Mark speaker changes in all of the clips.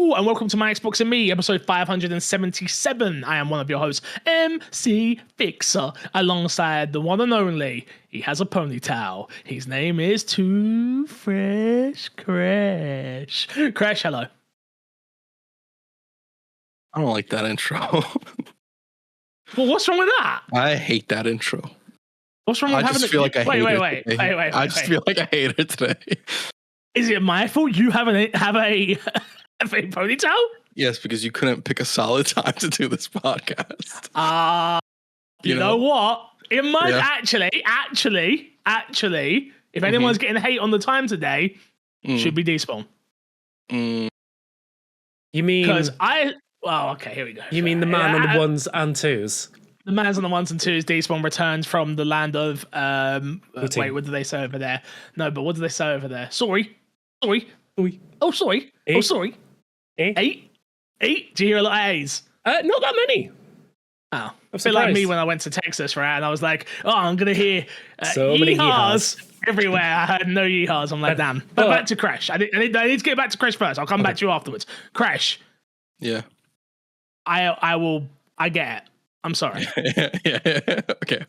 Speaker 1: Hello and welcome to My Xbox and Me, episode 577. I am one of your hosts, MC Fixer, alongside the one and only. He has a ponytail. His name is Too Fresh Crash. Crash, hello.
Speaker 2: I don't like that intro.
Speaker 1: Well, what's wrong with that?
Speaker 2: I hate that intro.
Speaker 1: What's wrong with having
Speaker 2: just feel like I hate it.
Speaker 1: Wait.
Speaker 2: I just feel like I hate it today.
Speaker 1: Is it my fault you have a ponytail?
Speaker 2: Yes, because you couldn't pick a solid time to do this podcast.
Speaker 1: You know what? It might actually, if anyone's getting hate on the time today, should be Despawn.
Speaker 3: You mean?
Speaker 1: Because okay, here we go.
Speaker 3: You mean the man on the ones and twos?
Speaker 1: The man's on the ones and twos. Despawn returns from the land of wait, what did they say over there? No, but what did they say over there? Sorry. Oh, sorry. Eight. Do you hear a lot of A's?
Speaker 3: Not that many.
Speaker 1: Oh, a bit like me when I went to Texas, right? And I was like, I'm gonna hear
Speaker 3: so many yeehaws
Speaker 1: everywhere. I heard no yeehaws. I'm like, damn. But back to Crash. I need to get back to Crash first. I'll come back to you afterwards. Crash.
Speaker 2: Yeah.
Speaker 1: I get it. I'm sorry.
Speaker 2: yeah. Okay.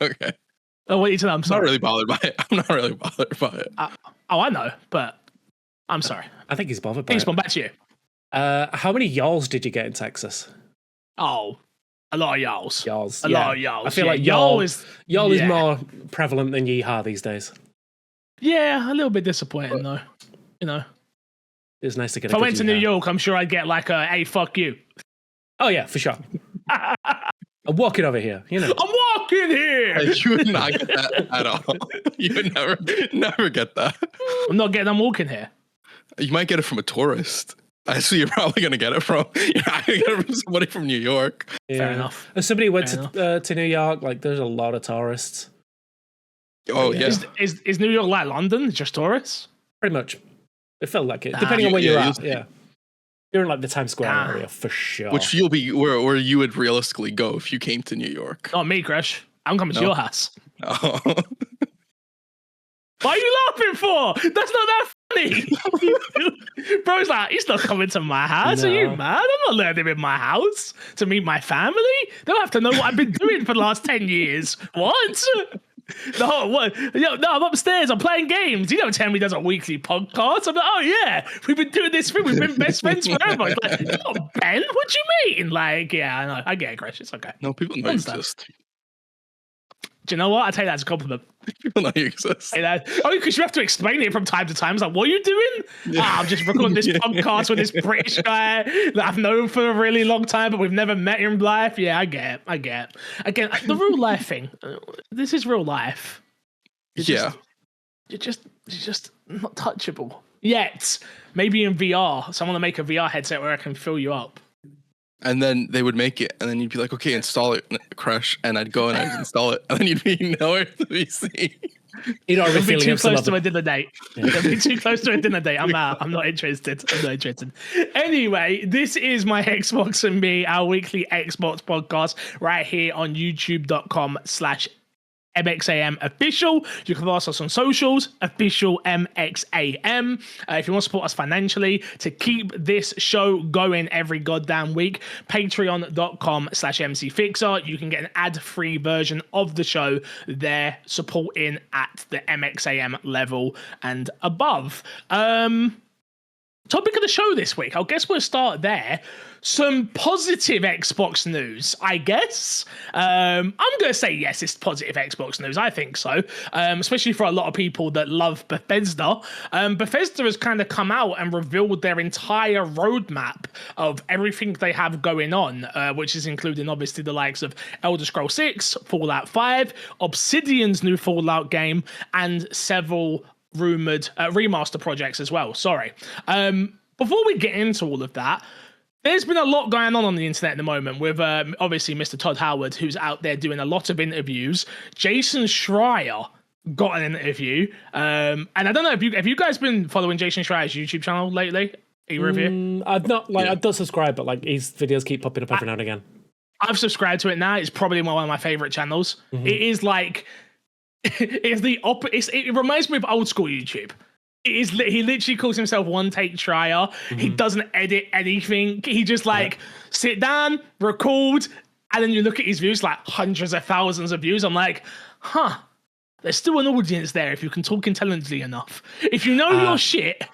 Speaker 1: I want you to know I'm sorry.
Speaker 2: I'm not really bothered by it.
Speaker 1: I know, but I'm sorry.
Speaker 3: I think he's bothered by
Speaker 1: it. Back to you.
Speaker 3: How many y'alls did you get in Texas?
Speaker 1: Oh, a lot of y'alls. A lot of y'alls.
Speaker 3: I feel like y'all is more prevalent than yeehaw these days.
Speaker 1: Yeah, a little bit disappointing though. You know.
Speaker 3: It was nice to get
Speaker 1: if I went to New York, I'm sure I'd get like a hey, fuck you.
Speaker 3: Oh yeah, for sure. I'm walking over here, you know.
Speaker 1: I'm walking here.
Speaker 2: You would not get that at all. You would never get that.
Speaker 1: I'm walking here.
Speaker 2: You might get it from a tourist. I see you're probably going to get it from. You're not going to get it from somebody from New York.
Speaker 3: Yeah.
Speaker 1: Fair enough.
Speaker 3: If somebody went to New York, like there's a lot of tourists.
Speaker 2: Oh yeah.
Speaker 1: Is New York like London? Just tourists?
Speaker 3: Pretty much. It felt like it, depending on where you're at. Yeah. You're in like the Times Square area for sure.
Speaker 2: Which you'll be where you would realistically go if you came to New York.
Speaker 1: Not me, Crash. I'm coming to your house.
Speaker 2: Oh.
Speaker 1: What are you laughing for? That's not that funny. Bro's like, he's not coming to my house. No. Are you mad? I'm not letting him in my house to meet my family. They don't have to know what I've been doing for the last 10 years. What? No, I'm upstairs. I'm playing games. You don't tell me there's a weekly podcast. I'm like, oh yeah, we've been doing this thing. We've been best friends forever. It's like, oh, Ben, what do you mean? Like, yeah, I know. I get it, Chris. It's okay.
Speaker 2: No, people know you exist.
Speaker 1: Do you know what? I take that as a compliment.
Speaker 2: People know you exist.
Speaker 1: Because you have to explain it from time to time. It's like, what are you doing? I'm just recording this podcast with this British guy that I've known for a really long time, but we've never met in life. Yeah, I get it. Again, the real life thing. This is real life. You're just not touchable yet. Maybe in VR, someone will make a VR headset where I can fill you up.
Speaker 2: And then they would make it, and then you'd be like, okay, install it, Crash. And I'd go and I'd install it, and then you'd be nowhere to be seen.
Speaker 3: You know,
Speaker 1: it'll be too close to a dinner date. It'll be too close to a dinner date. I'm out. I'm not interested. Anyway, this is My Xbox and Me, our weekly Xbox podcast, right here on youtube.com/MXAM official. You can follow us on socials, official MXAM. If you want to support us financially to keep this show going every goddamn week, patreon.com/MCFixer. You can get an ad-free version of the show there, supporting at the MXAM level and above. Topic of the show this week, I guess we'll start there. Some positive Xbox news, I guess. I'm going to say yes, it's positive Xbox news. I think so, especially for a lot of people that love Bethesda. Bethesda has kind of come out and revealed their entire roadmap of everything they have going on, which is including obviously the likes of Elder Scrolls 6, Fallout 5, Obsidian's new Fallout game, and several rumored remaster projects as well. Sorry. Before we get into all of that, there's been a lot going on the internet at the moment with obviously Mr. Todd Howard, who's out there doing a lot of interviews. Jason Schreier got an interview, and I don't know if you guys been following Jason Schreier's YouTube channel lately. Either of you?
Speaker 3: I've not I don't subscribe, but like his videos keep popping up every now and again.
Speaker 1: I've subscribed to it now. It's probably one of my favorite channels. Mm-hmm. It is like it reminds me of old school YouTube. He literally calls himself one take trier. He doesn't edit anything. He just sit down, record, and then you look at his views, like hundreds of thousands of views. I'm like, there's still an audience there if you can talk intelligently enough. If you know your shit,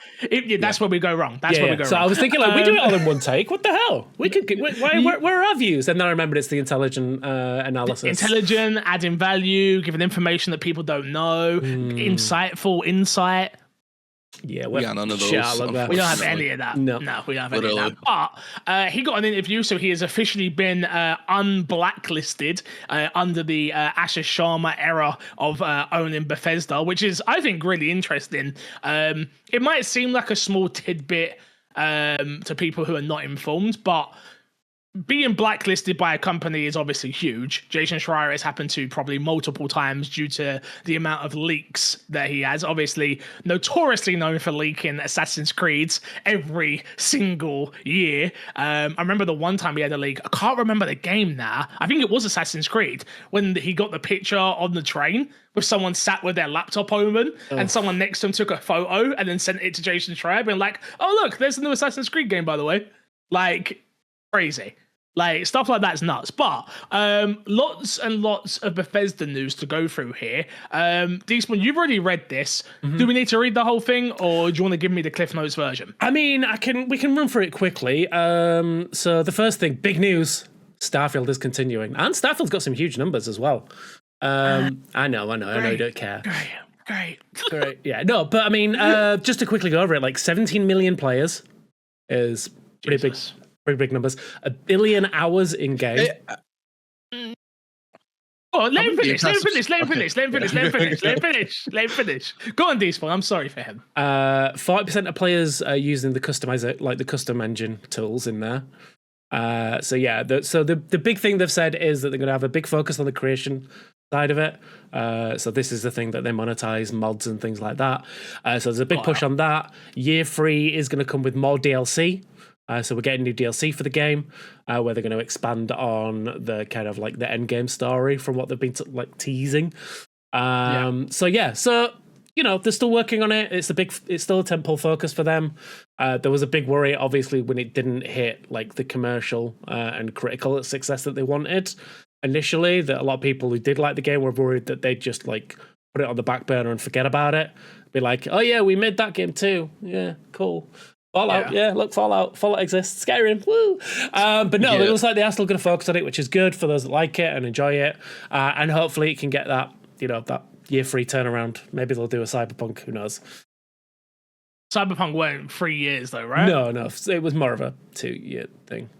Speaker 1: that's where we go wrong. That's where we go wrong.
Speaker 3: So I was thinking, like, we do it all in one take. What the hell? We could. Where are our views? And then I remembered it's the intelligent analysis.
Speaker 1: Intelligent, adding value, giving information that people don't know, insightful insight.
Speaker 3: Yeah,
Speaker 2: we got none of those.
Speaker 1: We don't have any of that. No, we don't have any of that. But he got an interview, so he has officially been unblacklisted under the Asher Sharma era of owning Bethesda, which is, I think, really interesting. It might seem like a small tidbit to people who are not informed, but being blacklisted by a company is obviously huge. Jason Schreier has happened to probably multiple times due to the amount of leaks that he has. Obviously, notoriously known for leaking Assassin's Creeds every single year. I remember the one time he had a leak. I can't remember the game now. I think it was Assassin's Creed when he got the picture on the train with someone sat with their laptop open and someone next to him took a photo and then sent it to Jason Schreier being like, oh, look, there's a new Assassin's Creed game, by the way. Like, crazy. Like, stuff like that's nuts. But lots and lots of Bethesda news to go through here. Deesman, you've already read this. Do we need to read the whole thing, or do you want to give me the Cliff Notes version?
Speaker 3: I mean, we can run through it quickly. So the first thing, big news, Starfield is continuing. And Starfield's got some huge numbers as well. I know you don't care.
Speaker 1: Great.
Speaker 3: Yeah, no, but I mean, just to quickly go over it, like 17 million players is pretty big. Pretty big numbers. 1 billion hours in game.
Speaker 1: Oh, let him finish. Let him finish. Go on, Deesman. I'm sorry for him.
Speaker 3: 40% of players are using the customizer, like the custom engine tools in there. The big thing they've said is that they're going to have a big focus on the creation side of it. So this is the thing that they monetize, mods and things like that. So there's a big push on that. Year 3 is going to come with more DLC. So we're getting new DLC for the game, where they're going to expand on the kind of like the end game story from what they've been teasing. So you know, they're still working on it. It's still a tentpole focus for them. There was a big worry, obviously, when it didn't hit like the commercial and critical success that they wanted initially. That a lot of people who did like the game were worried that they'd just like put it on the back burner and forget about it. Be like, oh yeah, we made that game too. Yeah, cool. Fallout, look, Fallout exists. Skyrim, woo! But no, it looks like they are still going to focus on it, which is good for those that like it and enjoy it. And hopefully it can get that, you know, that year 3 turnaround. Maybe they'll do a Cyberpunk, who knows?
Speaker 1: Cyberpunk went 3 years though, right?
Speaker 3: No, it was more of a 2-year thing,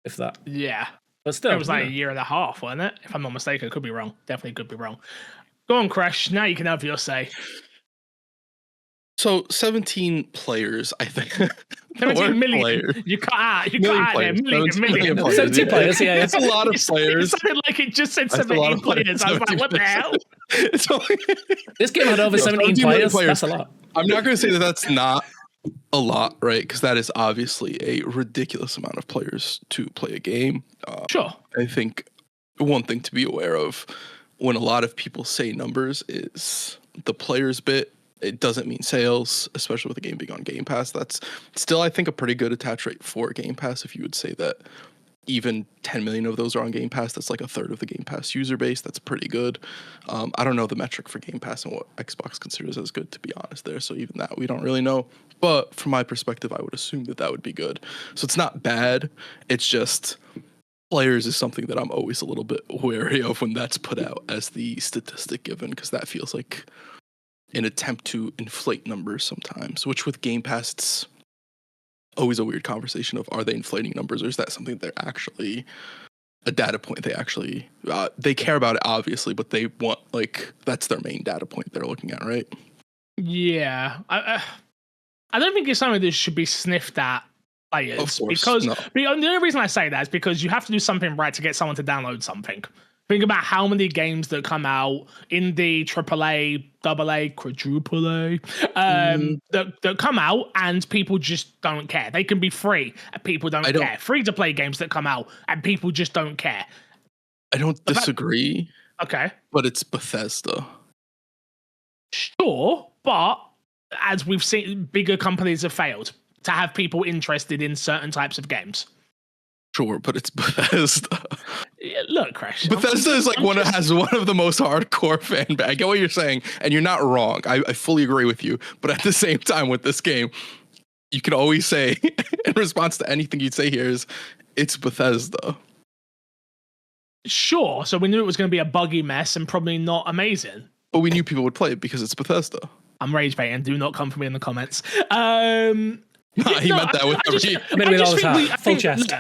Speaker 3: if that.
Speaker 1: Yeah.
Speaker 3: But still.
Speaker 1: It was like a year and a half, wasn't it? If I'm not mistaken, could be wrong. Definitely could be wrong. Go on, Crash. Now you can have your say.
Speaker 2: So 17 players, I think.
Speaker 1: 17 million. Players. You cut out there. Million.
Speaker 3: 17 players, yeah.
Speaker 2: It's a lot of players.
Speaker 1: It sounded like it just said 17 players. I was like, what the hell?
Speaker 3: This game had over 17 players. That's a lot.
Speaker 2: I'm not going to say that that's not a lot, right? Because that is obviously a ridiculous amount of players to play a game.
Speaker 1: Sure.
Speaker 2: I think one thing to be aware of when a lot of people say numbers is the players bit. It doesn't mean sales, especially with the game being on Game Pass. That's still, I think, a pretty good attach rate for Game Pass. If you would say that even 10 million of those are on Game Pass, that's like a third of the Game Pass user base. That's pretty good. I don't know the metric for Game Pass and what Xbox considers as good, to be honest there. So even that, we don't really know. But from my perspective, I would assume that would be good. So it's not bad. It's just players is something that I'm always a little bit wary of when that's put out as the statistic given, because that feels like an attempt to inflate numbers sometimes, which with Game Pass, it's always a weird conversation of, are they inflating numbers, or is that something they're actually a data point they actually they care about it, obviously, but they want, like, that's their main data point they're looking at, right?
Speaker 1: Yeah. I don't think it's something that should be sniffed at players,
Speaker 2: of course,
Speaker 1: because the only reason I say that is because you have to do something right to get someone to download something. Think about how many games that come out in the AAA, AA, quadruple A, that come out and people just don't care. They can be free and people don't care. Free to play games that come out and people just don't care.
Speaker 2: I don't disagree.
Speaker 1: Okay.
Speaker 2: But it's Bethesda.
Speaker 1: Sure, but as we've seen, bigger companies have failed to have people interested in certain types of games.
Speaker 2: Sure, but it's Bethesda.
Speaker 1: Look, Crash.
Speaker 2: Bethesda is like has one of the most hardcore fan base. I get what you're saying, and you're not wrong. I fully agree with you. But at the same time, with this game, you can always say, in response to anything you'd say here, is it's Bethesda.
Speaker 1: Sure. So we knew it was going to be a buggy mess and probably not amazing.
Speaker 2: But we knew people would play it because it's Bethesda.
Speaker 1: I'm rage baiting. Do not come for me in the comments.
Speaker 2: He meant that with
Speaker 3: full chest.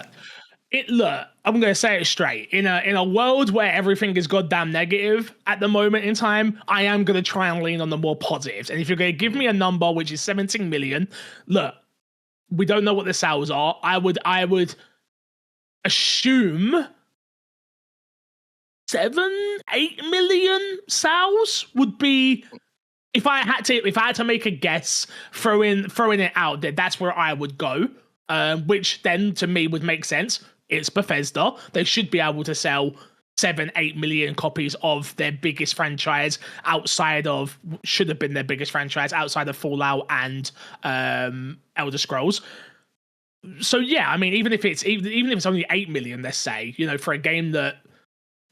Speaker 1: Look, I'm going to say it straight. In a world where everything is goddamn negative at the moment in time, I am going to try and lean on the more positives. And if you're going to give me a number, which is 17 million, look, we don't know what the sales are. I would assume 7-8 million sales would be, if I had to make a guess, throwing it out there, that's where I would go. Which then to me would make sense. It's Bethesda. They should be able to sell 7-8 million copies of their biggest franchise should have been their biggest franchise outside of Fallout and Elder Scrolls. So yeah, I mean, even if it's only 8 million, let's say, for a game that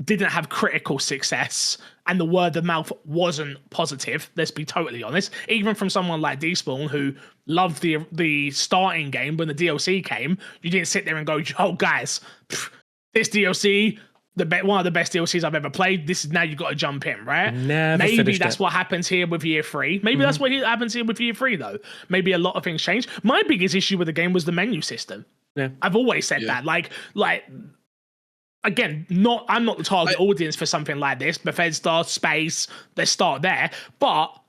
Speaker 1: didn't have critical success and the word of mouth wasn't positive, let's be totally honest, even from someone like Despawn who loved the starting game when the DLC came, you didn't sit there and go, oh guys, this DLC, one of the best DLCs I've ever played, this is now you've got to jump in, right? Maybe that's what happens here with year 3. Maybe that's what happens here with year 3 though. Maybe a lot of things change. My biggest issue with the game was the menu system.
Speaker 3: Yeah.
Speaker 1: I've always said that. Like again, I'm not the target audience for something like this. Bethesda, space, let's start there. But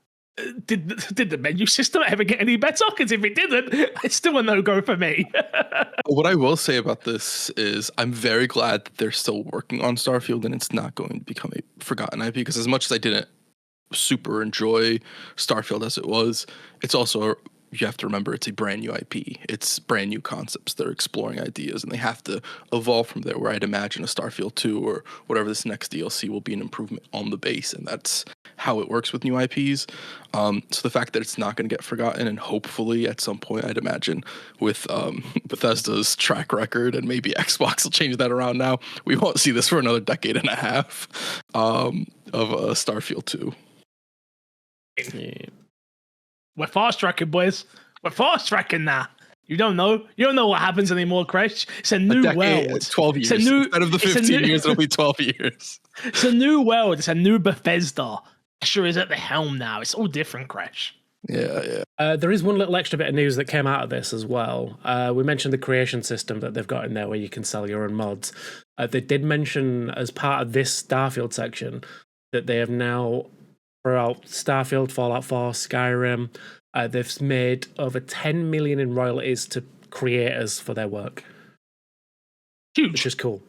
Speaker 1: did the menu system ever get any better? Because if it didn't, it's still a no-go for me.
Speaker 2: What I will say about this is I'm very glad that they're still working on Starfield and it's not going to become a forgotten IP, because as much as I didn't super enjoy Starfield as it was, it's also, you have to remember, it's a brand new IP. It's brand new concepts. They're exploring ideas and they have to evolve from there, where I'd imagine a Starfield 2 or whatever this next DLC will be an improvement on the base. And that's how it works with new IPs. So the fact that it's not going to get forgotten, and hopefully at some point, I'd imagine with Bethesda's track record, and maybe Xbox will change that around now, we won't see this for another decade and a half of Starfield 2.
Speaker 1: Yeah. We're fast tracking, boys. We're fast tracking now. You don't know. You don't know what happens anymore, Crash. It's a new world.
Speaker 2: 12 years. Instead of the 15 years, it'll be 12 years.
Speaker 1: It's a new world. It's a new Bethesda. Sure is at the helm now. It's all different, Crash.
Speaker 2: Yeah.
Speaker 3: There is one little extra bit of news that came out of this as well. We mentioned the creation system that they've got in there where you can sell your own mods. They did mention as part of this Starfield section that they have now, throughout Starfield, Fallout 4, Skyrim, they've made over 10 million in royalties to creators for their work.
Speaker 1: Huge.
Speaker 3: Which is cool.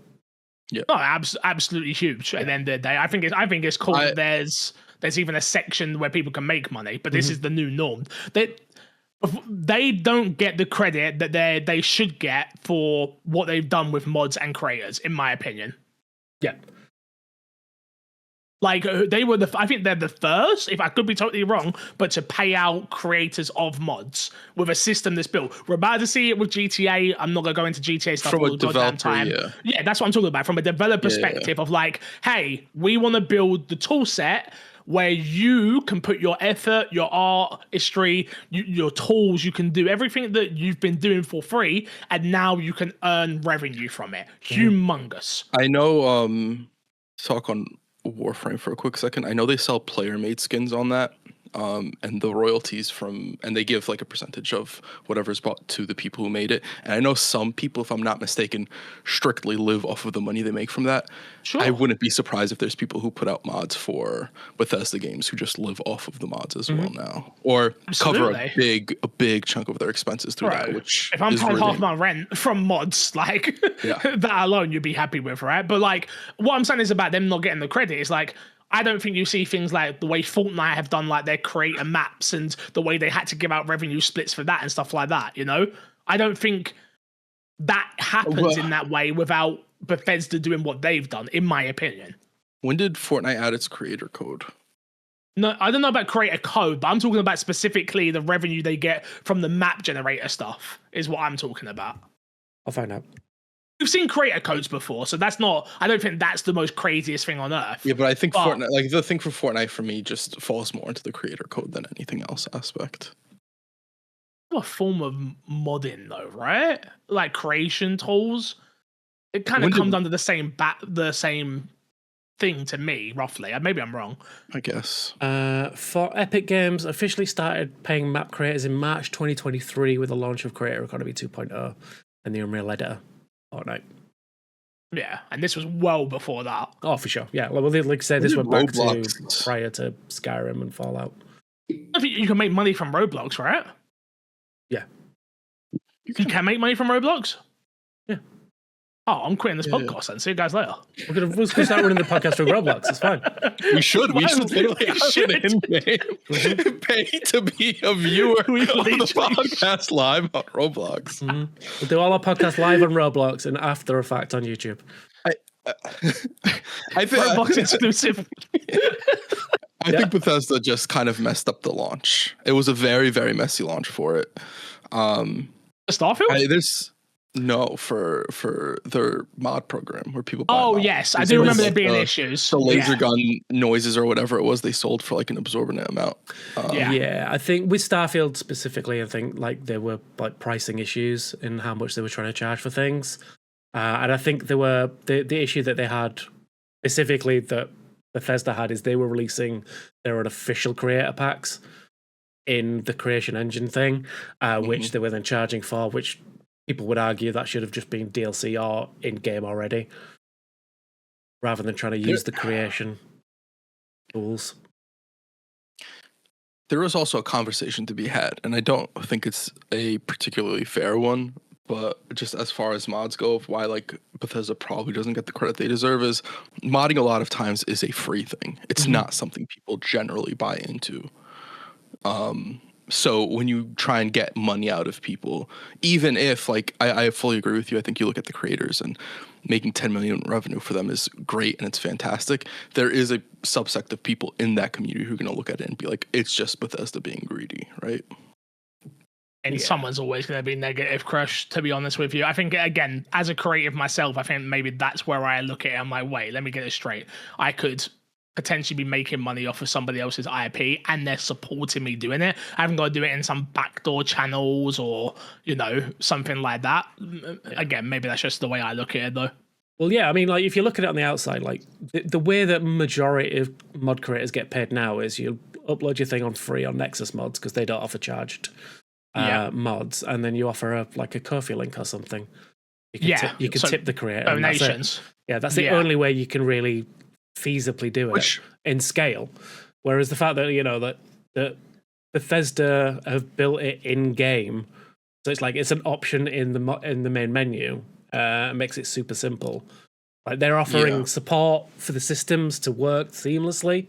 Speaker 2: Yeah.
Speaker 1: No, absolutely huge. At the end of the day, I think it's cool that there's even a section where people can make money, but this is the new norm. They don't get the credit that they should get for what they've done with mods and creators, in my opinion.
Speaker 3: Yeah.
Speaker 1: Like they were I think they're the first, if I could be totally wrong, but to pay out creators of mods with a system that's built. We're about to see it with GTA. I'm not gonna go into GTA stuff all the goddamn time. Yeah, that's what I'm talking about from a developer perspective of like, hey, we want to build the tool set where you can put your effort, your artistry, your tools, you can do everything that you've been doing for free, and now you can earn revenue from it. Humongous.
Speaker 2: I know. Talk on Warframe for a quick second. I know they sell player-made skins on that, and the royalties and they give like a percentage of whatever's bought to the people who made it. And I know some people, if I'm not mistaken, strictly live off of the money they make from that.
Speaker 1: Sure.
Speaker 2: I wouldn't be surprised if there's people who put out mods for Bethesda games who just live off of the mods as well now, or cover a big chunk of their expenses through that. Which
Speaker 1: if I'm paying half my rent from mods, like that alone, you'd be happy with, right? But like, what I'm saying is about them not getting the credit is like, I don't think you see things like the way Fortnite have done, like their creator maps and the way they had to give out revenue splits for that and stuff like that. I don't think that happens in that way without Bethesda doing what they've done, in my opinion.
Speaker 2: When did Fortnite add its creator code?
Speaker 1: No, I don't know about creator code, but I'm talking about specifically the revenue they get from the map generator stuff is what I'm talking about.
Speaker 3: I'll find out.
Speaker 1: We've seen creator codes before, so that's not. I don't think that's the most craziest thing on earth.
Speaker 2: Yeah, but I think Fortnite, like the thing for Fortnite for me, just falls more into the creator code than anything else aspect.
Speaker 1: A form of modding, though, right? Like creation tools. It kind of comes under the same thing to me, roughly. Maybe I'm wrong.
Speaker 2: I guess.
Speaker 3: For Epic Games, officially started paying map creators in March 2023 with the launch of Creator Economy 2.0 and the Unreal Editor. Fortnite.
Speaker 1: Yeah, and this was well before that.
Speaker 3: Oh, for sure. Yeah, well, like I said, this went back to prior to Skyrim and Fallout.
Speaker 1: I think you can make money from Roblox, right?
Speaker 3: Yeah.
Speaker 1: You can make money from Roblox?
Speaker 3: Yeah.
Speaker 1: Oh, I'm quitting this podcast then. See you guys later.
Speaker 3: We're gonna start running the podcast through Roblox. It's fine.
Speaker 2: We should literally pay to be a viewer of the podcast live on Roblox.
Speaker 3: Mm-hmm. We'll do all our podcasts live on Roblox and after effect on YouTube.
Speaker 1: I think Roblox exclusive.
Speaker 2: I think Bethesda just kind of messed up the launch. It was a very, very messy launch for it.
Speaker 1: Starfield?
Speaker 2: No, for their mod program where people buy
Speaker 1: mods. Yes, I do remember there being issues.
Speaker 2: The laser gun noises or whatever it was, they sold for like an absorbent amount.
Speaker 3: Yeah, I think with Starfield specifically, I think like there were like pricing issues in how much they were trying to charge for things. And I think there were the issue that they had specifically that Bethesda had is they were releasing their own official creator packs in the creation engine thing, which they were then charging for, which people would argue that should have just been DLC or in-game already, rather than trying to use the creation tools.
Speaker 2: There is also a conversation to be had, and I don't think it's a particularly fair one, but just as far as mods go, of why like Bethesda probably doesn't get the credit they deserve is modding a lot of times is a free thing. It's not something people generally buy into. So when you try and get money out of people, even if like I fully agree with you, I think you look at the creators and making 10 million revenue for them is great and it's fantastic. There is a subsect of people in that community who are going to look at it and be like, it's just Bethesda being greedy, right?
Speaker 1: And someone's always going to be negative, Crush, to be honest with you. I think, again, as a creative myself, I think maybe that's where I look at it. I'm like, wait, let me get it straight. I could potentially be making money off of somebody else's IP and they're supporting me doing it. I haven't got to do it in some backdoor channels or, something like that. Again, maybe that's just the way I look at it, though.
Speaker 3: Well, yeah, I mean, like, if you look at it on the outside, like, the way that majority of mod creators get paid now is you upload your thing on free on Nexus mods because they don't offer charged mods, and then you offer a Ko-fi link or something. You can tip the creator.
Speaker 1: Donations.
Speaker 3: That's the only way you can really feasibly do it in scale. Whereas the fact that that Bethesda have built it in game, so it's like it's an option in the main menu. Makes it super simple. Like they're offering support for the systems to work seamlessly.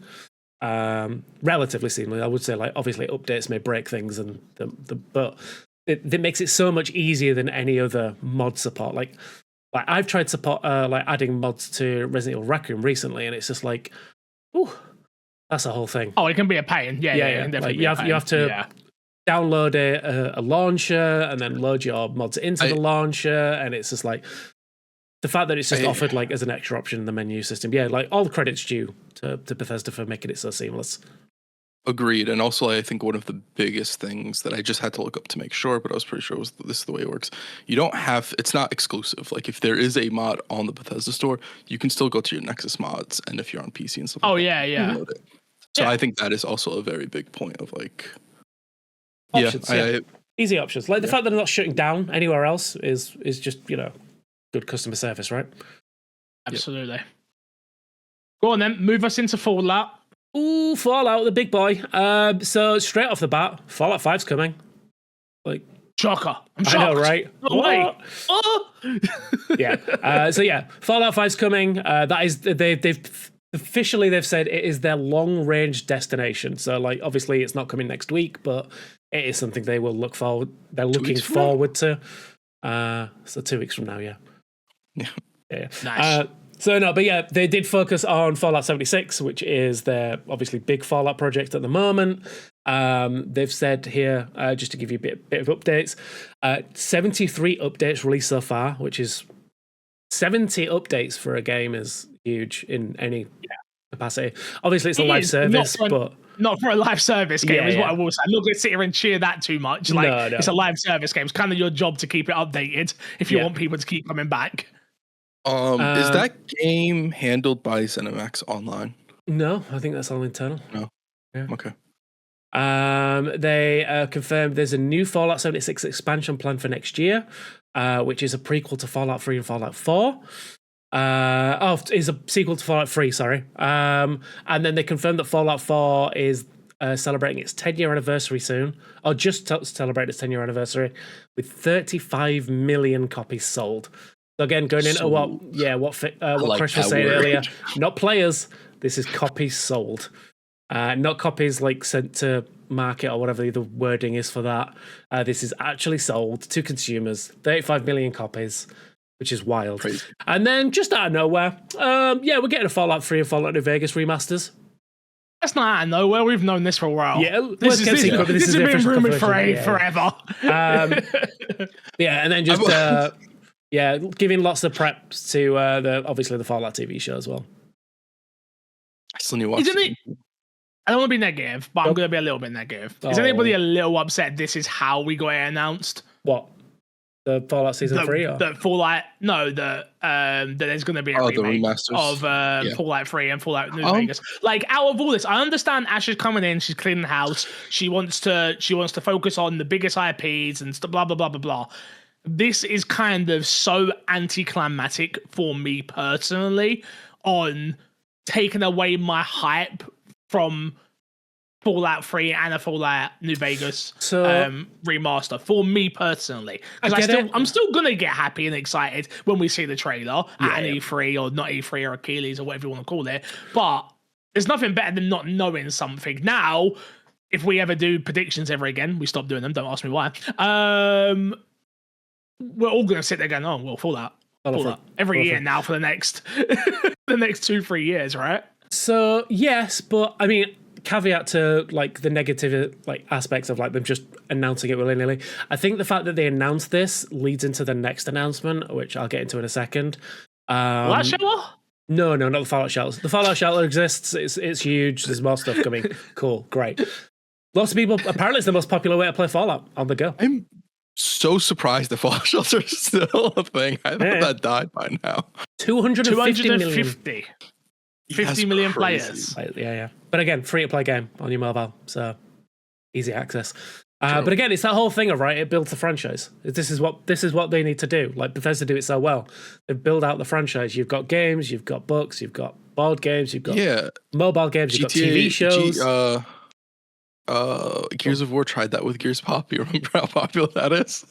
Speaker 3: Relatively seamlessly, I would say. Like obviously updates may break things, and but it makes it so much easier than any other mod support. Like I've tried support adding mods to Resident Evil Raccoon recently, and it's just like, ooh, that's a whole thing.
Speaker 1: Oh, it can be a pain. Yeah.
Speaker 3: Like you have to download a launcher and then load your mods into the launcher, and it's just like the fact that it's just offered like as an extra option in the menu system. Yeah, like all the credits due to Bethesda for making it so seamless.
Speaker 2: Agreed. And also I think one of the biggest things that I just had to look up to make sure, but I was pretty sure this is the way it works. It's not exclusive. Like if there is a mod on the Bethesda store, you can still go to your Nexus mods, and if you're on PC and stuff
Speaker 1: you load
Speaker 2: it. So I think that is also a very big point of like
Speaker 3: options, easy options. Like the fact that they're not shutting down anywhere else is just, good customer service, right?
Speaker 1: Absolutely. Go on then, move us into Fallout.
Speaker 3: Ooh, Fallout, the big boy. So straight off the bat, Fallout 5's coming. Like
Speaker 1: shocker. I'm shocked.
Speaker 3: I know, right?
Speaker 1: No way.
Speaker 3: Fallout 5's coming. That is they've officially said it is their long range destination. So like obviously it's not coming next week, but it is something they will look forward. They're looking forward to. So 2 weeks from now, yeah.
Speaker 1: Nice.
Speaker 3: So no, but yeah, they did focus on Fallout 76, which is their obviously big Fallout project at the moment. They've said here, just to give you a bit of updates, 73 updates released so far, which is 70 updates for a game is huge in any capacity. Obviously, it's a live service, but
Speaker 1: not for a live service game is what I will say. I'm not going to sit here and cheer that too much. Like,
Speaker 3: no.
Speaker 1: It's a live service game. It's kind of your job to keep it updated if you want people to keep coming back.
Speaker 2: Is that game handled by ZeniMax Online?
Speaker 3: No, I think that's all internal.
Speaker 2: No.
Speaker 3: Yeah.
Speaker 2: Okay.
Speaker 3: They confirmed there's a new Fallout 76 expansion planned for next year, which is a prequel to Fallout 3 and Fallout 4. Is a sequel to Fallout 3, sorry. And then they confirmed that Fallout 4 is celebrating its 10-year anniversary soon, or just celebrate its 10-year anniversary, with 35 million copies sold. So again, going into what Chris was saying earlier, not players, this is copies sold. Not copies like sent to market or whatever the wording is for that. This is actually sold to consumers, 35 million copies, which is wild. Crazy. And then just out of nowhere, we're getting a Fallout 3 and Fallout New Vegas remasters.
Speaker 1: That's not out of nowhere. We've known this for a while.
Speaker 3: Yeah,
Speaker 1: this has been rumored forever.
Speaker 3: And then just giving lots of preps to the Fallout TV show as well.
Speaker 2: I still need to watch.
Speaker 1: Isn't it? I don't want to be negative, but I'm going to be a little bit negative. Is anybody a little upset this is how we got it announced?
Speaker 3: What? The Fallout Season 3?
Speaker 1: The Fallout... No, that there's going to be a remake of Fallout 3 and Fallout New Vegas. Like, out of all this, I understand Ash is coming in, she's cleaning the house, she wants to focus on the biggest IPs and stuff, blah, blah, blah, blah, blah. This is kind of so anticlimactic for me personally on taking away my hype from Fallout 3 and a Fallout New Vegas remaster for me personally. Because I'm still gonna get happy and excited when we see the trailer at an E3 or not E3 or Achilles or whatever you want to call it. But there's nothing better than not knowing something. Now, if we ever do predictions ever again, we stop doing them. Don't ask me why. We're all gonna sit there going, "Oh, well, Fallout every year now for the next the next 2-3 years, right?"
Speaker 3: So yes, but I mean, caveat to like the negative aspects of like them just announcing it willy-nilly. I think the fact that they announced this leads into the next announcement, which I'll get into in a second.
Speaker 1: Fallout Shelter?
Speaker 3: No, not the Fallout Shelter. The Fallout Shelter exists. It's huge. There's more stuff coming. Cool, great. Lots of people. Apparently, it's the most popular way to play Fallout on the go.
Speaker 2: I'm so surprised the Fallout Shelter is still a thing. I thought that died by now.
Speaker 3: 250 million.
Speaker 1: 50 million players.
Speaker 3: Yeah. But again, free to play game on your mobile, so easy access. But again, it's that whole thing of it builds the franchise. This is what they need to do. Like Bethesda do it so well. They build out the franchise. You've got games, you've got books, you've got board games, you've got mobile games, you've got TV shows.
Speaker 2: Gears of War tried that with Gears Pop. You remember how popular that is?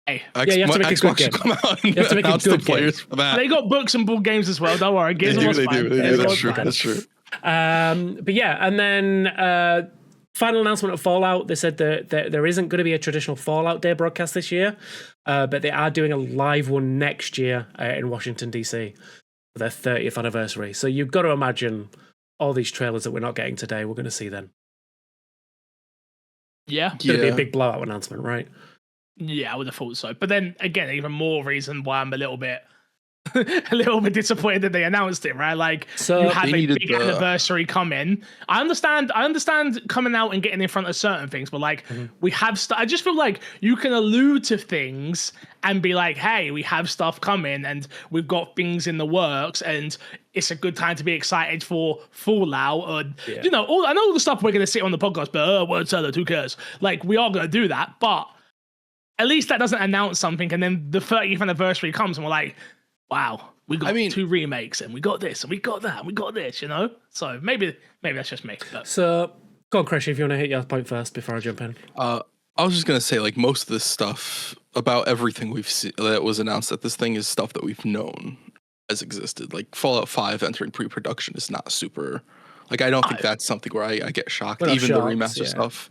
Speaker 1: Hey.
Speaker 3: You have to make
Speaker 2: Xbox
Speaker 3: a good game.
Speaker 2: Come out and
Speaker 3: you have to make a good
Speaker 2: players for that.
Speaker 1: They got books and board games as well. Don't worry. Gears of War's fine.
Speaker 2: They do. That's true.
Speaker 3: But yeah, and then final announcement of Fallout. They said that there isn't going to be a traditional Fallout Day broadcast this year, but they are doing a live one next year in Washington, D.C. for their 30th anniversary. So you've got to imagine all these trailers that we're not getting today, we're going to see then.
Speaker 1: Yeah.
Speaker 3: It's going to be a big blowout announcement, right?
Speaker 1: Yeah, I would have thought so. But then again, even more reason why I'm a little bit disappointed that they announced it, right? Like, you have a big anniversary coming. I understand coming out and getting in front of certain things, but like we have I just feel like you can allude to things and be like, hey, we have stuff coming and we've got things in the works and it's a good time to be excited for Fallout. And I know all the stuff we're gonna sit on the podcast, but word salad, who cares? Like, we are gonna do that, but at least that doesn't announce something and then the 30th anniversary comes and we're like, wow, we got 2 remakes and we got this and we got that and we got this, So maybe that's just me. But.
Speaker 3: So go on, Chris, if you want to hit your point first before I jump in.
Speaker 2: I was just going to say, like, most of this stuff about everything we've seen that was announced at this thing is stuff that we've known has existed. Like Fallout 5 entering pre-production is not super, like, I don't think that's something where I get shocked, even the remaster stuff.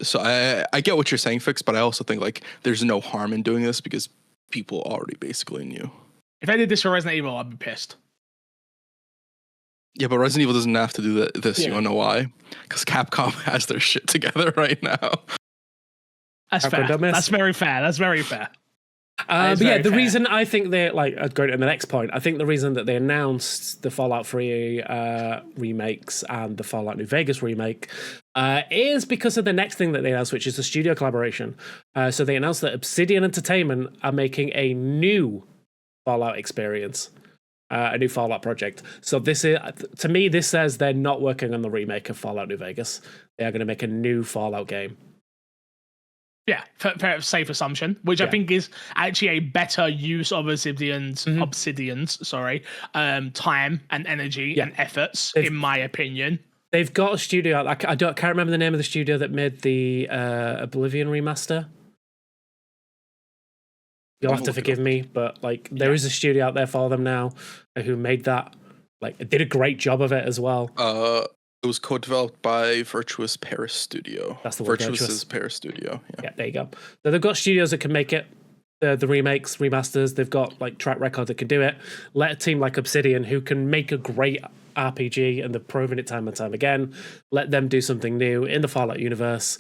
Speaker 2: So I get what you're saying, Fix, but I also think like there's no harm in doing this because people already basically knew.
Speaker 1: If they did this for Resident Evil, I'd be pissed.
Speaker 2: Yeah, but Resident Evil doesn't have to do this. You wanna know why? Because Capcom has their shit together right now.
Speaker 1: That's fair. That's very fair. That's very fair.
Speaker 3: But yeah, the reason I think they're going to the next point, I think the reason that they announced the Fallout 3 remakes and the Fallout New Vegas remake is because of the next thing that they announced, which is the studio collaboration. So they announced that Obsidian Entertainment are making a new Fallout experience, a new Fallout project. So this is, to me, this says they're not working on the remake of Fallout New Vegas. They are going to make a new Fallout game.
Speaker 1: Yeah, fair, safe assumption, which I think is actually a better use of Obsidian's time and energy and efforts, in my opinion.
Speaker 3: They've got a studio. I can't remember the name of the studio that made the Oblivion remaster. You'll have to forgive me, but there is a studio out there for them now who made that. Did a great job of it as well.
Speaker 2: It was co-developed by Virtuous Paris Studio.
Speaker 3: That's the one.
Speaker 2: Virtuous's Paris Studio.
Speaker 3: Yeah, there you go. So they've got studios that can make it, the remakes, remasters. They've got track record that can do it. Let a team like Obsidian, who can make a great RPG, and they've proven it time and time again, let them do something new in the Fallout universe.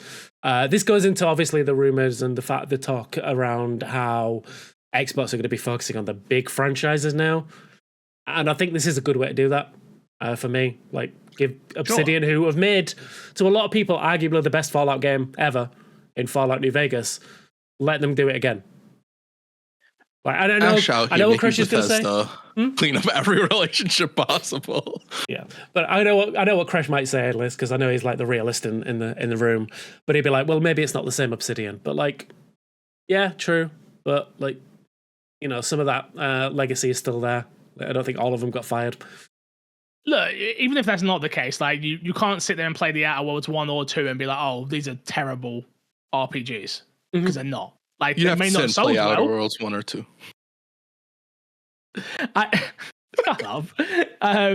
Speaker 3: This goes into obviously the rumors and the talk around how Xbox are going to be focusing on the big franchises now, and I think this is a good way to do that. For me, give Obsidian, who have made, to a lot of people, arguably the best Fallout game ever in Fallout New Vegas, let them do it again. I know what Chris is going to say.
Speaker 2: Clean up every relationship possible.
Speaker 3: Yeah, but I know what Crash might say, Liz, because I know he's the realist in the room. But he'd be like, well, maybe it's not the same Obsidian, but yeah, true. But some of that legacy is still there. I don't think all of them got fired.
Speaker 1: Look, even if that's not the case, you can't sit there and play the Outer Worlds 1 or 2 and be like, oh, these are terrible RPGs, because they're not.
Speaker 2: You have to play Outer Worlds 1 or 2.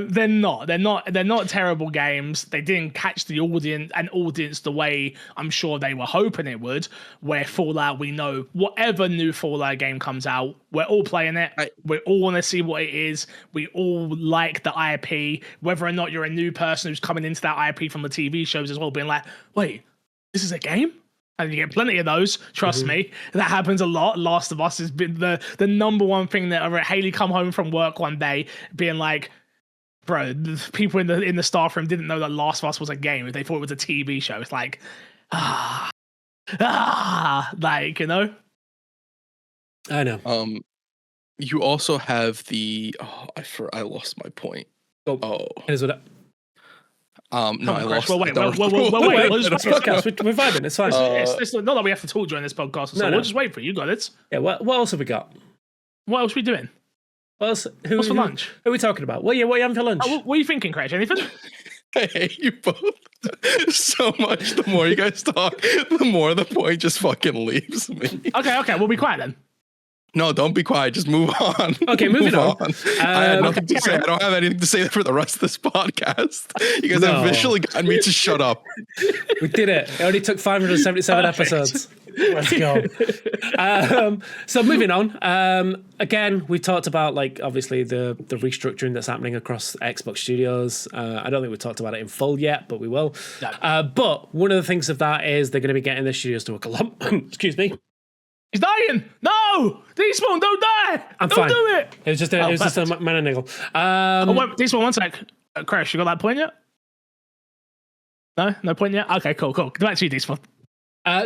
Speaker 1: They're not. They're not terrible games. They didn't catch the audience the way I'm sure they were hoping it would. Where Fallout, we know whatever new Fallout game comes out, we're all playing it. We all want to see what it is. We all like the IP. Whether or not you're a new person who's coming into that IP from the TV shows as well, being like, wait, this is a game? And you get plenty of those, trust me. That happens a lot. Last of Us has been the number one thing that Haley come home from work one day being like, bro, the people in the staff room didn't know that Last of Us was a game. They thought it was a TV show. It's like, I
Speaker 3: know.
Speaker 2: You also have the, I lost my point.
Speaker 3: Here's what
Speaker 2: no, I lost.
Speaker 1: Well, wait.
Speaker 3: We're vibing. It's fine.
Speaker 1: It's not that we have to talk during this podcast. We'll just wait for you. You got it.
Speaker 3: Yeah. What else have we got?
Speaker 1: What else are we doing?
Speaker 3: What else?
Speaker 1: What's for lunch?
Speaker 3: Who are we talking about? What are you having for lunch?
Speaker 1: What are you thinking, Craig? Anything?
Speaker 2: I hate you both so much. The more you guys talk, the more the point just fucking leaves me.
Speaker 1: Okay. We'll be quiet then.
Speaker 2: No, don't be quiet. Just move on.
Speaker 3: Okay, moving on.
Speaker 2: I had nothing to say. I don't have anything to say for the rest of this podcast. You guys have officially gotten me to shut up.
Speaker 3: We did it. It only took 577 episodes. Let's go. So moving on. Again, we talked about obviously the restructuring that's happening across Xbox Studios. I don't think we talked about it in full yet, but we will. No. But one of the things of that is they're going to be getting their studios to work a lot. Excuse me.
Speaker 1: He's dying! No! Despawn, don't die!
Speaker 3: I'm
Speaker 1: don't
Speaker 3: fine.
Speaker 1: do it!
Speaker 3: It was just a man and niggle.
Speaker 1: Wait, Despawn, one sec. Crash, you got that point yet? No point yet? Okay, cool. Back to you, Despawn.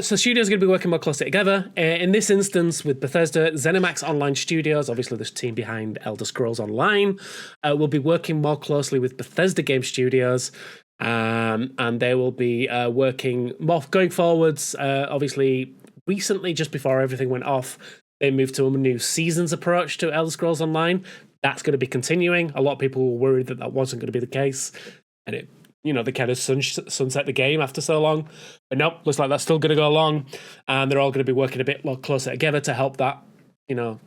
Speaker 3: So studios are going to be working more closely together. In this instance, with Bethesda, ZeniMax Online Studios, obviously this team behind Elder Scrolls Online, will be working more closely with Bethesda Game Studios. And they will be working more going forwards. Obviously, recently, just before everything went off, they moved to a new seasons approach to Elder Scrolls Online. That's going to be continuing. A lot of people were worried that wasn't going to be the case. And it, they kind of sunset the game after so long. But nope, looks like that's still going to go along. And they're all going to be working a bit more closer together to help that,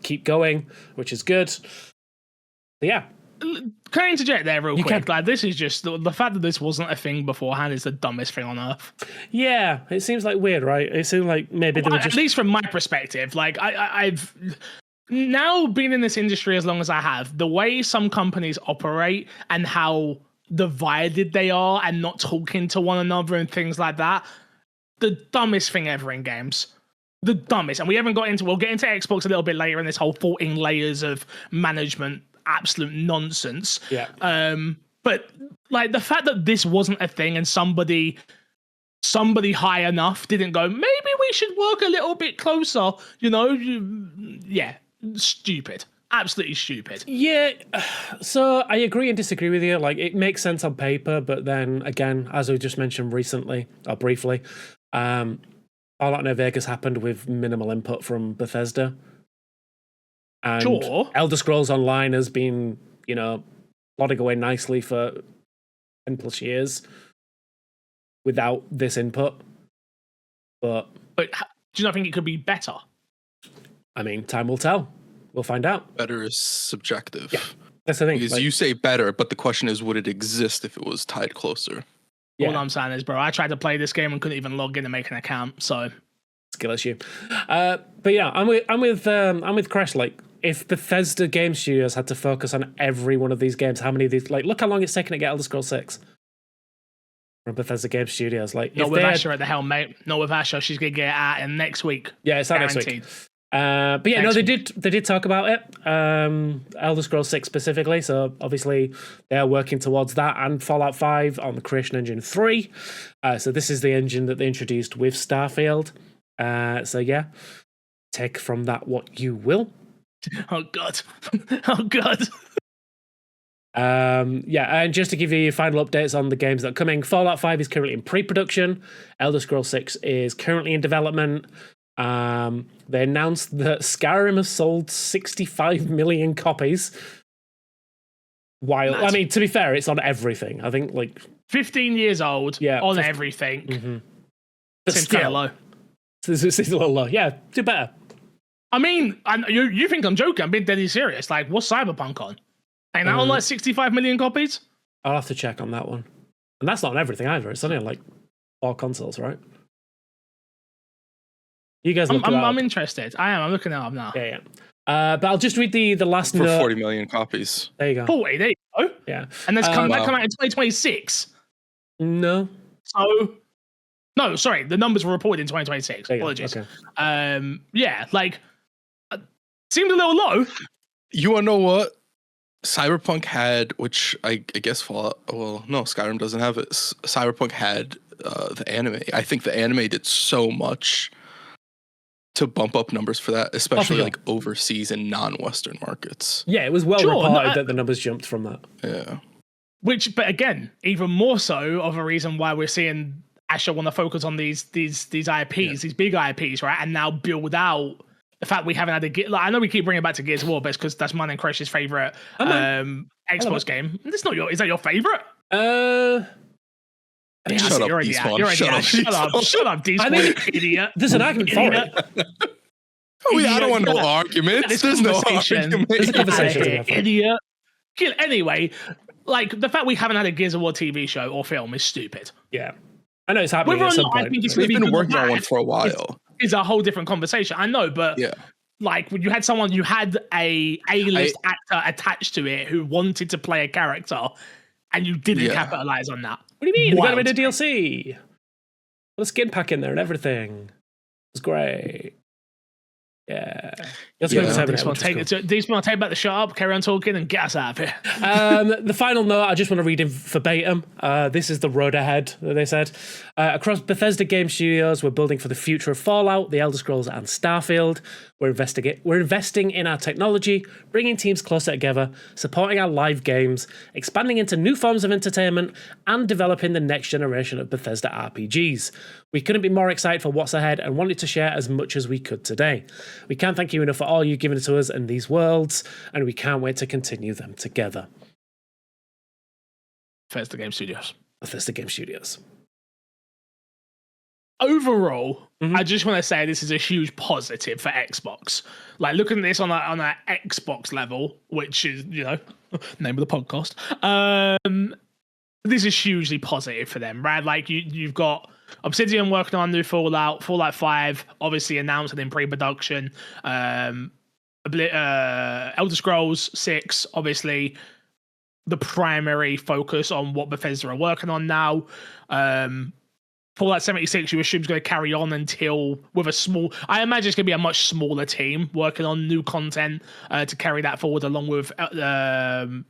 Speaker 3: keep going, which is good. So, yeah.
Speaker 1: Can I interject there real quick? This is just the fact that this wasn't a thing beforehand is the dumbest thing on earth.
Speaker 3: Yeah, it seems weird, right? It seems like maybe they were just...
Speaker 1: At least from my perspective, I've now being in this industry as long as I have, the way some companies operate and how divided they are and not talking to one another and things like that, the dumbest thing ever in games. The dumbest. And we'll get into Xbox a little bit later in this whole 14 layers of management, absolute nonsense.
Speaker 3: Yeah.
Speaker 1: But like the fact that this wasn't a thing and somebody high enough didn't go, maybe we should work a little bit closer, yeah, stupid. Absolutely stupid.
Speaker 3: Yeah, so I agree and disagree with you. Like, it makes sense on paper, but then again, as we just mentioned recently, or briefly, Fallout New Vegas happened with minimal input from Bethesda. And
Speaker 1: Sure.
Speaker 3: Elder Scrolls Online has been, plodding away nicely for 10 plus years without this input. But
Speaker 1: do you not think it could be better?
Speaker 3: I mean, time will tell. We'll find out.
Speaker 2: Better is subjective.
Speaker 3: Yeah, that's the thing.
Speaker 2: Because you say better, but the question is, would it exist if it was tied closer?
Speaker 3: Yeah.
Speaker 1: All I'm saying is, bro, I tried to play this game and couldn't even log in and make an account. So
Speaker 3: skill issue. But yeah, I'm with Crash. Like, if Bethesda Game Studios had to focus on every one of these games, how many of these? Like, look how long it's taken to get Elder Scrolls 6 from Bethesda Game Studios. Like,
Speaker 1: not with Asher at the helm, mate. Not with Asher. She's gonna get it out in next week.
Speaker 3: Yeah, it's out next week. But yeah, they did talk about it. Elder Scrolls 6 specifically. So obviously they are working towards that, and Fallout 5 on the Creation Engine 3. So this is the engine that they introduced with Starfield. So yeah, take from that what you will.
Speaker 1: Oh god. Oh god.
Speaker 3: Yeah, and just to give you final updates on the games that are coming, Fallout 5 is currently in pre-production. Elder Scrolls 6 is currently in development. They announced that Skyrim has sold 65 million copies. While, I mean, to be fair, it's on everything. I think like
Speaker 1: 15 years old, on everything.
Speaker 3: Mm-hmm. But
Speaker 1: Seems
Speaker 3: still,
Speaker 1: kind of low.
Speaker 3: It's a little low. Yeah, do better.
Speaker 1: I mean, you think I'm joking? I'm being deadly serious. Like, what's Cyberpunk on? Ain't that on like 65 million copies?
Speaker 3: I'll have to check on that one. And that's not on everything either. It's only on like 4 consoles, right? You guys look
Speaker 1: I'm interested. I am. I'm looking it up now.
Speaker 3: Yeah. But I'll just read the last
Speaker 2: for
Speaker 3: note.
Speaker 2: 40 million copies.
Speaker 3: There you go.
Speaker 1: 40, there you go.
Speaker 3: Yeah.
Speaker 1: And that's come out in 2026.
Speaker 3: No.
Speaker 1: So, no, sorry. The numbers were reported in 2026. Apologies.
Speaker 3: Okay.
Speaker 1: Yeah, like, seemed a little low.
Speaker 2: You want to know what? Cyberpunk had, which I guess Fallout, well, no, Skyrim doesn't have it. Cyberpunk had the anime. I think the anime did so much to bump up numbers for that, especially like overseas and non-Western markets.
Speaker 3: Yeah, it was well reported that the numbers jumped from that.
Speaker 2: Yeah.
Speaker 1: But again, even more so of a reason why we're seeing Asher want to focus on these IPs, these big IPs, right? And now build out the fact we haven't had I know we keep bringing it back to Gears of War, but it's because that's mine and Crash's favorite Xbox game. It's not is that your favorite?
Speaker 2: Yeah, shut up, Despawn.
Speaker 1: Shut up, Despawn, idiot.
Speaker 3: There's an argument for it.
Speaker 2: I don't want no arguments. There's no argument.
Speaker 3: There's a conversation.
Speaker 1: Idiot. Anyway, like, the fact we haven't had a Gears of War TV show or film is stupid.
Speaker 3: Yeah. I know it's happening at some point.
Speaker 2: We've been working on one for a while.
Speaker 1: It's a whole different conversation. I know, but like, when you had a A-list actor attached to it who wanted to play a character, and you didn't capitalize on that.
Speaker 3: What do you mean? They got him into DLC. Put a skin pack in there and everything. It was great. Yeah.
Speaker 1: Despawn, take back the shut up, carry on talking, and get us out of here.
Speaker 3: The final note, I just want to read in verbatim. This is the road ahead, they said. Across Bethesda Game Studios, we're building for the future of Fallout, The Elder Scrolls, and Starfield. We're investing in our technology, bringing teams closer together, supporting our live games, expanding into new forms of entertainment, and developing the next generation of Bethesda RPGs. We couldn't be more excited for what's ahead and wanted to share as much as we could today. We can't thank you enough for all you've given to us in these worlds, and we can't wait to continue them together.
Speaker 1: Bethesda Game Studios. Overall, I just want to say this is a huge positive for Xbox. Like, looking at this on a Xbox level, which is, name of the podcast, this is hugely positive for them, right? Like, you've got Obsidian working on new Fallout 5, obviously announced and in pre-production. Elder Scrolls 6, obviously, the primary focus on what Bethesda are working on now. Fallout 76, you assume is going to carry on until with a small. I imagine it's going to be a much smaller team working on new content to carry that forward, along with Elder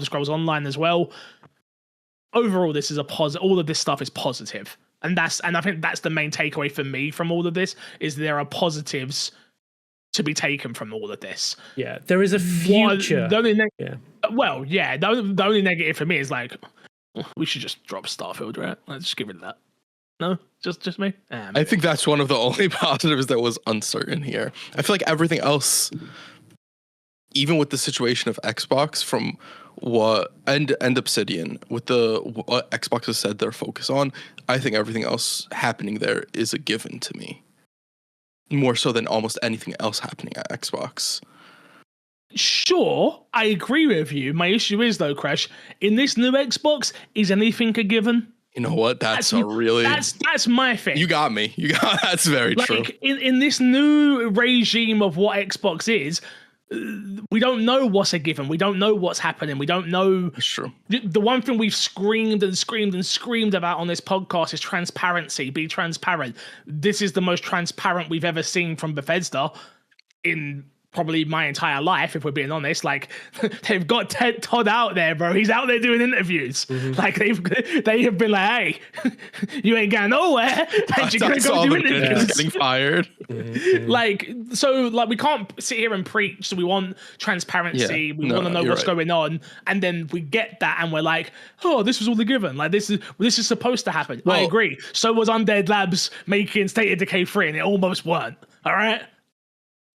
Speaker 1: Scrolls Online as well. Overall, this is a positive. All of this stuff is positive, and I think that's the main takeaway for me from all of this is there are positives to be taken from all of this.
Speaker 3: Yeah, there is a future.
Speaker 1: The only negative for me is like we should just drop Starfield, right? Let's just get rid of that. No, just me.
Speaker 2: I think that's one of the only positives that was uncertain here. I feel like everything else, even with the situation of Xbox, from what and Obsidian, with what Xbox has said their focus on, I think everything else happening there is a given to me. More so than almost anything else happening at Xbox.
Speaker 1: Sure, I agree with you. My issue is though, Crash, in this new Xbox, is anything a given?
Speaker 2: You know what? That's
Speaker 1: my thing.
Speaker 2: You got me. That's very true.
Speaker 1: In this new regime of what Xbox is, we don't know what's a given. We don't know what's happening. We don't know.
Speaker 2: That's true.
Speaker 1: The one thing we've screamed about on this podcast is transparency. Be transparent. This is the most transparent we've ever seen from Bethesda in probably my entire life, if we're being honest. Like, they've got Todd out there, bro. He's out there doing interviews. Mm-hmm. Like, they have been like, hey, you ain't going nowhere. And you're gonna go do interviews.
Speaker 2: Getting fired.
Speaker 1: Mm-hmm. Like, so like we can't sit here and preach. So we want transparency.
Speaker 2: Yeah.
Speaker 1: We want to know what's going on, and then we get that, and we're like, oh, this was all the given. Like this is supposed to happen. Well, I agree. So was Undead Labs making State of Decay 3, and it almost weren't. All right.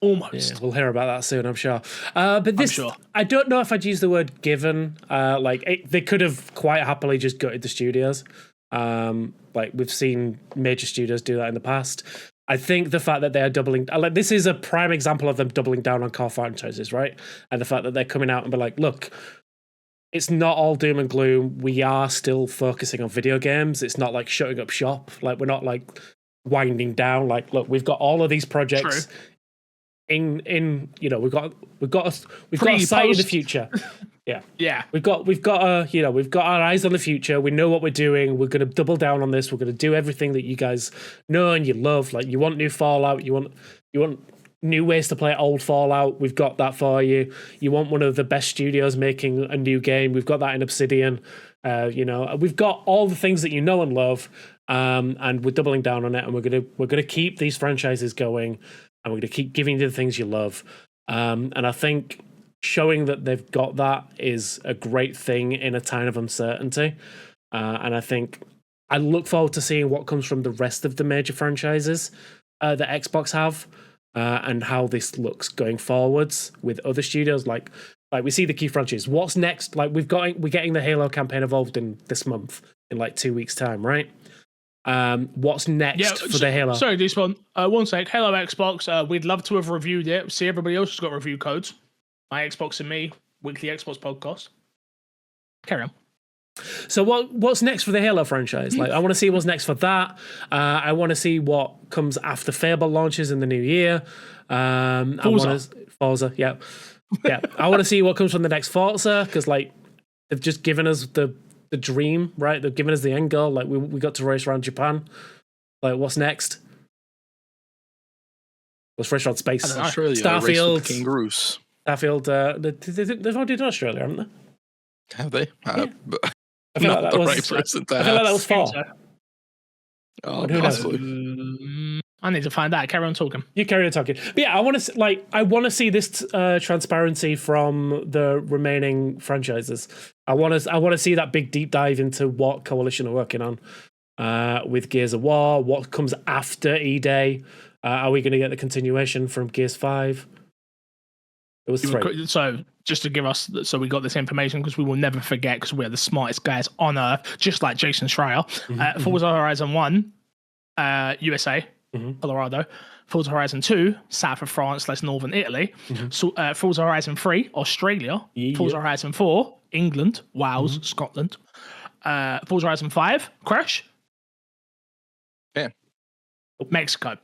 Speaker 1: Almost.
Speaker 3: Yeah, we'll hear about that soon, I'm sure. But this, I don't know if I'd use the word given. They could have quite happily just gutted the studios. Like we've seen major studios do that in the past. I think the fact that they are doubling, this is a prime example of them doubling down on core franchises, right? And the fact that they're coming out and be like, look, it's not all doom and gloom. We are still focusing on video games. It's not like shutting up shop. Like we're not like winding down. Like, look, we've got all of these projects. True. In we've got a sight in the future. Yeah. We've got our eyes on the future. We know what we're doing. We're gonna double down on this. We're gonna do everything that you guys know and you love. Like you want new Fallout, you want new ways to play old Fallout. We've got that for you. You want one of the best studios making a new game. We've got that in Obsidian. We've got all the things that you know and love. And we're doubling down on it, and we're gonna keep these franchises going. And we're going to keep giving you the things you love. And I think showing that they've got that is a great thing in a time of uncertainty. And I think I look forward to seeing what comes from the rest of the major franchises that Xbox have and how this looks going forwards with other studios. Like we see the key franchises. What's next? Like we're getting the Halo campaign evolved in this month in like 2 weeks' time, right? What's next for the Halo?
Speaker 1: Sorry, this one. One sec. Halo Xbox. We'd love to have reviewed it. See, everybody else has got review codes. My Xbox and Me, weekly Xbox podcast. Carry on.
Speaker 3: So what's next for the Halo franchise? Like, I want to see what's next for that. I want to see what comes after Fable launches in the new year. Forza, yeah. I want to see what comes from the next Forza because, like, they've just given us the dream, right? They've given us the end goal. Like we got to race around Japan. Like what's next? Let's race around space.
Speaker 2: Australia,
Speaker 3: Starfield,
Speaker 2: kangaroos.
Speaker 3: Starfield. They've already done Australia, haven't they?
Speaker 2: Have they?
Speaker 3: Yeah.
Speaker 2: I feel like that
Speaker 3: was 4.
Speaker 2: Oh, possibly.
Speaker 1: I need to find out. Carry on talking.
Speaker 3: You carry on talking. But yeah, I want to see this transparency from the remaining franchises. I want to see that big deep dive into what Coalition are working on with Gears of War. What comes after E-Day? Are we going to get the continuation from Gears 5? It was 3.
Speaker 1: So just to give us, so we got this information because we will never forget because we're the smartest guys on earth, just like Jason Schreier. Forza Horizon 1, USA. Colorado, Forza Horizon 2, south of France, northern Italy, Forza Horizon 3, Australia, Forza Horizon 4, England, Wales, Scotland, Forza Horizon 5, Crash,
Speaker 2: Japan,
Speaker 1: Mexico,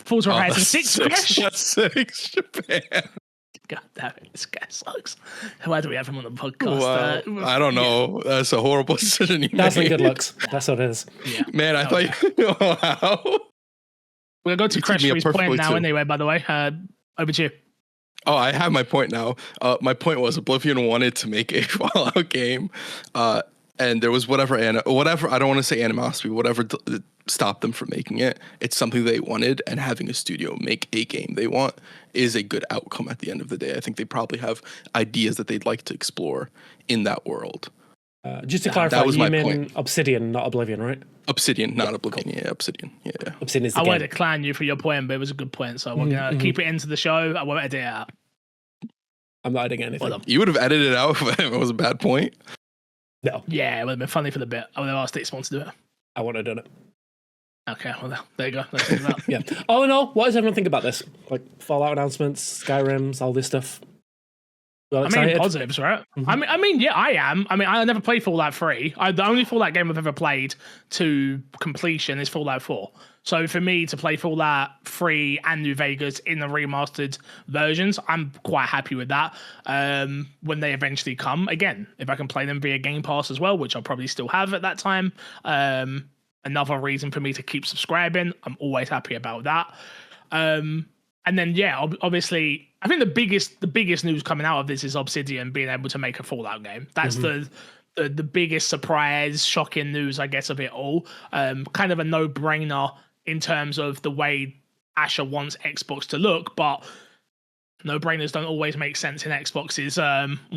Speaker 1: Forza Horizon 6, Crash,
Speaker 2: 6, Japan.
Speaker 1: God damn it, this guy sucks. Why do we have him on the podcast?
Speaker 2: Well, I don't know. That's a horrible decision you
Speaker 3: That's
Speaker 2: made.
Speaker 3: good looks. That's what it is.
Speaker 1: Yeah.
Speaker 2: Man, I thought you... Wow.
Speaker 1: We'll go to Crash Free's point now anyway, by the way. Over to you.
Speaker 2: Oh, I have my point now. My point was Oblivion wanted to make a Fallout game, and there was whatever I don't want to say animosity, whatever stopped them from making it. It's something they wanted, and having a studio make a game they want is a good outcome at the end of the day. I think they probably have ideas that they'd like to explore in that world.
Speaker 3: Just to clarify,
Speaker 2: that was
Speaker 3: you
Speaker 2: my
Speaker 3: mean
Speaker 2: point.
Speaker 3: Obsidian, not Oblivion, right?
Speaker 2: Obsidian, not Oblivion. Cool. Yeah, Obsidian. Yeah.
Speaker 3: Obsidian is the
Speaker 1: I
Speaker 3: game.
Speaker 1: wanted to clown you for your point, but it was a good point, so we're going to keep it into the show. I won't edit it out.
Speaker 3: I'm not editing anything.
Speaker 2: You would have edited it out if it was a bad point.
Speaker 3: No.
Speaker 1: Yeah, it would have been funny for the bit. I would have asked Dixmon to do it.
Speaker 3: I wouldn't have done it.
Speaker 1: Okay, well, there you go. Let's do that.
Speaker 3: Yeah. All in all, what does everyone think about this? Like Fallout announcements, Skyrims, all this stuff. Well,
Speaker 1: I mean, positives, right? I mean, yeah, I am. I mean, I never played Fallout 3. The only Fallout game I've ever played to completion is Fallout 4. So for me to play Fallout 3 and New Vegas in the remastered versions, I'm quite happy with that. When they eventually come, again, if I can play them via Game Pass as well, which I'll probably still have at that time, another reason for me to keep subscribing. I'm always happy about that. And then, yeah, obviously, I think the biggest news coming out of this is Obsidian being able to make a Fallout game. That's the biggest surprise, shocking news, I guess, of it all. Kind of a no-brainer in terms of the way Asher wants Xbox to look, but no-brainers don't always make sense in Xbox's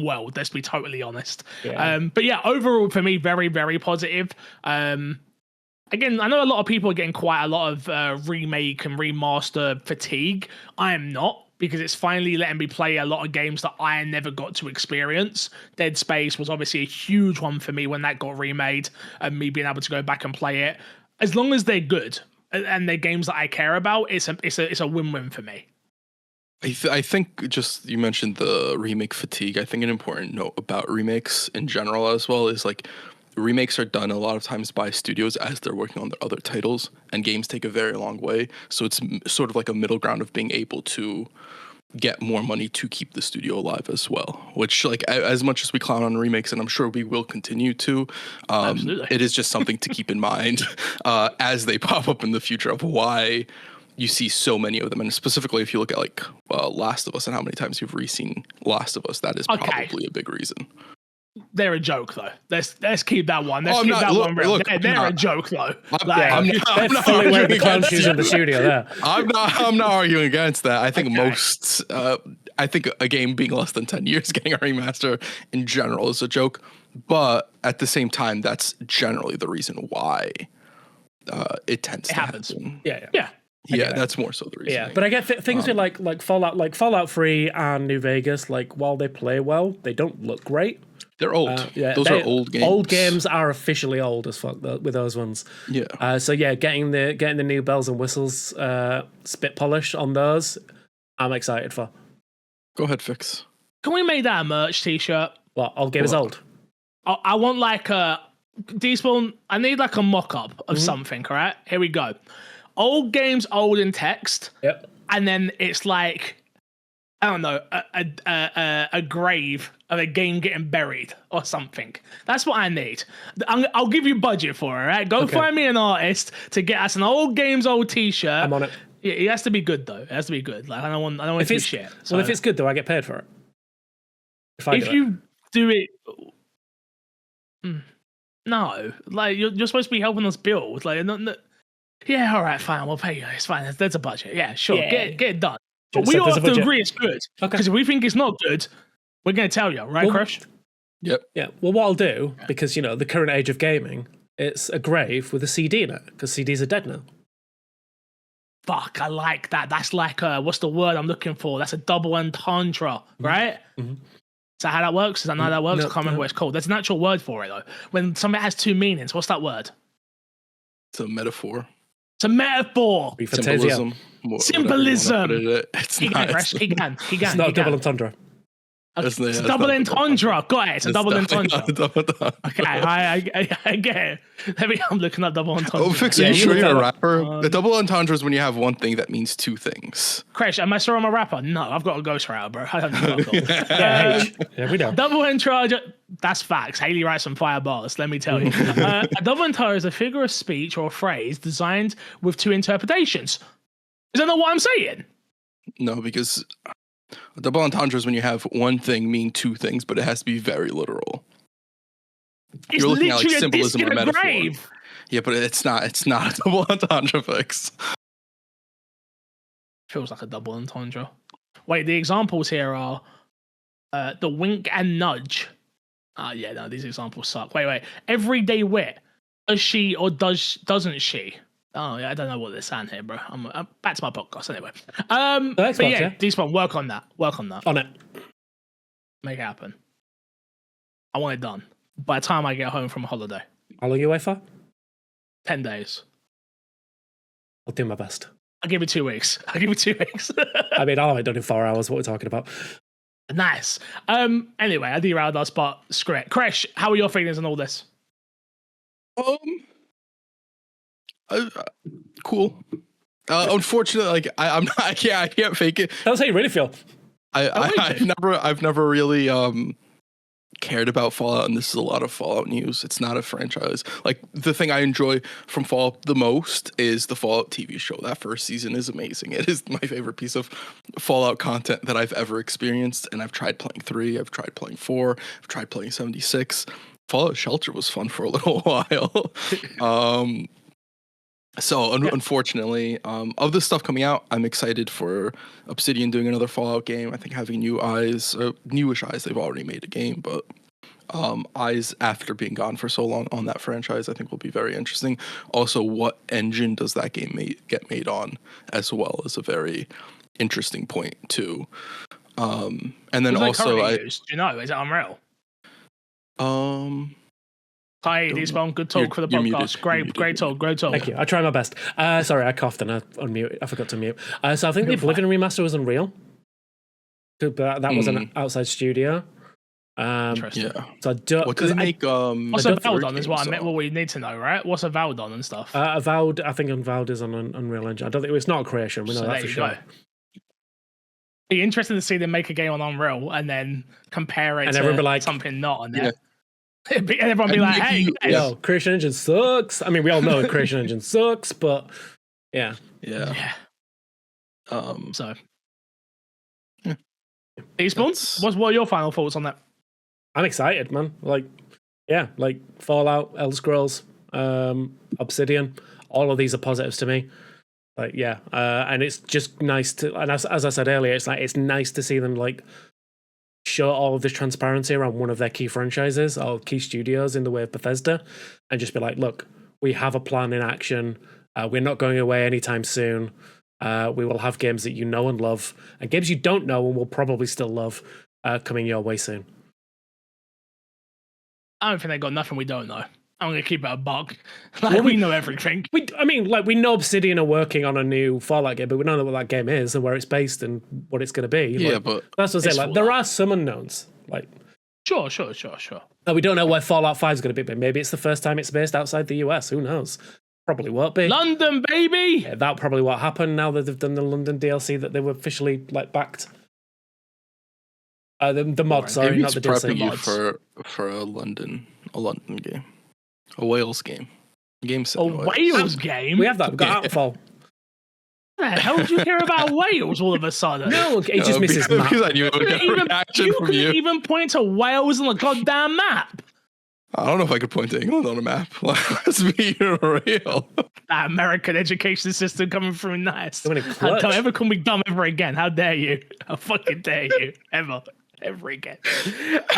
Speaker 1: world, let's be totally honest. Yeah. But yeah, overall, for me, very, very positive. Again, I know a lot of people are getting quite a lot of remake and remaster fatigue. I am not, because it's finally letting me play a lot of games that I never got to experience. Dead Space was obviously a huge one for me when that got remade, and me being able to go back and play it. As long as they're good and they're games that I care about, it's a win-win for me.
Speaker 2: I think just you mentioned the remake fatigue. I think an important note about remakes in general as well is like, remakes are done a lot of times by studios as they're working on their other titles, and games take a very long way. So it's sort of like a middle ground of being able to get more money to keep the studio alive as well, which, like, as much as we clown on remakes, and I'm sure we will continue to, it is just something to keep in mind as they pop up in the future of why you see so many of them. And specifically, if you look at like Last of Us and how many times you've re-seen Last of Us, that is probably a big reason.
Speaker 1: They're a joke, though. Let's keep that one. Let's keep that one real. They're a joke, though.
Speaker 3: I'm not fully wearing the clown shoes in the studio there.
Speaker 2: I'm not arguing against that. I think I think a game being less than 10 years getting a remaster in general is a joke. But at the same time, that's generally the reason why it tends to happen. Yeah, that's more so the reason.
Speaker 3: Yeah, but I get things with like Fallout 3 and New Vegas. Like, while they play well, they don't look great.
Speaker 2: They're old. Those are old games.
Speaker 3: Old games are officially old as fuck with those ones.
Speaker 2: Yeah.
Speaker 3: So yeah, getting the new bells and whistles, spit polish on those, I'm excited for.
Speaker 2: Go ahead, Fix.
Speaker 1: Can we make that a merch t-shirt?
Speaker 3: What? Old games old.
Speaker 1: I want like a Despawn. I need like a mock-up of something. All right, here we go. Old games old in text.
Speaker 3: Yep.
Speaker 1: And then it's like, I don't know, a grave of a game getting buried or something. That's what I need. I'll give you budget for it, right? Go find me an artist to get us an old games old t-shirt.
Speaker 3: I'm on it.
Speaker 1: It has to be good though. It has to be good. Like, I don't want it to be shit. So.
Speaker 3: Well, if it's good though, I get paid for it.
Speaker 1: If you do it, no, like you're supposed to be helping us build. Like, yeah, all right, fine, we'll pay you. It's fine. There's a budget. Yeah, sure, get it done. But we all have to agree it's good. Because if we think it's not good, we're going to tell you, right, Crush?
Speaker 2: Yep.
Speaker 3: Yeah. Well, what I'll do, because, you know, the current age of gaming, it's a grave with a CD in it, because CDs are dead now.
Speaker 1: Fuck, I like that. That's like, what's the word I'm looking for? That's a double entendre, right? Mm-hmm. Is that how that works? Is that how that works? I can't remember what it's called. There's an actual word for it, though. When something has two meanings, what's that word?
Speaker 2: It's a metaphor.
Speaker 1: It's a metaphor.
Speaker 2: Symbolism.
Speaker 1: Symbolism.
Speaker 2: It's
Speaker 1: he can.
Speaker 3: It's not a double entendre.
Speaker 1: It's a double entendre. Got it. It's a double entendre. Okay, I get it. I'm looking up double entendre.
Speaker 2: Oh, Fix, are you sure you're a rapper? The double entendre is when you have one thing that means two things.
Speaker 1: Crash, am I sure I'm a rapper? No, I've got a ghostwriter, bro. I don't know.
Speaker 3: Yeah, we know.
Speaker 1: Double entendre, that's facts. Haley writes some fire bars, let me tell you. A double entendre is a figure of speech or a phrase designed with two interpretations. Is that not what I'm saying?
Speaker 2: No, because a double entendre is when you have one thing mean two things, but it has to be very literal.
Speaker 1: It's
Speaker 2: You're looking at like
Speaker 1: literally a
Speaker 2: symbolism
Speaker 1: disc
Speaker 2: or
Speaker 1: in a
Speaker 2: metaphor.
Speaker 1: grave.
Speaker 2: Yeah, but it's not a double entendre, Fix.
Speaker 1: Feels like a double entendre. Wait, the examples here are the wink and nudge. Yeah, no, these examples suck. Wait. Everyday wit. Does she or doesn't she? Oh, yeah, I don't know what they're saying here, bro. I'm back to my podcast anyway. But yeah, Despawn, work on that.
Speaker 3: On it.
Speaker 1: Make it happen. I want it done by the time I get home from holiday.
Speaker 3: How long are you away for?
Speaker 1: 10 days.
Speaker 3: I'll do my best.
Speaker 1: I'll give it 2 weeks.
Speaker 3: I mean, I'll have it done in 4 hours. What we're talking about.
Speaker 1: Nice. Anyway, I derailed us, but screw it. Kresh, how are your feelings on all this?
Speaker 2: Cool. Unfortunately, like I'm not. I can't fake it.
Speaker 3: That's how you really feel.
Speaker 2: I've never really cared about Fallout, and this is a lot of Fallout news. It's not a franchise. Like the thing I enjoy from Fallout the most is the Fallout TV show. That first season is amazing. It is my favorite piece of Fallout content that I've ever experienced. And I've tried playing 3. I've tried playing 4. I've tried playing 76. Fallout Shelter was fun for a little while. Unfortunately, of the stuff coming out, I'm excited for Obsidian doing another Fallout game. I think having newish eyes, they've already made a game, but eyes after being gone for so long on that franchise, I think will be very interesting. Also, what engine does that game get made on as well is a very interesting point too. And then also,
Speaker 1: do you know, is it Unreal? Hi, Despawn. Good talk for the podcast. Great talk.
Speaker 3: Thank you. I try my best. Sorry, I coughed and I forgot to mute. So I think the Oblivion remaster was Unreal. That was an outside studio.
Speaker 1: Interesting.
Speaker 2: Yeah.
Speaker 3: So I don't.
Speaker 2: What does it make?
Speaker 1: What's Avowed on? Is what I meant. What we need to know, right? What's Avowed on and stuff?
Speaker 3: Avowed. I think Avowed is on Unreal Engine. I don't think it's not a creation. We know that for sure.
Speaker 1: Be interesting to see them make a game on Unreal and then compare it to something not on there. Yeah. And everyone be like, hey,
Speaker 3: yo, Creation Engine sucks. I mean, we all know Creation Engine sucks, but yeah.
Speaker 1: So, Despawn, what are your final thoughts on that?
Speaker 3: I'm excited, man. Like Fallout, Elder Scrolls, Obsidian, all of these are positives to me. And it's just nice to, and as I said earlier, it's nice to see them show all of this transparency around one of their key franchises or key studios in the way of Bethesda, and just be like, look, we have a plan in action. We're not going away anytime soon. We will have games that you know and love, and games you don't know and will probably still love coming your way soon.
Speaker 1: I don't think they got nothing we don't know. I'm going to keep it a buck. We know everything.
Speaker 3: We know Obsidian are working on a new Fallout game, but we don't know what that game is and where it's based and what it's going to be.
Speaker 2: But
Speaker 3: that's what I'm saying. There are some unknowns.
Speaker 1: Sure.
Speaker 3: We don't know where Fallout 5 is going to be, but maybe it's the first time it's based outside the US. Who knows? Probably won't be.
Speaker 1: London, baby!
Speaker 3: Yeah, that probably what happened now that they've done the London DLC that they were officially backed. The mods, sorry, not the DLC.
Speaker 2: You for a London game. A Wales game. Game set.
Speaker 1: A Wales game?
Speaker 3: We have that. We've got Outfall.
Speaker 1: What the hell did you hear about Wales all of a sudden?
Speaker 3: No, it just misses map.
Speaker 2: Because I knew it would get a reaction from you.
Speaker 1: You couldn't even point to Wales on the goddamn map.
Speaker 2: I don't know if I could point to England on a map. Let's be real.
Speaker 1: That American education system coming through nice. Don't ever call me dumb ever again. How dare you? How fucking dare you? Ever again.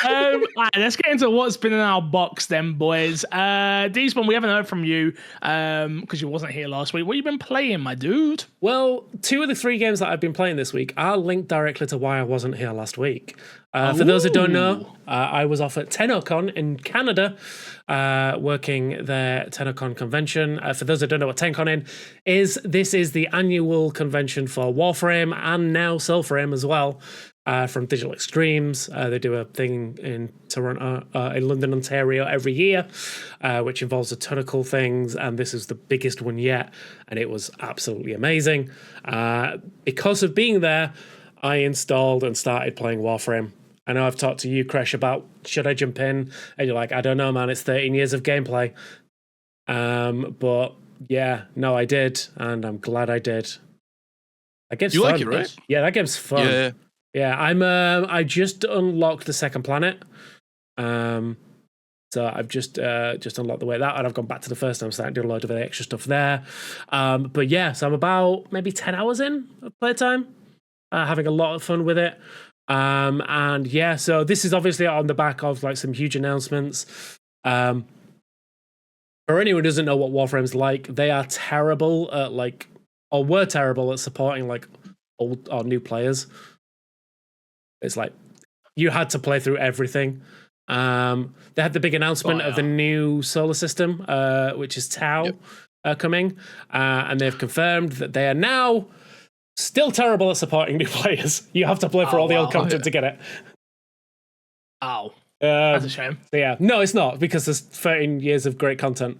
Speaker 1: All right, let's get into what's been in our box then, boys. Despawn, we haven't heard from you because you wasn't here last week. What have you been playing, my dude?
Speaker 3: Well, 2 of the 3 games that I've been playing this week are linked directly to why I wasn't here last week. For those that don't know, I was off at TennoCon in Canada, working their TennoCon convention. For those that don't know what TennoCon is, this is the annual convention for Warframe and now Soulframe as well, from Digital Extremes. They do a thing in Toronto, in London, Ontario every year, which involves a ton of cool things, and this is the biggest one yet, and it was absolutely amazing. Because of being there, I installed and started playing Warframe. I know I've talked to you, Kresh, about should I jump in? And you're like, I don't know, man. It's 13 years of gameplay. But yeah, no, I did, and I'm glad I did. That game's fun.
Speaker 2: You like it, right?
Speaker 3: Yeah, that game's fun. Yeah. I just unlocked the second planet. So I've just unlocked the way that, and I've gone back to the first time, starting to do a load of the extra stuff there. But yeah, so I'm about maybe 10 hours in of playtime, having a lot of fun with it. And yeah, so this is obviously on the back of like some huge announcements. For anyone who doesn't know what Warframe's like, they are terrible at were terrible at supporting like old or new players. It's like you had to play through everything. They had the big announcement of the new solar system, which is Tau, coming, and they've confirmed that they are now still terrible at supporting new players. You have to play for all the old content to get it.
Speaker 1: That's a shame.
Speaker 3: So yeah, no, it's not, because there's 13 years of great content.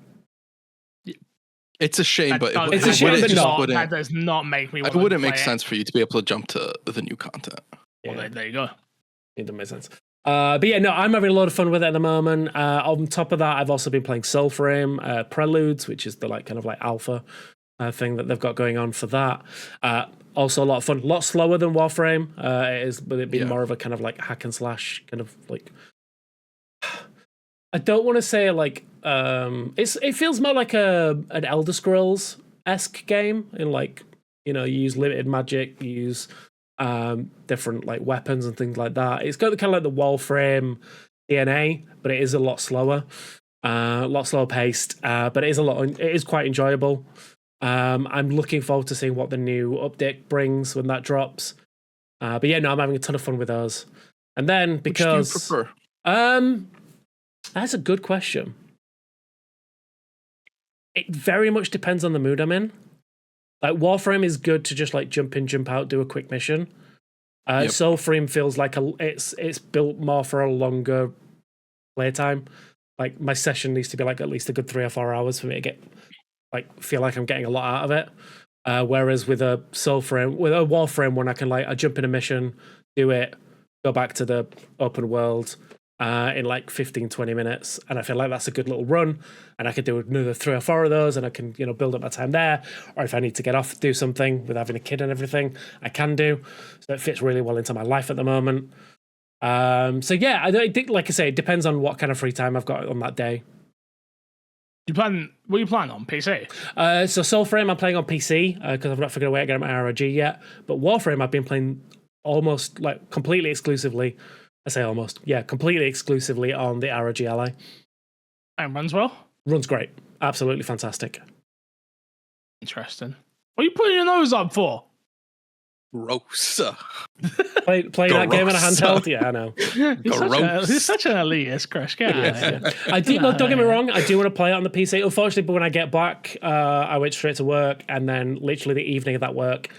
Speaker 2: It's a shame, but
Speaker 3: it's a shame
Speaker 1: that does not make me.
Speaker 2: It wouldn't make sense for you to be able to jump to the new content.
Speaker 1: Well, there you go.
Speaker 3: It doesn't make sense. But yeah, no, I'm having a lot of fun with it at the moment. On top of that, I've also been playing Soulframe Preludes, which is the kind of alpha thing that they've got going on for that. Also a lot of fun, a lot slower than Warframe. It is, with it being more of a kind of hack and slash kind of I don't want to say it feels more like an Elder Scrolls-esque game in you use limited magic, you use different weapons and things like that. It's got the kind of the Warframe DNA, but it is a lot slower paced. But it is quite enjoyable. I'm looking forward to seeing what the new update brings when that drops. But yeah, no, I'm having a ton of fun with those. And then because
Speaker 2: which do you prefer?
Speaker 3: That's a good question. It very much depends on the mood I'm in. Warframe is good to just jump in, jump out, do a quick mission. Soulframe feels like it's built more for a longer playtime. My session needs to be at least a good 3 or 4 hours for me to get feel like I'm getting a lot out of it. Whereas with a Warframe one, I can I jump in a mission, do it, go back to the open world in 15-20 minutes, and I feel like that's a good little run, and I could do another 3 or 4 of those, and I can build up my time there. Or if I need to get off, do something with having a kid and everything, I can do. So it fits really well into my life at the moment. So yeah, I think, like I say, it depends on what kind of free time I've got on that day.
Speaker 1: What are you playing on PC?
Speaker 3: So Soulframe I'm playing on PC because I've not figured a way to get my ROG yet. But Warframe I've been playing almost completely exclusively. I say almost, yeah, completely exclusively on the ROG Ally.
Speaker 1: And runs well?
Speaker 3: Runs great. Absolutely fantastic.
Speaker 1: Interesting. What are you putting your nose up for?
Speaker 2: Gross.
Speaker 3: Play that game on a handheld? Yeah, I know.
Speaker 1: You're such an elitist, Crash.
Speaker 3: I do. Don't get me wrong. I do want to play it on the PC. Unfortunately, but when I get back, I went straight to work, and then literally the evening of that work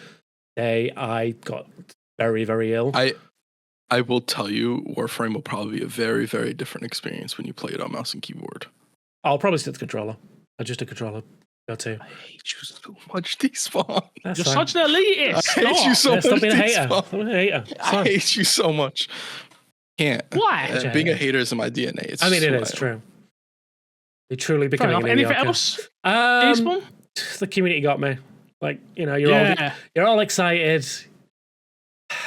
Speaker 3: day, I got very, very ill.
Speaker 2: I will tell you, Warframe will probably be a very, very different experience when you play it on mouse and keyboard.
Speaker 3: I'll probably stick to controller. I just a controller. Go to.
Speaker 2: I hate you so much, Despawn.
Speaker 1: You're such an elitist.
Speaker 2: I hate you so much.
Speaker 3: Stop being a hater. Stop being a hater.
Speaker 2: I hate you so much. Can't.
Speaker 1: Why?
Speaker 2: Being a hater is in my DNA. It
Speaker 3: is true. You're truly becoming an
Speaker 1: Anything
Speaker 3: else? The community got me. You're all excited.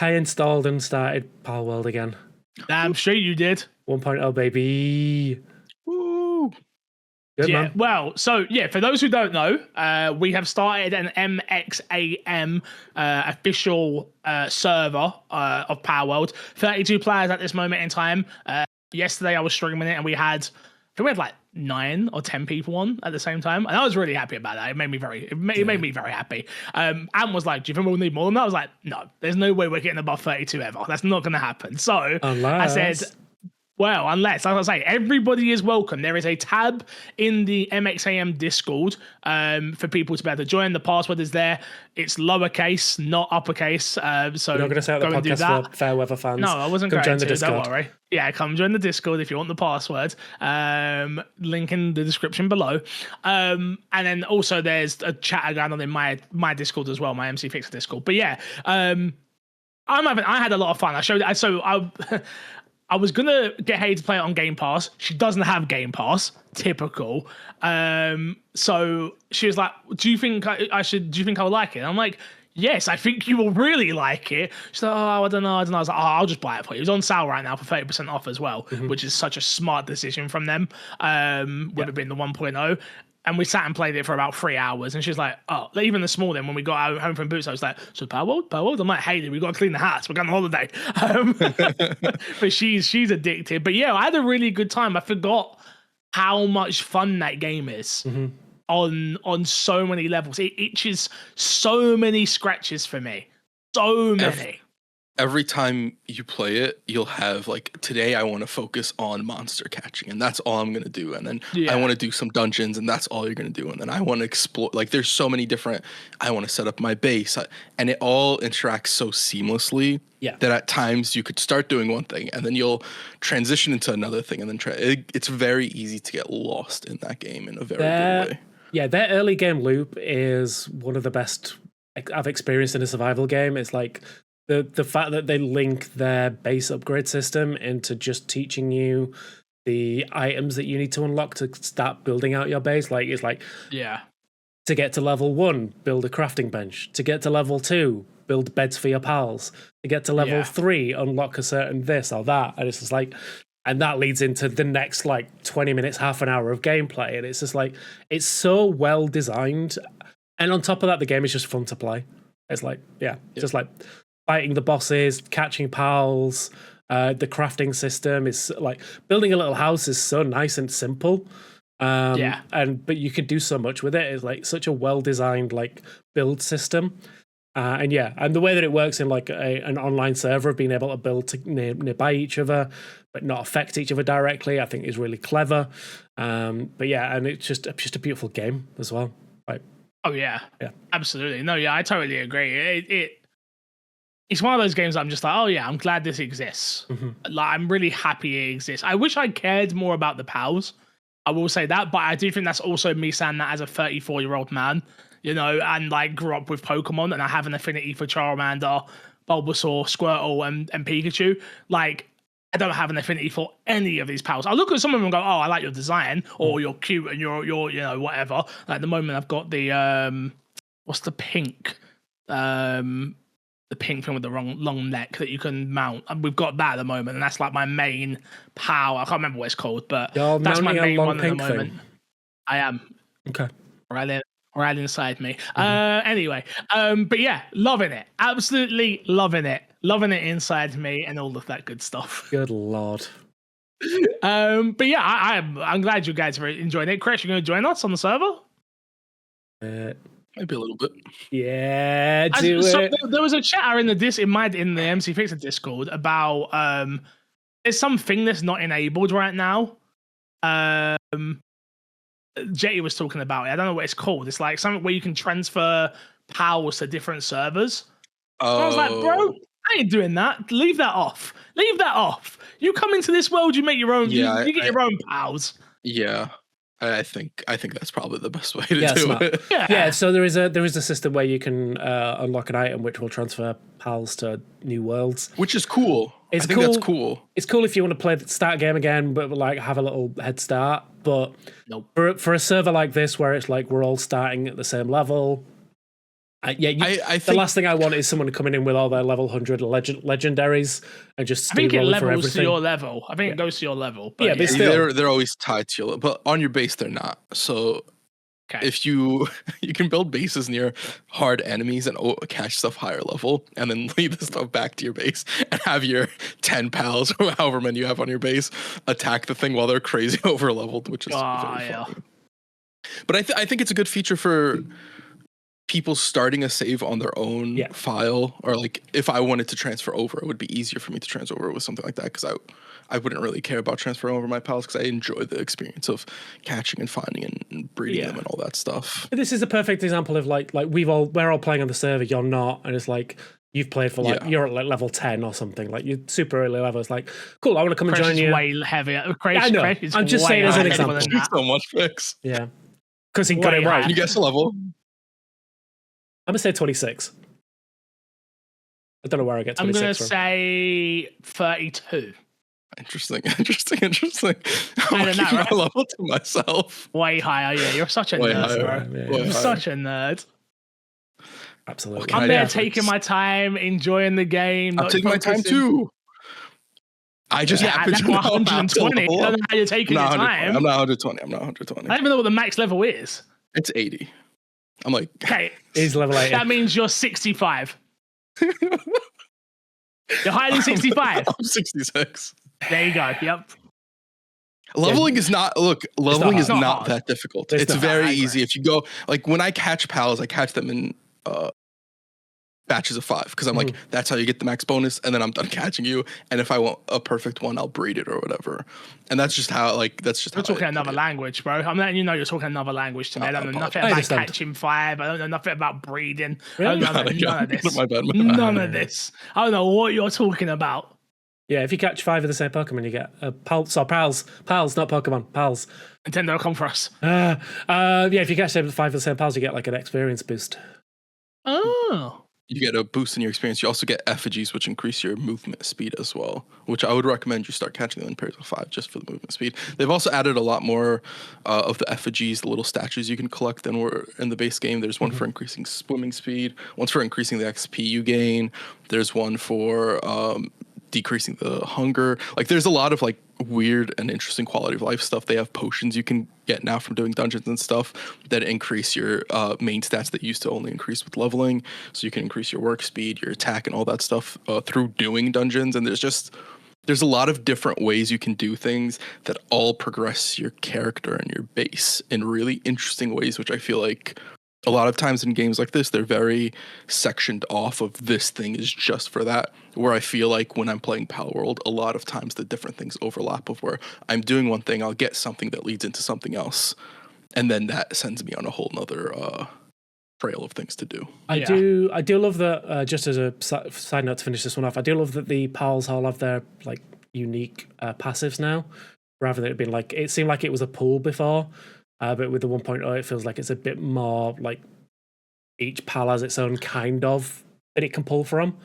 Speaker 3: I installed and started Palworld again.
Speaker 1: Damn straight you did.
Speaker 3: 1.0, baby.
Speaker 2: Woo.
Speaker 1: Good, man. Well, for those who don't know, we have started an MXAM official server of Palworld. 32 players at this moment in time. Yesterday I was streaming it, and we had 9 or 10 people on at the same time, and I was really happy about that. It made me very happy. Ant was like, "Do you think we'll need more than that?" I was like, "No, there's no way we're getting above 32 ever. That's not going to happen." So I said, well, unless, as I say, everybody is welcome. There is a tab in the MXAM Discord for people to be able to join. The password is there. It's lowercase, not uppercase. So
Speaker 3: you're not going to say out the podcast for fair weather fans.
Speaker 1: No, I wasn't
Speaker 3: going
Speaker 1: to.
Speaker 3: Discord.
Speaker 1: Don't worry. Yeah, come join the Discord if you want the password. Link in the description below. And then also there's a chat going on in my Discord as well, my MC Fixer Discord. But yeah, I had a lot of fun. I was gonna get Hayley to play it on Game Pass. She doesn't have Game Pass. Typical. So she was like, "Do you think I should? Do you think I would like it?" And I'm like, "Yes, I think you will really like it." She's like, "Oh, I don't know." I was like, "Oh, I'll just buy it for you." It's on sale right now for 30% off as well, which is such a smart decision from them. Would have been the 1.0. And we sat and played it for about 3 hours. And she's like, "Oh," even this morning when we got home from Boots, I was like, "So Power World?" I'm like, "Hayley, we got to clean the house. We're going on holiday." But she's addicted. But yeah, I had a really good time. I forgot how much fun that game is on so many levels. It itches so many scratches for me. So many.
Speaker 2: Every time you play it, you'll have like, today I want to focus on monster catching, and that's all I'm going to do. And then I want to do some dungeons, and that's all you're going to do. And then I want to explore. Like, there's so many different, I want to set up my base. And it all interacts so seamlessly that at times you could start doing one thing, and then you'll transition into another thing. And then it's very easy to get lost in that game in a very good way.
Speaker 3: Yeah, their early game loop is one of the best I've experienced in a survival game. It's like, the fact that they link their base upgrade system into just teaching you the items that you need to unlock to start building out your base. Like, it's like, to get to level 1, build a crafting bench. To get to level 2, build beds for your pals. To get to level 3, unlock a certain this or that. And it's just like, and that leads into the next like 20 minutes, half an hour of gameplay. And it's just like, it's so well designed. And on top of that, the game is just fun to play. It's like, just like fighting the bosses, catching pals. The crafting system is like, building a little house is so nice and simple. But you can do so much with it. It's like such a well-designed like build system. And the way that it works in like an online server of being able to build nearby each other, but not affect each other directly, I think is really clever. And it's just a beautiful game as well. Right.
Speaker 1: Oh yeah, absolutely. No, I totally agree. It's one of those games I'm just like, oh yeah, I'm glad this exists. Like, I'm really happy it exists. I wish I cared more about the pals. I will say that, but I do think that's also me saying that as a 34-year-old man, and like grew up with Pokemon, and I have an affinity for Charmander, Bulbasaur, Squirtle, and Pikachu. Like, I don't have an affinity for any of these pals. I look at some of them and go, "Oh, I like your design," or "You're cute," and you're whatever. Like, at the moment, I've got the what's the pink? The pink thing with the long neck that you can mount. And we've got that at the moment, and that's like my main pal. I can't remember what it's called, but that's my main one at the moment. I am.
Speaker 3: Okay.
Speaker 1: Right inside me. Anyway, but yeah, loving it. Absolutely loving it. Loving it inside me and all of that good stuff.
Speaker 3: Good Lord.
Speaker 1: But yeah, I'm glad you guys are enjoying it. Chris, you're going to join us on the server?
Speaker 2: Maybe a little bit.
Speaker 3: Yeah, it.
Speaker 1: There was a chatter in the MC Fixer Discord about there's something that's not enabled right now. Jetty was talking about it. I don't know what it's called. It's like something where you can transfer pals to different servers. Oh. I was like, bro, I ain't doing that. Leave that off. You come into this world, you make your own. You get your own pals.
Speaker 2: Yeah. I think that's probably the best way to do it.
Speaker 3: Yeah. So there is a system where you can unlock an item which will transfer pals to new worlds,
Speaker 2: which is cool. I think that's cool.
Speaker 3: It's cool if you want to start a game again, but like have a little head start. But for a server like this, where it's like we're all starting at the same level. I think the last thing I want is someone coming in with all their level 100 legendaries and just
Speaker 1: I think it levels to your level. I think it goes to your level. But
Speaker 3: but still.
Speaker 2: They're always tied to your level. But on your base, they're not. So
Speaker 1: Okay.
Speaker 2: if you can build bases near hard enemies and catch stuff higher level, and then lead the stuff back to your base and have your 10 pals or however many you have on your base attack the thing while they're crazy over leveled, which is very funny. But I think it's a good feature for people starting a save on their own file, or like if I wanted to transfer over, it would be easier for me to transfer over with something like that, because I wouldn't really care about transferring over my pals, because I enjoy the experience of catching and finding and breeding them and all that stuff.
Speaker 3: This is a perfect example of like we're all playing on the server, you're not, and it's like you've played for like you're at like level 10 or something, like you're super early level. It's like, cool, I want to come and join you.
Speaker 1: Way heavier.
Speaker 3: I know. I'm just saying as an example.
Speaker 2: So much fix.
Speaker 3: Yeah, because he got it right.
Speaker 2: Can you guess the level?
Speaker 3: I'm gonna say 26. I don't know where I get 26
Speaker 1: I'm gonna
Speaker 3: from.
Speaker 1: say 32.
Speaker 2: Interesting. I'm gonna keep my level to myself.
Speaker 1: Way higher, yeah. You're such a nerd, bro. You're such a nerd.
Speaker 3: Absolutely.
Speaker 1: I'm there taking my time, enjoying the game.
Speaker 2: I'm taking my time too. I just happen to know
Speaker 1: 120. I don't know how you're taking your time.
Speaker 2: I'm not 120. I don't
Speaker 1: even know what the max level is.
Speaker 2: It's 80. I'm like,
Speaker 1: okay,
Speaker 3: he's level 80.
Speaker 1: That means you're 65. You're higher than 65.
Speaker 2: I'm 66.
Speaker 1: There you go. Yep.
Speaker 2: Leveling is not
Speaker 1: not
Speaker 2: that difficult. It's very easy. If you go, like when I catch pals, I catch them in batches of 5, because I'm like, that's how you get the max bonus, and then I'm done catching you. And if I want a perfect one, I'll breed it or whatever. And that's just how
Speaker 1: you're talking another language, bro. I'm letting you know you're talking another language to me. I don't know nothing about catching 5. I don't know nothing about breeding.
Speaker 3: Really?
Speaker 1: I don't know none of this. None of this. I don't know what you're talking about.
Speaker 3: Yeah, if you catch 5 of the same Pokemon, you get pals, not Pokemon, pals.
Speaker 1: Nintendo, come for us.
Speaker 3: Yeah, if you catch 5 of the same pals, you get like an experience boost.
Speaker 1: Oh.
Speaker 2: You get a boost in your experience. You also get effigies, which increase your movement speed as well, which I would recommend you start catching them in pairs of 5 just for the movement speed. They've also added a lot more of the effigies, the little statues you can collect than were in the base game. There's one for increasing swimming speed, one's for increasing the XP you gain. There's one for decreasing the hunger. Like there's a lot of like weird and interesting quality of life stuff. They have potions you can get now from doing dungeons and stuff that increase your main stats that used to only increase with leveling. So you can increase your work speed, your attack, and all that stuff through doing dungeons. And there's a lot of different ways you can do things that all progress your character and your base in really interesting ways, which I feel like a lot of times in games like this, they're very sectioned off of this thing is just for that. Where I feel like when I'm playing Pal World, a lot of times the different things overlap of where I'm doing one thing, I'll get something that leads into something else. And then that sends me on a whole nother trail of things to do.
Speaker 3: I do love that, just as a side note to finish this one off, I do love that the Pals all have their like unique passives now, rather than it being like, it seemed like it was a pool before. But with the 1.0, it feels like it's a bit more like each pal has its own kind of that it can pull from.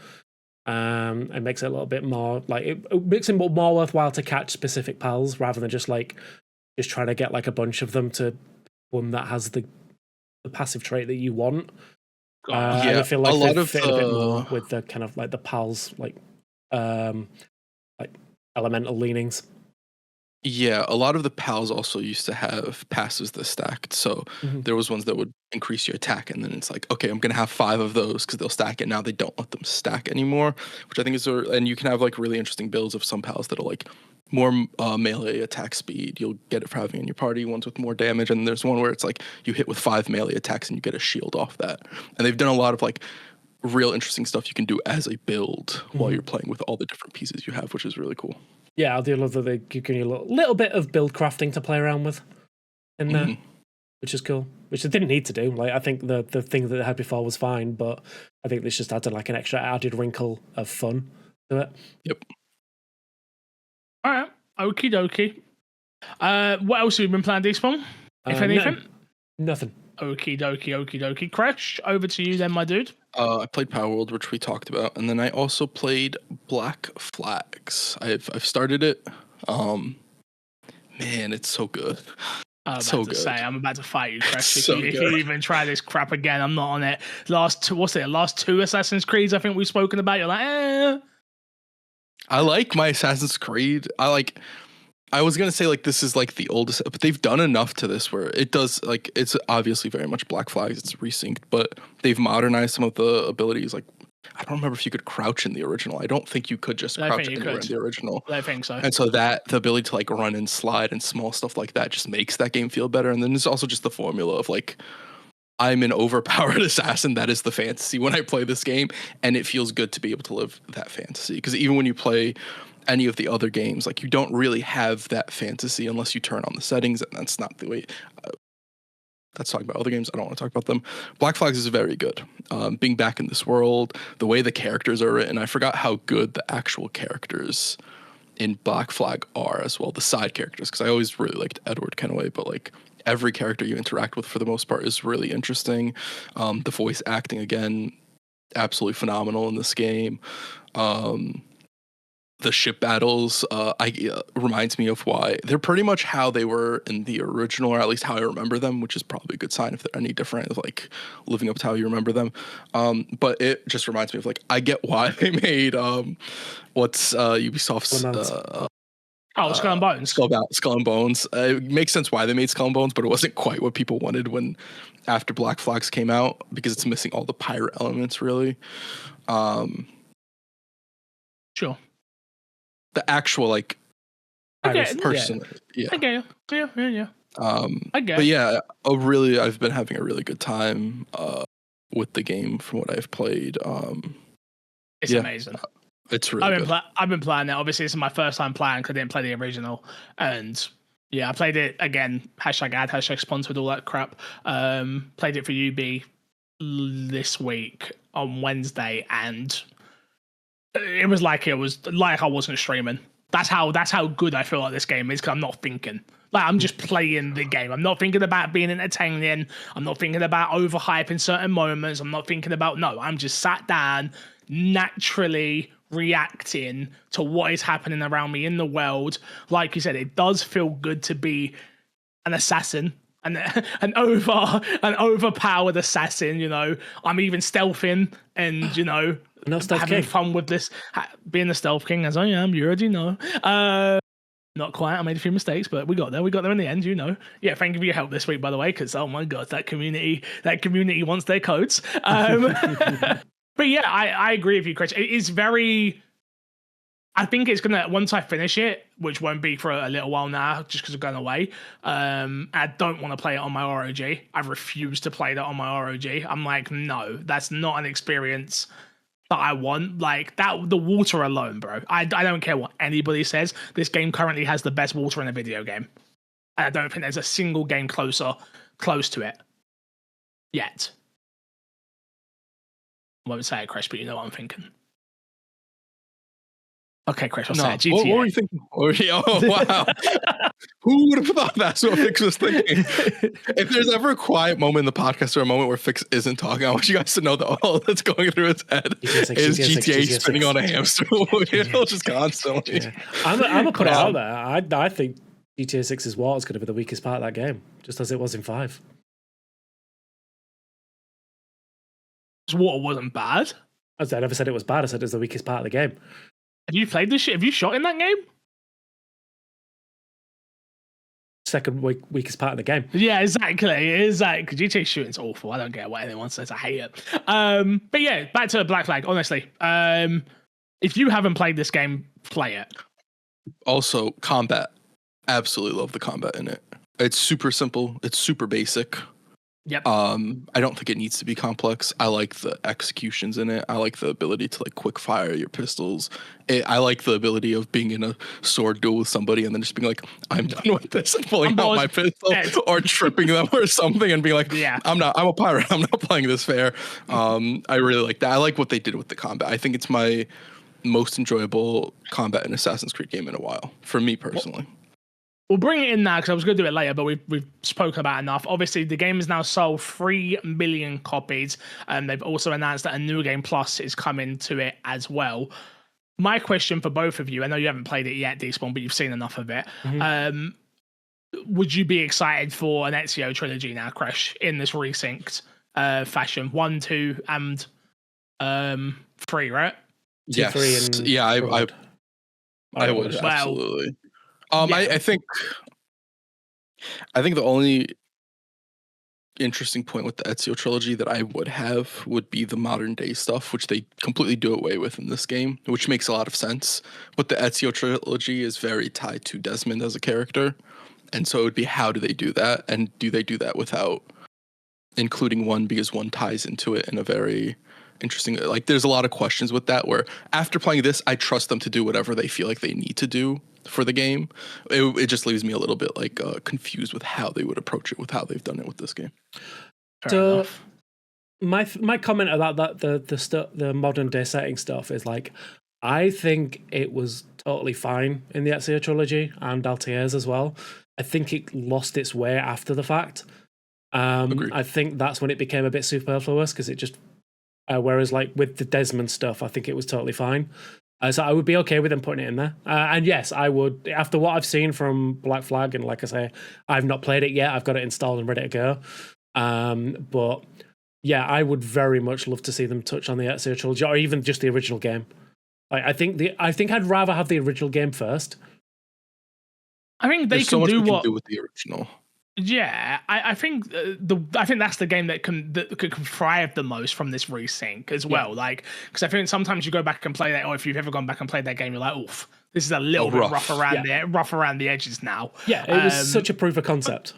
Speaker 3: It makes it a little bit more like it makes it more worthwhile to catch specific pals rather than just trying to get like a bunch of them to one that has the passive trait that you want. I feel like they fit a bit more with the kind of like the pals like elemental leanings.
Speaker 2: Yeah, a lot of the pals also used to have passives that stacked. So there was ones that would increase your attack, and then it's like, okay, I'm gonna have 5 of those because they'll stack it. Now they don't let them stack anymore, which I think is, and you can have like really interesting builds of some pals that'll like more melee attack speed. You'll get it for having in your party, ones with more damage, and there's one where it's like you hit with 5 melee attacks and you get a shield off that. And they've done a lot of like real interesting stuff you can do as a build while you're playing with all the different pieces you have, which is really cool.
Speaker 3: Yeah, I do love that they give you a little bit of build crafting to play around with in there, which is cool. Which they didn't need to do. Like I think the thing that they had before was fine, but I think this just added like an extra added wrinkle of fun to it.
Speaker 2: Yep.
Speaker 1: All right. Okie dokie. What else have you been playing, Despawn? If anything?
Speaker 3: Nothing.
Speaker 1: Okie dokie. Crash, over to you then, my dude.
Speaker 2: I played Power World, which we talked about, and then I also played Black Flags. I've started it. Man, it's so good.
Speaker 1: I'm about to fight you, Crash. If you even try this crap again, I'm not on it. Last 2 Assassin's Creeds I think we've spoken about. You're like, eh.
Speaker 2: I like my Assassin's Creed. I was gonna say like this is like the oldest, but they've done enough to this where it does like it's obviously very much Black Flags. It's resynced, but they've modernized some of the abilities. Like I don't remember if you could crouch in the original. I don't think you could just crouch anywhere in the original.
Speaker 1: I think so.
Speaker 2: And so that the ability to like run and slide and small stuff like that just makes that game feel better. And then there's also just the formula of like I'm an overpowered assassin. That is the fantasy when I play this game, and it feels good to be able to live that fantasy. Because even when you play any of the other games, like you don't really have that fantasy unless you turn on the settings, and that's not the way. That's talking about other games. I don't want to talk about them. Black Flags is very good. Being back in this world, the way the characters are written, I forgot how good the actual characters in Black Flag are as well. The side characters, because I always really liked Edward Kenway, but like every character you interact with for the most part is really interesting. The voice acting again, absolutely phenomenal in this game. The ship battles reminds me of why they're pretty much how they were in the original, or at least how I remember them, which is probably a good sign if they're any different, of like living up to how you remember them. But it just reminds me of like I get why they made what's Ubisoft's
Speaker 1: Skull and Bones.
Speaker 2: Skull and Bones. It makes sense why they made Skull and Bones, but it wasn't quite what people wanted when after Black Flags came out, because it's missing all the pirate elements really.
Speaker 1: Sure.
Speaker 2: The actual like person, yeah.
Speaker 1: I get you. Yeah. I get.
Speaker 2: But yeah, I've been having a really good time with the game from what I've played.
Speaker 1: It's amazing.
Speaker 2: It's really good.
Speaker 1: I've been playing it. Obviously, this is my first time playing because I didn't play the original, and yeah, I played it again. #ad, #sponsored, all that crap. Played it for UB this week on Wednesday, and it was like I wasn't streaming. That's how good I feel like this game is, because I'm not thinking. Like I'm just playing the game. I'm not thinking about being entertaining. I'm not thinking about overhyping certain moments. I'm not thinking about I'm just sat down, naturally reacting to what is happening around me in the world. Like you said, it does feel good to be an assassin. An overpowered assassin, you know. I'm even stealthing and, you know, having fun with this, being the stealth king as I am. You already know. Not quite. I made a few mistakes, but we got there. We got there in the end, you know. Yeah, thank you for your help this week, by the way, because oh my god, that community wants their codes. But yeah, I agree with you, Chris. It is very. I think it's gonna, once I finish it, which won't be for a little while now, just because I'm going away. I don't want to play it on my ROG. I refuse to play that on my ROG. I'm like, no, that's not an experience that I want. Like that, the water alone, bro. I don't care what anybody says. This game currently has the best water in a video game. And I don't think there's a single game close to it yet. I won't say it, Chris, but you know what I'm thinking. Okay, Chris, I'll say it. GTA.
Speaker 2: What were you thinking? Oh, wow. Who would have thought that's what Fix was thinking? If there's ever a quiet moment in the podcast or a moment where Fix isn't talking, I want you guys to know that all that's going through his head is GTA spinning on a hamster wheel just constantly.
Speaker 3: Yeah. I'm going to put it out there. I think GTA 6's water is going to be the weakest part of that game, just as it was in 5.
Speaker 1: Water wasn't bad.
Speaker 3: I never said it was bad. I said it's the weakest part of the game.
Speaker 1: Have you played this shit? Have you shot in that game?
Speaker 3: Second weakest part of the game.
Speaker 1: Yeah, exactly. GTA shooting's awful. I don't care what anyone says. I hate it. But yeah, back to Black Flag. Honestly, if you haven't played this game, play it.
Speaker 2: Also, combat. Absolutely love the combat in it. It's super simple. It's super basic.
Speaker 1: Yep.
Speaker 2: I don't think it needs to be complex. I like the executions in it. I like the ability to like quick fire your pistols. I like the ability of being in a sword duel with somebody and then just being like, I'm done with this, and pulling out my pistol or tripping them or something and being like, I'm a pirate. I'm not playing this fair. I really like that. I like what they did with the combat. I think it's my most enjoyable combat in Assassin's Creed game in a while, for me personally.
Speaker 1: We'll bring it in now because I was going to do it later, but we've spoken about enough. Obviously, the game has now sold 3 million copies, and they've also announced that a New Game Plus is coming to it as well. My question for both of you, I know you haven't played it yet, Despawn, but you've seen enough of it. Mm-hmm. Would you be excited for an Ezio trilogy now, Crash, in this resynced fashion? 1, 2, and 3, right?
Speaker 2: Yes.
Speaker 3: 2, 3, and
Speaker 2: I would absolutely. I think the only interesting point with the Ezio trilogy that I would have would be the modern day stuff, which they completely do away with in this game, which makes a lot of sense. But the Ezio trilogy is very tied to Desmond as a character, and so it would be how do they do that, and do they do that without including one, because one ties into it in a very interesting, like there's a lot of questions with that, where after playing this I trust them to do whatever they feel like they need to do for the game. It just leaves me a little bit like confused with how they would approach it with how they've done it with this game.
Speaker 3: So my comment about that the modern day setting stuff is like, I think it was totally fine in the Ezio trilogy and Altier's as well. I think it lost its way after the fact. I think that's when it became a bit superfluous, because it just whereas like with the Desmond stuff, I think it was totally fine. So I would be okay with them putting it in there. And yes, I would, after what I've seen from Black Flag, and like I say, I've not played it yet. I've got it installed and ready to go. But yeah, I would very much love to see them touch on the Ezio trilogy, or even just the original game. Like, I think I'd rather have the original game first.
Speaker 1: I think they
Speaker 2: There's
Speaker 1: can
Speaker 2: so much
Speaker 1: do
Speaker 2: we
Speaker 1: what.
Speaker 2: can do with the original.
Speaker 1: Yeah, I think I think that's the game that could thrive the most from this resync as well. Like, because I think sometimes you go back and play that, or if you've ever gone back and played that game, you're like, oof, this is a little bit rough around the edges now.
Speaker 3: Yeah, it was such a proof of concept.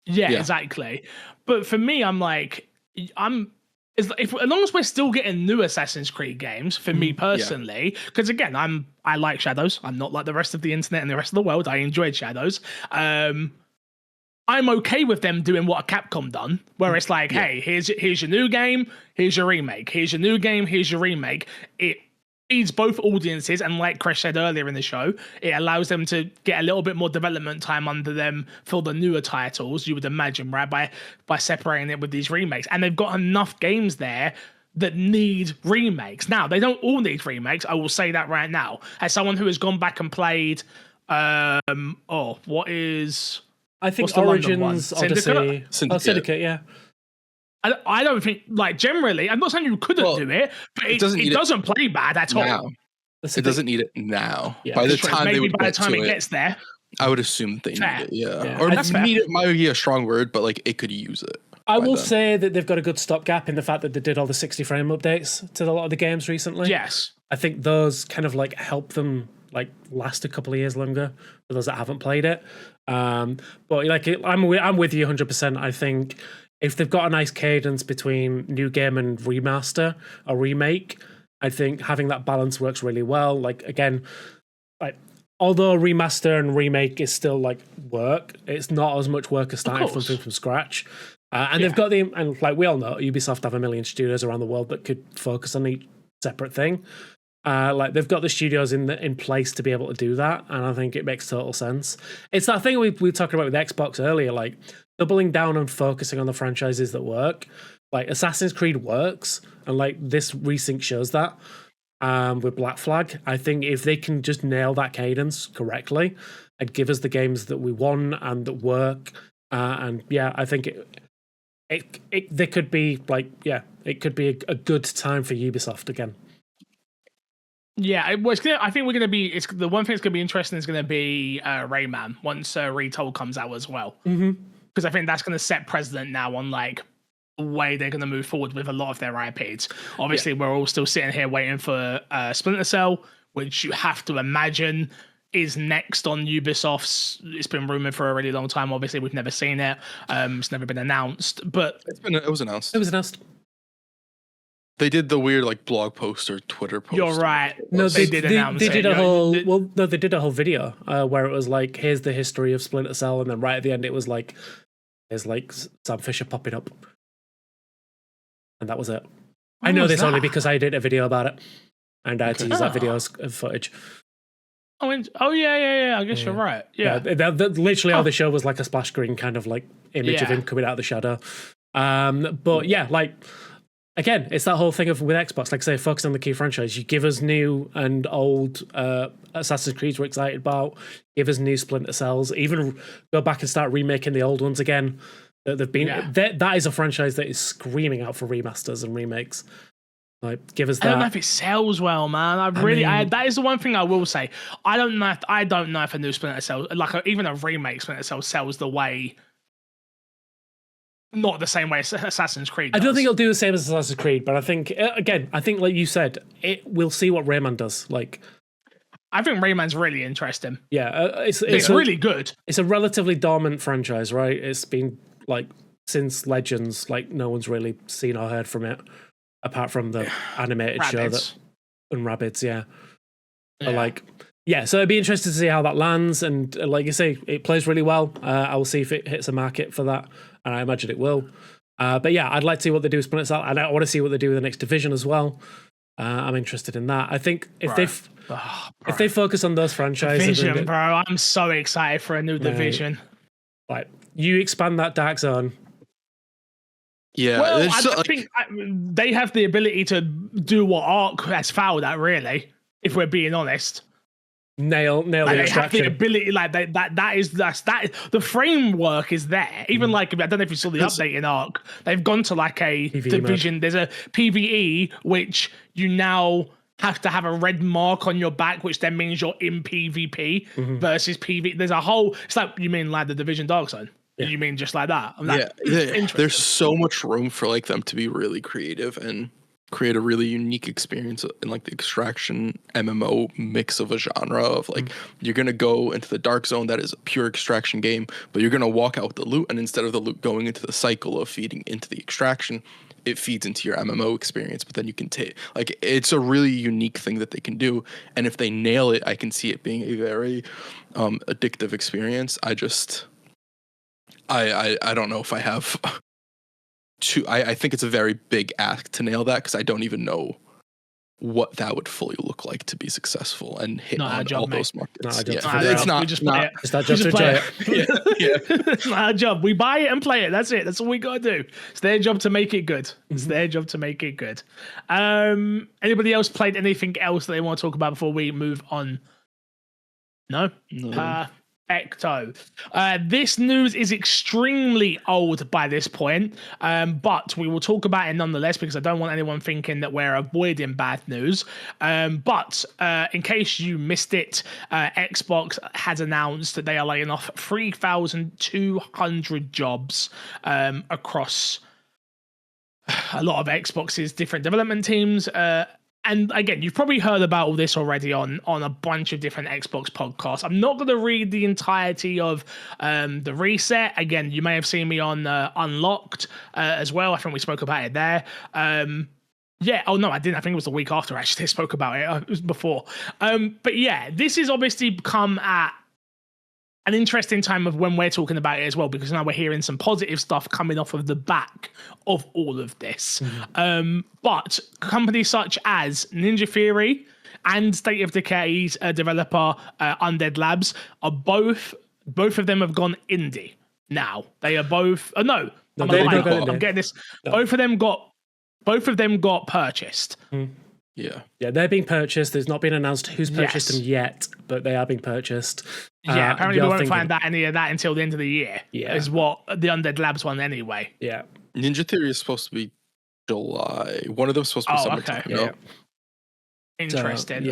Speaker 1: Yeah, exactly. But for me, I'm like, as long as we're still getting new Assassin's Creed games, for me personally, because again, I like Shadows. I'm not like the rest of the internet and the rest of the world. I enjoyed Shadows. I'm okay with them doing what a Capcom done, where it's like, hey, here's your new game, here's your remake, here's your new game, here's your remake. It feeds both audiences, and like Chris said earlier in the show, it allows them to get a little bit more development time under them for the newer titles, you would imagine, right? By separating it with these remakes. And they've got enough games there that need remakes. Now, they don't all need remakes, I will say that right now. As someone who has gone back and played, what is...
Speaker 3: I think Origins, Odyssey,
Speaker 2: Syndicate,
Speaker 3: yeah.
Speaker 1: I don't think, like, generally, I'm not saying you couldn't do it, but it doesn't play bad at all.
Speaker 2: It doesn't need it now.
Speaker 3: Yeah.
Speaker 2: By the time
Speaker 1: it gets there,
Speaker 2: I would assume they need it. Yeah. Or
Speaker 1: need
Speaker 2: it might be a strong word, but like it could use it.
Speaker 3: I will say that they've got a good stopgap in the fact that they did all the 60 frame updates to a lot of the games recently.
Speaker 1: Yes.
Speaker 3: I think those kind of like help them like last a couple of years longer for those that haven't played it. But like, I'm with you 100%. I think if they've got a nice cadence between new game and remaster or remake, I think having that balance works really well. Like, again, like, although remaster and remake is still like work, it's not as much work as starting something from scratch. And they've got and like we all know, Ubisoft have a million studios around the world that could focus on each separate thing. Like they've got the studios in place to be able to do that, and I think it makes total sense. It's that thing we were talking about with Xbox earlier, like doubling down and focusing on the franchises that work. Like Assassin's Creed works, and like this resync shows that. With Black Flag, I think if they can just nail that cadence correctly and give us the games that we want and that work, and yeah, I think they could be like, yeah, it could be a good time for Ubisoft again.
Speaker 1: Yeah, I think we're going to be. It's the one thing that's going to be interesting is going to be Rayman once Retold comes out as well, because I think that's going to set precedent now on like the way they're going to move forward with a lot of their IPs. Obviously, we're all still sitting here waiting for Splinter Cell, which you have to imagine is next on Ubisoft's. It's been rumored for a really long time. Obviously, we've never seen it. It's never been announced, but
Speaker 2: it was announced.
Speaker 3: It was announced.
Speaker 2: They did the weird like blog post or Twitter post.
Speaker 1: You're right.
Speaker 3: No, they did announce it. They did a whole. They did a whole video where it was like, here's the history of Splinter Cell, and then right at the end it was like, there's like Sam Fisher popping up, and that was it. I know this only because I did a video about it, and I had to use that video as footage.
Speaker 1: Oh yeah. I guess you're right. Yeah.
Speaker 3: Literally all the show was like a splash screen kind of like image of him coming out of the shadow. But yeah, like. Again, it's that whole thing with Xbox, like I say, focus on the key franchise. You give us new and old Assassin's Creed we're excited about. Give us new Splinter Cells. Even go back and start remaking the old ones again. They've been that is a franchise that is screaming out for remasters and remakes. Like, give us
Speaker 1: I don't know
Speaker 3: that.
Speaker 1: if it sells well, man. That is the one thing I will say. I don't know if a new Splinter Cell, even a remake Splinter Cell, sells the way. Not the same way Assassin's Creed does.
Speaker 3: I don't think it'll do the same as Assassin's Creed, but I think like you said, we'll see what Rayman does. Like,
Speaker 1: I think Rayman's really interesting.
Speaker 3: Yeah,
Speaker 1: it's really good.
Speaker 3: It's a relatively dormant franchise, right? It's been like since Legends, like no one's really seen or heard from it, apart from the animated show and Rabbids, yeah. But like, yeah, so it'd be interesting to see how that lands, and like you say, it plays really well. I will see if it hits a market for that, and I imagine it will. But yeah, I'd like to see what they do with Splinter Cell, and I want to see what they do with the next Division as well. I'm interested in that. I think if they focus on those franchises,
Speaker 1: Division, bro, I'm so excited for a new Division.
Speaker 3: Like, you expand that Dark Zone.
Speaker 2: Yeah,
Speaker 1: well, I think they have the ability to do what Ark has failed at, really, if we're being honest.
Speaker 3: Nail the extraction.
Speaker 1: They have the ability, like that. The framework is there. Even like, I don't know if you saw the update in Ark. They've gone to like a PvE Division. Mode. There's a PvE which you now have to have a red mark on your back, which then means you're in PvP versus PvE. There's a whole. It's like, you mean like the Division Dark Zone? Yeah. You mean just like that?
Speaker 2: There's so much room for like them to be really creative and create a really unique experience in like the extraction MMO mix of a genre of like you're gonna go into the Dark Zone that is a pure extraction game, but you're gonna walk out with the loot, and instead of the loot going into the cycle of feeding into the extraction, it feeds into your MMO experience. But then you can take like, it's a really unique thing that they can do, and if they nail it, I can see it being a very addictive experience. I don't know if I have I think it's a very big ask to nail that, because I don't even know what that would fully look like to be successful and hit on all those markets. It's not
Speaker 3: our job to enjoy it.
Speaker 1: It's not our job. We buy it and play it. That's it. That's all we got to do. It's their job to make it good. It's their job to make it good. Anybody else played anything else that they want to talk about before we move on? No. Ecto. This news is extremely old by this point, but we will talk about it nonetheless, because I don't want anyone thinking that we're avoiding bad news. But in case you missed it, Xbox has announced that they are laying off 3,200 jobs across a lot of Xbox's different development teams. And again, you've probably heard about all this already on a bunch of different Xbox podcasts. I'm not going to read the entirety of the reset. Again, you may have seen me on Unlocked as well. I think we spoke about it there. Yeah. Oh, no, I didn't. I think it was the week after, actually, I spoke about it. It was before. But yeah, this has obviously become at an interesting time of when we're talking about it as well, because now we're hearing some positive stuff coming off of the back of all of this. But companies such as Ninja Theory and State of Decay's developer Undead Labs are both of them have gone indie now. They are both. I'm getting this. No. Both of them got purchased.
Speaker 2: Yeah,
Speaker 3: they're being purchased. There's not been announced who's purchased them yet, but they are being purchased.
Speaker 1: Yeah, apparently we won't find out any of that until the end of the year. Yeah, is what the Undead Labs one anyway.
Speaker 3: Yeah,
Speaker 2: Ninja Theory is supposed to be July. One of them is supposed to be summertime.
Speaker 1: Okay. Yeah. Interesting.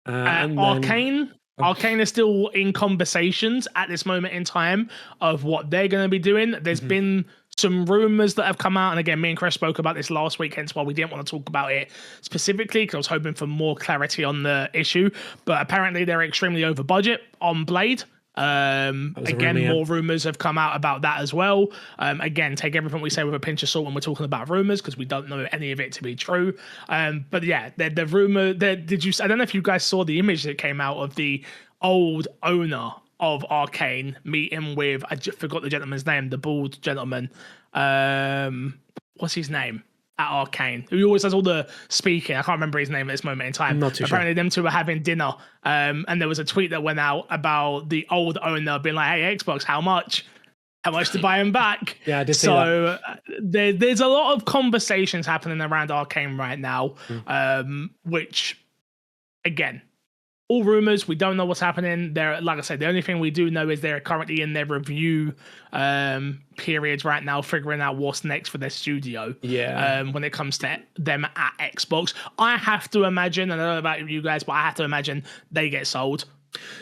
Speaker 3: And
Speaker 1: Arcane. Arcane is still in conversations at this moment in time of what they're going to be doing. There's been some rumors that have come out, and again, me and Chris spoke about this last week, hence why we didn't want to talk about it specifically, because I was hoping for more clarity on the issue. But apparently they're extremely over budget on Blade. Again, more rumors have come out about that as well. Again, take everything we say with a pinch of salt when we're talking about rumors, because we don't know any of it to be true. But yeah, the rumor that I don't know if you guys saw the image that came out of the old owner of Arcane meeting with, I just forgot the gentleman's name, the bald gentleman. What's his name at Arcane? Who always does all the speaking. I can't remember his name at this moment in time.
Speaker 3: Not too
Speaker 1: Apparently
Speaker 3: sure.
Speaker 1: Them two were having dinner, and there was a tweet that went out about the old owner being like, "Hey, Xbox, how much to buy him back?"
Speaker 3: Yeah, I did see that.
Speaker 1: There's a lot of conversations happening around Arcane right now, which, again, all rumors. We don't know what's happening. They're, like I said, the only thing we do know is they're currently in their review periods right now, figuring out what's next for their studio.
Speaker 3: Yeah.
Speaker 1: When it comes to them at Xbox, I have to imagine, and I don't know about you guys, but I have to imagine they get sold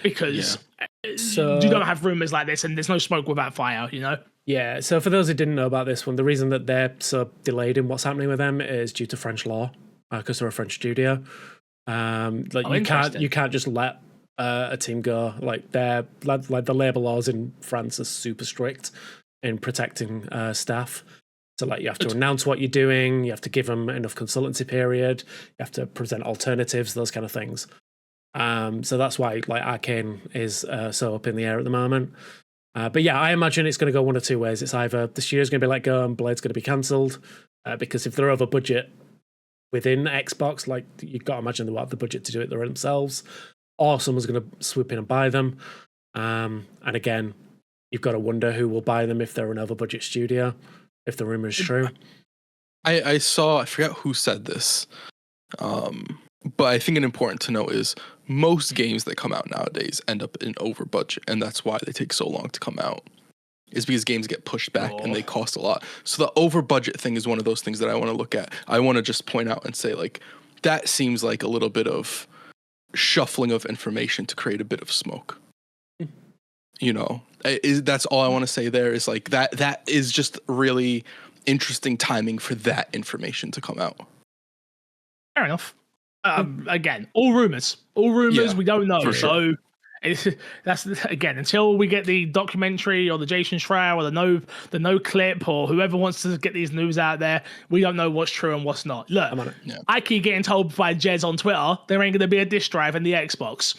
Speaker 1: because
Speaker 3: So
Speaker 1: you don't have rumors like this, and there's no smoke without fire. You know.
Speaker 3: Yeah, so for those who didn't know about this one, the reason that they're so delayed in what's happening with them is due to French law, because they're a French studio. You can't just let a team go. Like the labor laws in France are super strict in protecting staff. So like you have to announce what you're doing, you have to give them enough consultancy period, you have to present alternatives, those kind of things. So that's why like Arcane is so up in the air at the moment. But yeah, I imagine it's going to go one of two ways. It's either the studio's going to be let go and Blade's going to be cancelled, because if they're over budget within Xbox, like you've got to imagine they will have the budget to do it themselves, or someone's going to swoop in and buy them. And again, you've got to wonder who will buy them if they're an over budget studio, if the rumor is true.
Speaker 2: I forgot who said this, but I think an important to know is most games that come out nowadays end up in over budget, and that's why they take so long to come out. Is because games get pushed back and they cost a lot. So the over budget thing is one of those things that I want to look at. I want to just point out and say like that seems like a little bit of shuffling of information to create a bit of smoke. You know, that's all I want to say. There is like that is just really interesting timing for that information to come out.
Speaker 1: Fair enough. Again, all rumors. Yeah, we don't know. So that's again, until we get the documentary or the Jason Schreier or the no clip or whoever wants to get these news out there, we don't know what's true and what's not. Look, I keep getting told by Jez on Twitter there ain't going to be a disk drive in the Xbox.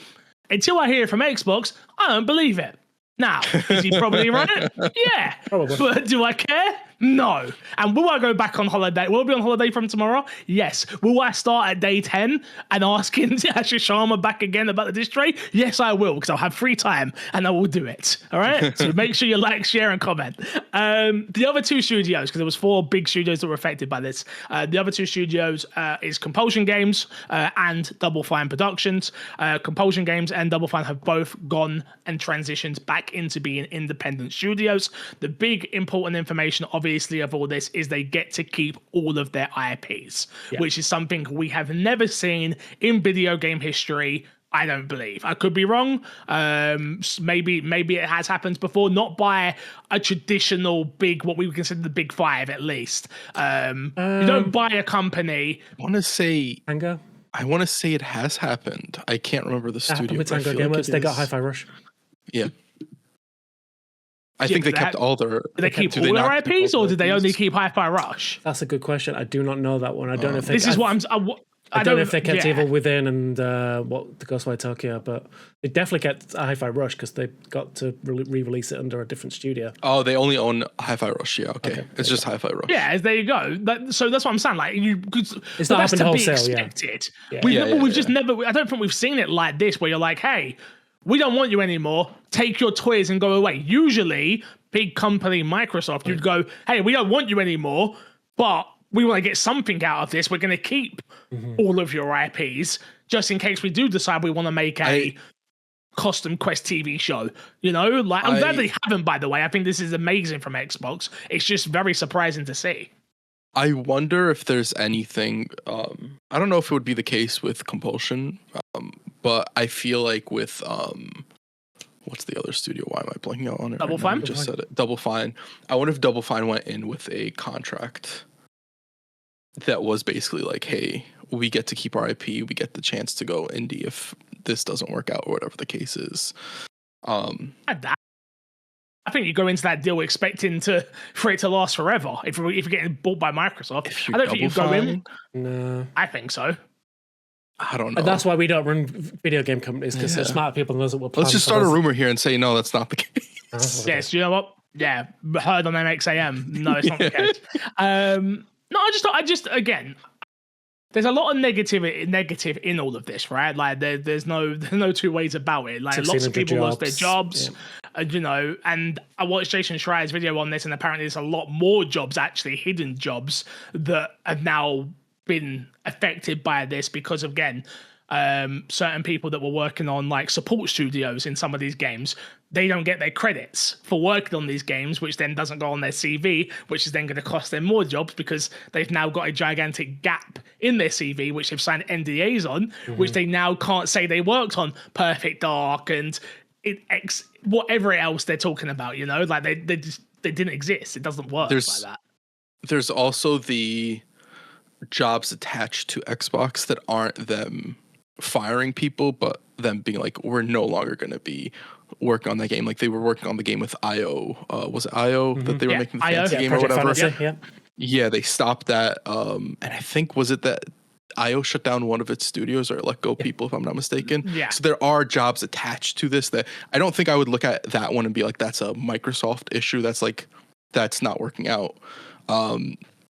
Speaker 1: Until I hear it from Xbox, I don't believe it. Now, is he probably right? Yeah. Probably. But do I care? No. And will I go back on holiday? Will I be on holiday from tomorrow? Yes. Will I start at day 10 and ask him to actually Sharma back again about the disc tray? Yes, I will, because I'll have free time and I will do it. All right? So make sure you like, share, and comment. The other two studios, because there was 4 big studios that were affected by this. The other two studios is Compulsion Games and Double Fine Productions. Compulsion Games and Double Fine have both gone and transitioned back into being independent studios. The big important information, obviously, of all this is they get to keep all of their IPs, which is something we have never seen in video game history. I don't believe. I could be wrong. Maybe it has happened before, not by a traditional big, what we would consider the big 5 at least. You don't buy a company.
Speaker 2: I want to say
Speaker 3: Tango.
Speaker 2: I want to say it has happened. I can't remember the studio.
Speaker 3: With Tango Gameworks, they got Hi-Fi Rush.
Speaker 2: Yeah. I think they kept all their...
Speaker 1: Did they keep all their IPs, or did they only keep Hi-Fi Rush?
Speaker 3: That's a good question. I do not know that one. I don't know if they...
Speaker 1: This is what I'm...
Speaker 3: I don't know if they kept Evil Within and the Ghostwire Tokyo, but they definitely kept Hi-Fi Rush because they got to re-release it under a different studio.
Speaker 2: Oh, they only own Hi-Fi Rush. Yeah, okay. It's just Hi-Fi Rush.
Speaker 1: Yeah, there you go. So that's what I'm saying. Like
Speaker 3: it's not happened wholesale.
Speaker 1: Expected. We've just never. I don't think we've seen it like this, where you're like, hey, we don't want you anymore. Take your toys and go away. Usually, big company Microsoft, you'd go, hey, we don't want you anymore, but we want to get something out of this. We're going to keep all of your IPs just in case we do decide we want to make a custom Quest TV show. You know, like I'm glad they haven't, by the way. I think this is amazing from Xbox. It's just very surprising to see.
Speaker 2: I wonder if there's anything, I don't know if it would be the case with Compulsion, but I feel like with, what's the other studio? Why am I blanking out on it?
Speaker 1: Double Fine?
Speaker 2: I just said it. Double Fine. I wonder if Double Fine went in with a contract that was basically like, hey, we get to keep our IP, we get the chance to go indie if this doesn't work out or whatever the case is.
Speaker 1: I think you go into that deal expecting for it to last forever. If you're getting bought by Microsoft, I don't think you go in.
Speaker 3: No,
Speaker 1: I think so.
Speaker 2: I don't know.
Speaker 3: And that's why we don't run video game companies, because they're smart people knows what we're planning.
Speaker 2: Let's just start a rumor here and say no, that's not the case.
Speaker 1: Yes, you know what? Yeah, heard on MXAM. No, it's not the case. No, I just again, there's a lot of negative in all of this, right? Like there's no two ways about it. Like lots of people lost their jobs, you know. And I watched Jason Schreier's video on this, and apparently there's a lot more jobs, actually hidden jobs, that have now been affected by this because again, certain people that were working on like support studios in some of these games, they don't get their credits for working on these games, which then doesn't go on their CV, which is then going to cost them more jobs because they've now got a gigantic gap in their CV, which they've signed NDAs on, which they now can't say they worked on Perfect Dark and whatever else they're talking about, you know, like they didn't exist. It doesn't work like that.
Speaker 2: There's also the jobs attached to Xbox that aren't them firing people, but them being like, we're no longer going to be working on that game. Like they were working on the game with IO. Was it IO that they were making the fantasy game or whatever? Yeah, they stopped that. And I think, was it that IO shut down one of its studios or let go people, if I'm not mistaken?
Speaker 1: Yeah.
Speaker 2: So there are jobs attached to this that I don't think I would look at that one and be like, that's a Microsoft issue. That's not working out.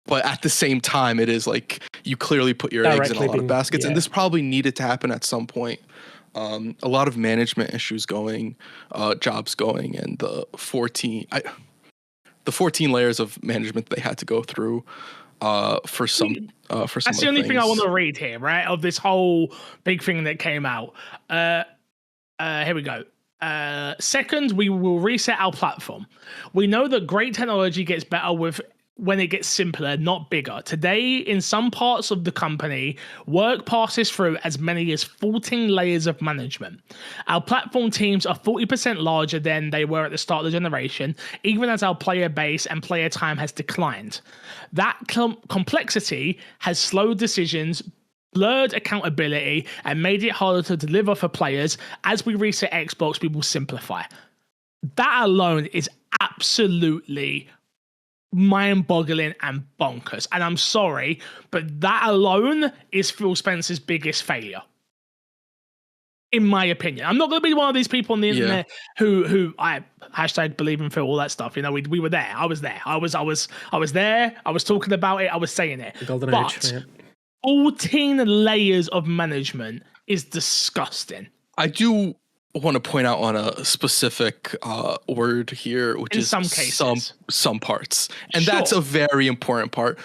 Speaker 2: But at the same time, it is like you clearly put your eggs in a lot of baskets, and this probably needed to happen at some point. A lot of management issues going, jobs going, and the 14 layers of management they had to go through for some.
Speaker 1: That's the only thing I want to read here, right? Of this whole big thing that came out. Here we go. Second, we will reset our platform. We know that great technology gets better when it gets simpler, not bigger. Today, in some parts of the company, work passes through as many as 14 layers of management. Our platform teams are 40% larger than they were at the start of the generation, even as our player base and player time has declined. That complexity has slowed decisions, blurred accountability, and made it harder to deliver for players. As we reset Xbox, we will simplify. That alone is absolutely mind-boggling and bonkers. And I'm sorry, but that alone is Phil Spencer's biggest failure, in my opinion. I'm not going to be one of these people on the internet who I hashtag believe in Phil, all that stuff. You know, we were there. I was there. I was there. I was talking about it. I was saying it.
Speaker 3: The golden
Speaker 1: age.
Speaker 3: Yeah.
Speaker 1: 14 layers of management is disgusting.
Speaker 2: I do want to point out on a specific word here, which is
Speaker 1: some cases.
Speaker 2: some parts, and that's a very important part.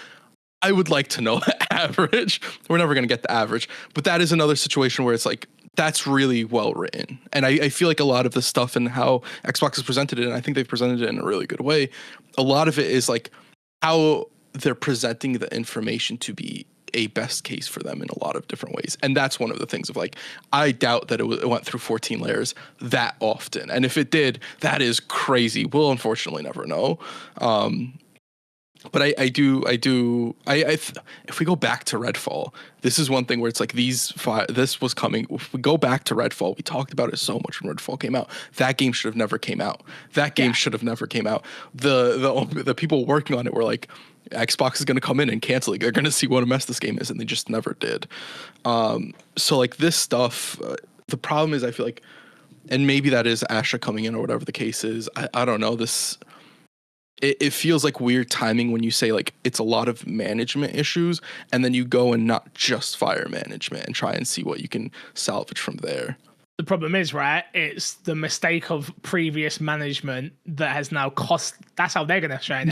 Speaker 2: I would like to know the average. We're never going to get the average, but that is another situation where it's like that's really well written, and I feel like a lot of the stuff and how Xbox has presented it, and I think they've presented it in a really good way. A lot of it is like how they're presenting the information to be a best case for them in a lot of different ways. And that's one of the things of like, I doubt that it went through 14 layers that often. And if it did, that is crazy. We'll unfortunately never know. But if we go back to Redfall, this is one thing where it's like this was coming. If we go back to Redfall, we talked about it so much when Redfall came out. That game should have never came out. The people working on it were like, Xbox is going to come in and cancel it. They're going to see what a mess this game is, and they just never did. So like this stuff, the problem is I feel like, and maybe that is Asha coming in or whatever the case is. I don't know. It feels like weird timing when you say like it's a lot of management issues, and then you go and not just fire management and try and see what you can salvage from there.
Speaker 1: The problem is, right, it's the mistake of previous management that has now cost. That's how they're going to try.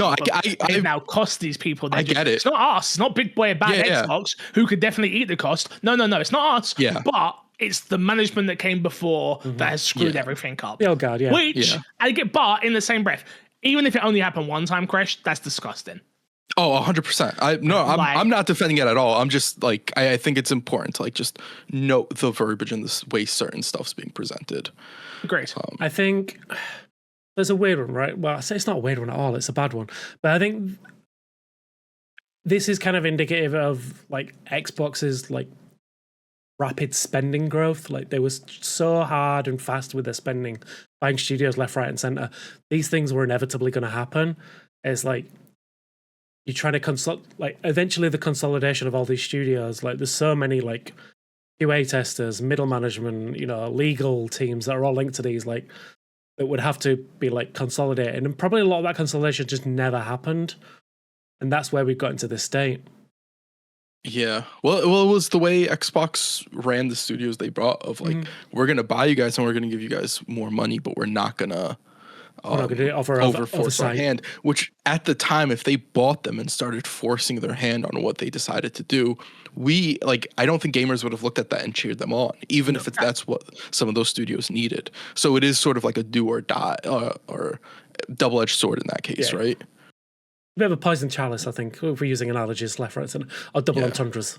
Speaker 1: They've now cost these people.
Speaker 2: I get it.
Speaker 1: It's not us. It's not big boy bad Xbox who could definitely eat the cost. No. It's not us.
Speaker 2: Yeah.
Speaker 1: But it's the management that came before that has screwed everything up.
Speaker 3: Oh God, yeah.
Speaker 1: But in the same breath, even if it only happened one time, Crash, that's disgusting.
Speaker 2: Oh, 100%. I'm not defending it at all. I'm just like, I think it's important to like just note the verbiage and the way certain stuff's being presented.
Speaker 1: Great.
Speaker 3: I think there's a weird one, right? Well, I say it's not a weird one at all. It's a bad one. But I think this is kind of indicative of like Xbox's like rapid spending growth. Like they were so hard and fast with their spending, buying studios left, right, and center. These things were inevitably going to happen. It's like, you're trying to eventually the consolidation of all these studios. Like there's so many like QA testers, middle management, legal teams that are all linked to these, like that would have to be like consolidated. And probably a lot of that consolidation just never happened. And that's where we've got into this state.
Speaker 2: Yeah. Well, it was the way Xbox ran the studios they brought of like, we're going to buy you guys and we're going to give you guys more money, but we're not going to
Speaker 3: We're not going to do it over
Speaker 2: force our hand, which at the time, if they bought them and started forcing their hand on what they decided to do, I don't think gamers would have looked at that and cheered them on, even if that's what some of those studios needed. So it is sort of like a do or die or double-edged sword in that case, right?
Speaker 3: A bit of a poison chalice, I think, if we're using analogies left, right, center, or double entendres.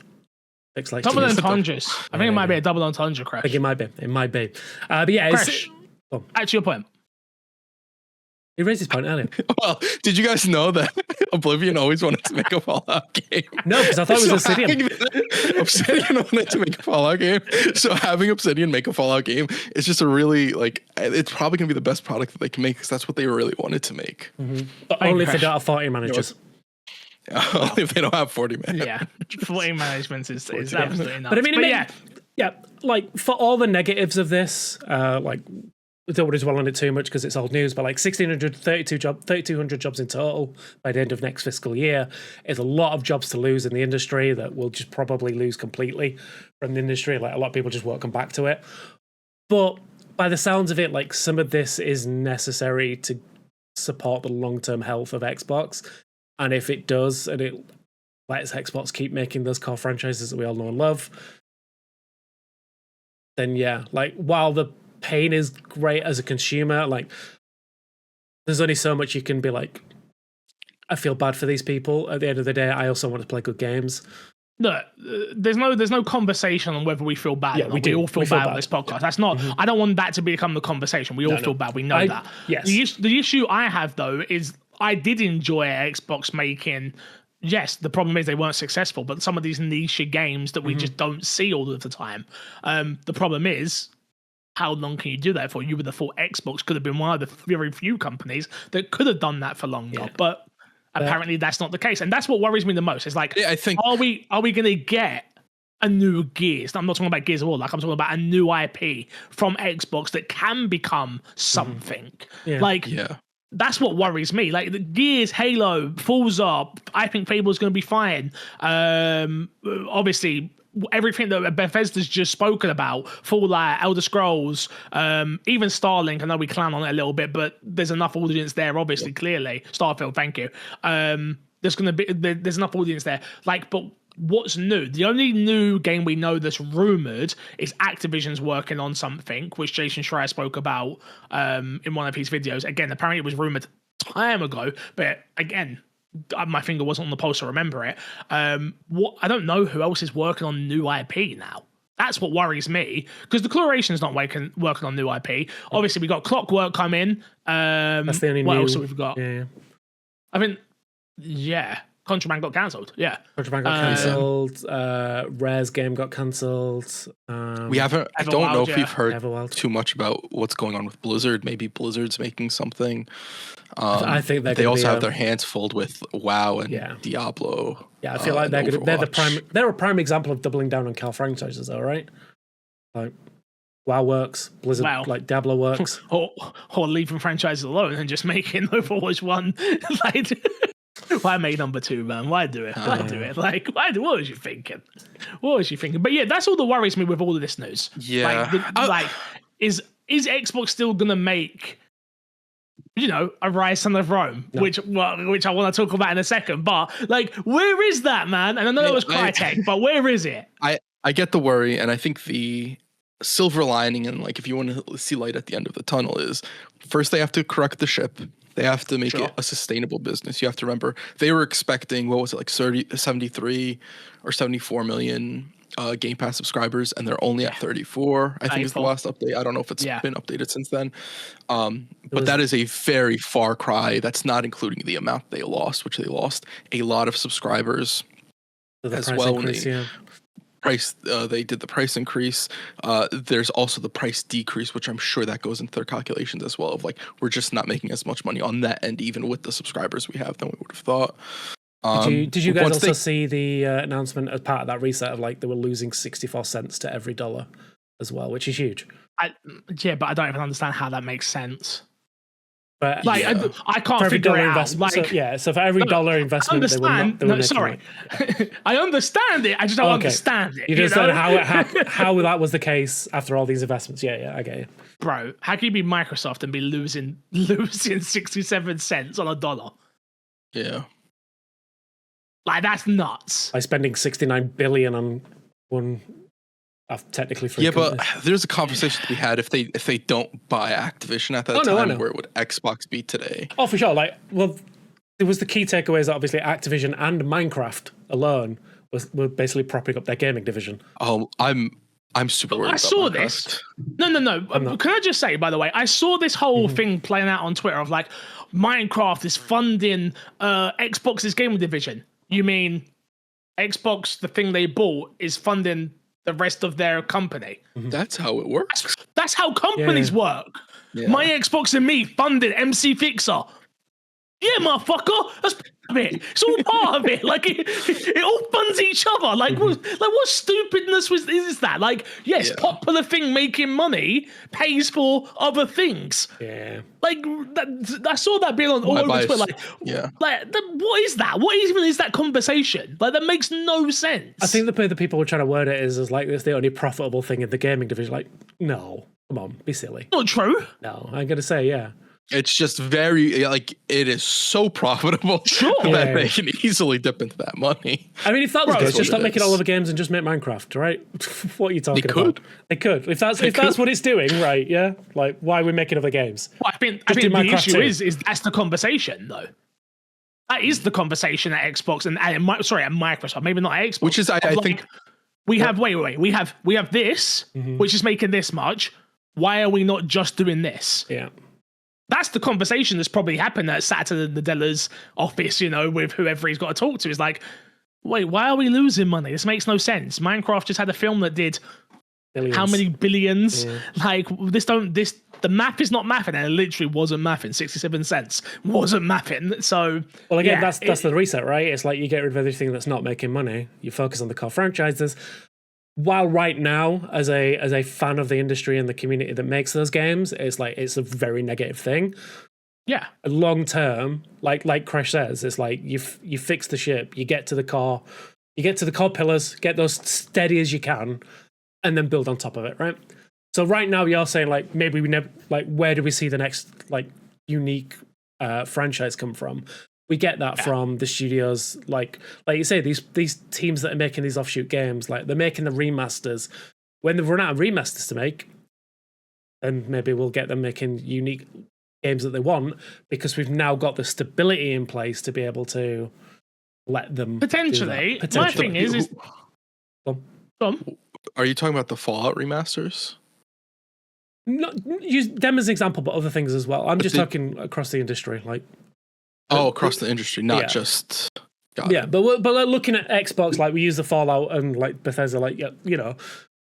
Speaker 3: Like
Speaker 1: double entendres. I think it might be a double entendre, Crash.
Speaker 3: I think it might be. It might be. But yeah,
Speaker 1: Crash, at your point.
Speaker 3: He raised his point earlier.
Speaker 2: Well, did you guys know that Oblivion always wanted to make a Fallout game?
Speaker 3: No, because I thought it was Obsidian.
Speaker 2: Obsidian wanted to make a Fallout game. So having Obsidian make a Fallout game is just a really, it's probably going to be the best product that they can make because that's what they really wanted to make.
Speaker 3: Mm-hmm. But only if they don't have 40 managers.
Speaker 2: Only if they don't have 40 managers.
Speaker 1: Yeah, 40 management is absolutely nuts.
Speaker 3: But I mean, like for all the negatives of this, we don't want to dwell on it too much because it's old news, but 3,200 jobs in total by the end of next fiscal year is a lot of jobs to lose in the industry that we'll just probably lose completely from the industry. Like a lot of people just won't come back to it. But by the sounds of it, some of this is necessary to support the long-term health of Xbox. And if it does, and it lets Xbox keep making those core franchises that we all know and love, then while the pain is great as a consumer, there's only so much you can be I feel bad for these people. At the end of the day, I also want to play good games.
Speaker 1: Look, there's no conversation on whether we feel bad.
Speaker 3: Yeah, we
Speaker 1: all feel bad on this podcast. That's not. Mm-hmm. I don't want that to become the conversation. We all feel bad. We know that.
Speaker 3: Yes.
Speaker 1: The issue I have though is I did enjoy Xbox making. Yes, the problem is they weren't successful, but some of these niche games that we just don't see all of the time. The problem is, how long can you do that for? You would have thought Xbox could have been one of the very few companies that could have done that for longer, but apparently that's not the case, and that's what worries me the most. It's I think, are we going to get a new Gears? I'm not talking about Gears of War. I'm talking about a new IP from Xbox that can become something. That's what worries me. The Gears, Halo, Forza, I think Fable's going to be fine. Obviously, everything that Bethesda's just spoken about, Fallout, Elder Scrolls, even Starlink, I know we clown on it a little bit, but there's enough audience there, obviously, clearly. Starfield, thank you. There's enough audience there. But what's new? The only new game we know that's rumored is Activision's working on something, which Jason Schreier spoke about in one of his videos. Again, apparently it was rumored time ago, but again, my finger wasn't on the pulse to remember it. I don't know who else is working on new IP now. That's what worries me, because the Declaration's not working on new IP. Obviously, we got Clockwork come in.
Speaker 3: That's the only
Speaker 1: what
Speaker 3: new...
Speaker 1: else have we got?
Speaker 3: Yeah.
Speaker 1: I mean, Contraband got cancelled. Yeah.
Speaker 3: Contraband got cancelled. Rare's game got cancelled.
Speaker 2: We haven't. I don't know if we've heard too much about what's going on with Blizzard. Maybe Blizzard's making something.
Speaker 3: I think
Speaker 2: they also have their hands full with WoW and Diablo.
Speaker 3: Yeah, I feel like they're a prime example of doubling down on Cal franchises, though, right? WoW works, Blizzard, Diablo works,
Speaker 1: or leaving franchises alone and just making Overwatch 1 Why make number 2, man? Why do it? Why do it? What was you thinking? But yeah, that's all that worries me with all of this news.
Speaker 2: Yeah.
Speaker 1: Is Xbox still gonna make, a Rise Son of Rome, which I want to talk about in a second, but where is that, man? And I know it was Crytek, but where is it?
Speaker 2: I get the worry, and I think the silver lining, and if you want to see light at the end of the tunnel, is first they have to correct the ship. They have to make it a sustainable business. You have to remember, they were expecting, 73 or 74 million Game Pass subscribers, and they're only at 34, I think is the last update. I don't know if it's been updated since then. But that is a very far cry. That's not including the amount they lost, which they lost a lot of subscribers as well. They did the price increase. There's also the price decrease, which I'm sure that goes into their calculations as well, of we're just not making as much money on that end, even with the subscribers we have, than we would have thought.
Speaker 3: Did you guys also see the announcement as part of that reset of they were losing 64 cents to every dollar as well, which is huge.
Speaker 1: But I don't even understand how that makes sense.
Speaker 3: But
Speaker 1: Like I can't
Speaker 3: for every
Speaker 1: figure
Speaker 3: dollar
Speaker 1: it out.
Speaker 3: investment,
Speaker 1: Like,
Speaker 3: so for every dollar investment,
Speaker 1: I understand.
Speaker 3: they were
Speaker 1: No, sorry, I understand it. I just don't understand it.
Speaker 3: You just
Speaker 1: know?
Speaker 3: said how that was the case after all these investments. Yeah, I get you.
Speaker 1: Bro, how can you be Microsoft and be losing 67 cents on a dollar?
Speaker 2: Yeah.
Speaker 1: Like, that's nuts.
Speaker 3: By spending 69 billion on one technically free company.
Speaker 2: But there's a conversation to be had if they don't buy Activision at that time, where would Xbox be today?
Speaker 3: Oh, for sure. Like, well, it was the key takeaways that obviously Activision and Minecraft alone were basically propping up their gaming division.
Speaker 2: Oh, I'm super worried. I
Speaker 1: saw this. No. Can I just say, by the way, I saw this whole thing playing out on Twitter of like Minecraft is funding Xbox's gaming division. You mean Xbox, the thing they bought, is funding the rest of their company?
Speaker 2: That's how it works.
Speaker 1: That's how companies work. Yeah. My Xbox and me funded MC Fixer. Yeah, motherfucker. That's part of it. It's all part of it. Like it all funds each other. Like what stupidness is that? Like, yes, popular thing making money pays for other things.
Speaker 3: Yeah.
Speaker 1: Like I saw that being on all over Twitter. Like, what is that? What even is that conversation? Like, that makes no sense.
Speaker 3: I think the people were trying to word it is like it's the only profitable thing in the gaming division. Like, no, come on, be silly.
Speaker 1: Not true.
Speaker 3: No, I'm gonna say
Speaker 2: It's just very, like, it is so profitable that they can easily dip into that money.
Speaker 3: I mean, if that was good, just stop making all other games and just make Minecraft, right? What are you talking about? They could. If that's what it's doing, right? Yeah. Like, why are we making other games?
Speaker 1: Well, I think the issue is that's the conversation, though. That is the conversation at Xbox and at Microsoft. Maybe not at Xbox.
Speaker 2: Which is, I think,
Speaker 1: we have. Wait. We have this, which is making this much. Why are we not just doing this?
Speaker 3: Yeah.
Speaker 1: That's the conversation that's probably happened at Satya Nadella's office, with whoever he's got to talk to. Is like, wait, why are we losing money? This makes no sense. Minecraft just had a film that did billions. How many billions? Yeah. Like, the math is not mathing, and it literally wasn't mathing. 67 cents wasn't mathing. So,
Speaker 3: well, again, that's the reset, right? It's like you get rid of everything that's not making money. You focus on the core franchises. While right now, as a fan of the industry and the community that makes those games, it's a very negative thing.
Speaker 1: Yeah.
Speaker 3: Long term, like Crash says, it's like you fix the ship, you get to the core pillars, get those steady as you can, and then build on top of it, right? So right now you're saying like maybe we never where do we see the next like unique franchise come from? We get that from the studios, like you say, these teams that are making these offshoot games, like they're making the remasters. When they've run out of remasters to make, then maybe we'll get them making unique games that they want, because we've now got the stability in place to be able to let them
Speaker 1: potentially. My thing is
Speaker 2: are you talking about the Fallout remasters?
Speaker 3: Not use them as an example, but other things as well. I'm just talking across the industry, like.
Speaker 2: Across the industry, not just.
Speaker 3: But like, looking at Xbox, like we use the Fallout and like Bethesda, like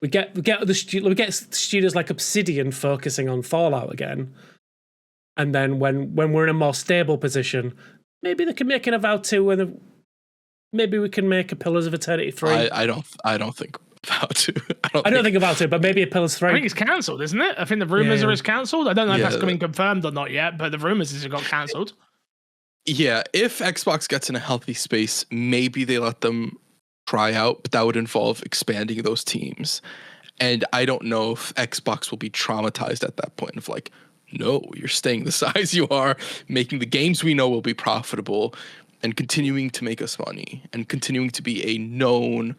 Speaker 3: we get studios like Obsidian focusing on Fallout again, and then when we're in a more stable position, maybe they can make an Avowed 2, and maybe we can make a Pillars of Eternity 3.
Speaker 2: I don't think Avowed 2.
Speaker 3: I don't think Avowed 2, but maybe a Pillars 3.
Speaker 1: I think it's cancelled, isn't it? I think the rumors are it's cancelled. I don't know if that's coming confirmed or not yet, but the rumors is it got cancelled.
Speaker 2: Yeah, if Xbox gets in a healthy space, maybe they let them try out, but that would involve expanding those teams. And I don't know if Xbox will be traumatized at that point of like, no, you're staying the size you are, making the games we know will be profitable, and continuing to make us money, and continuing to be a known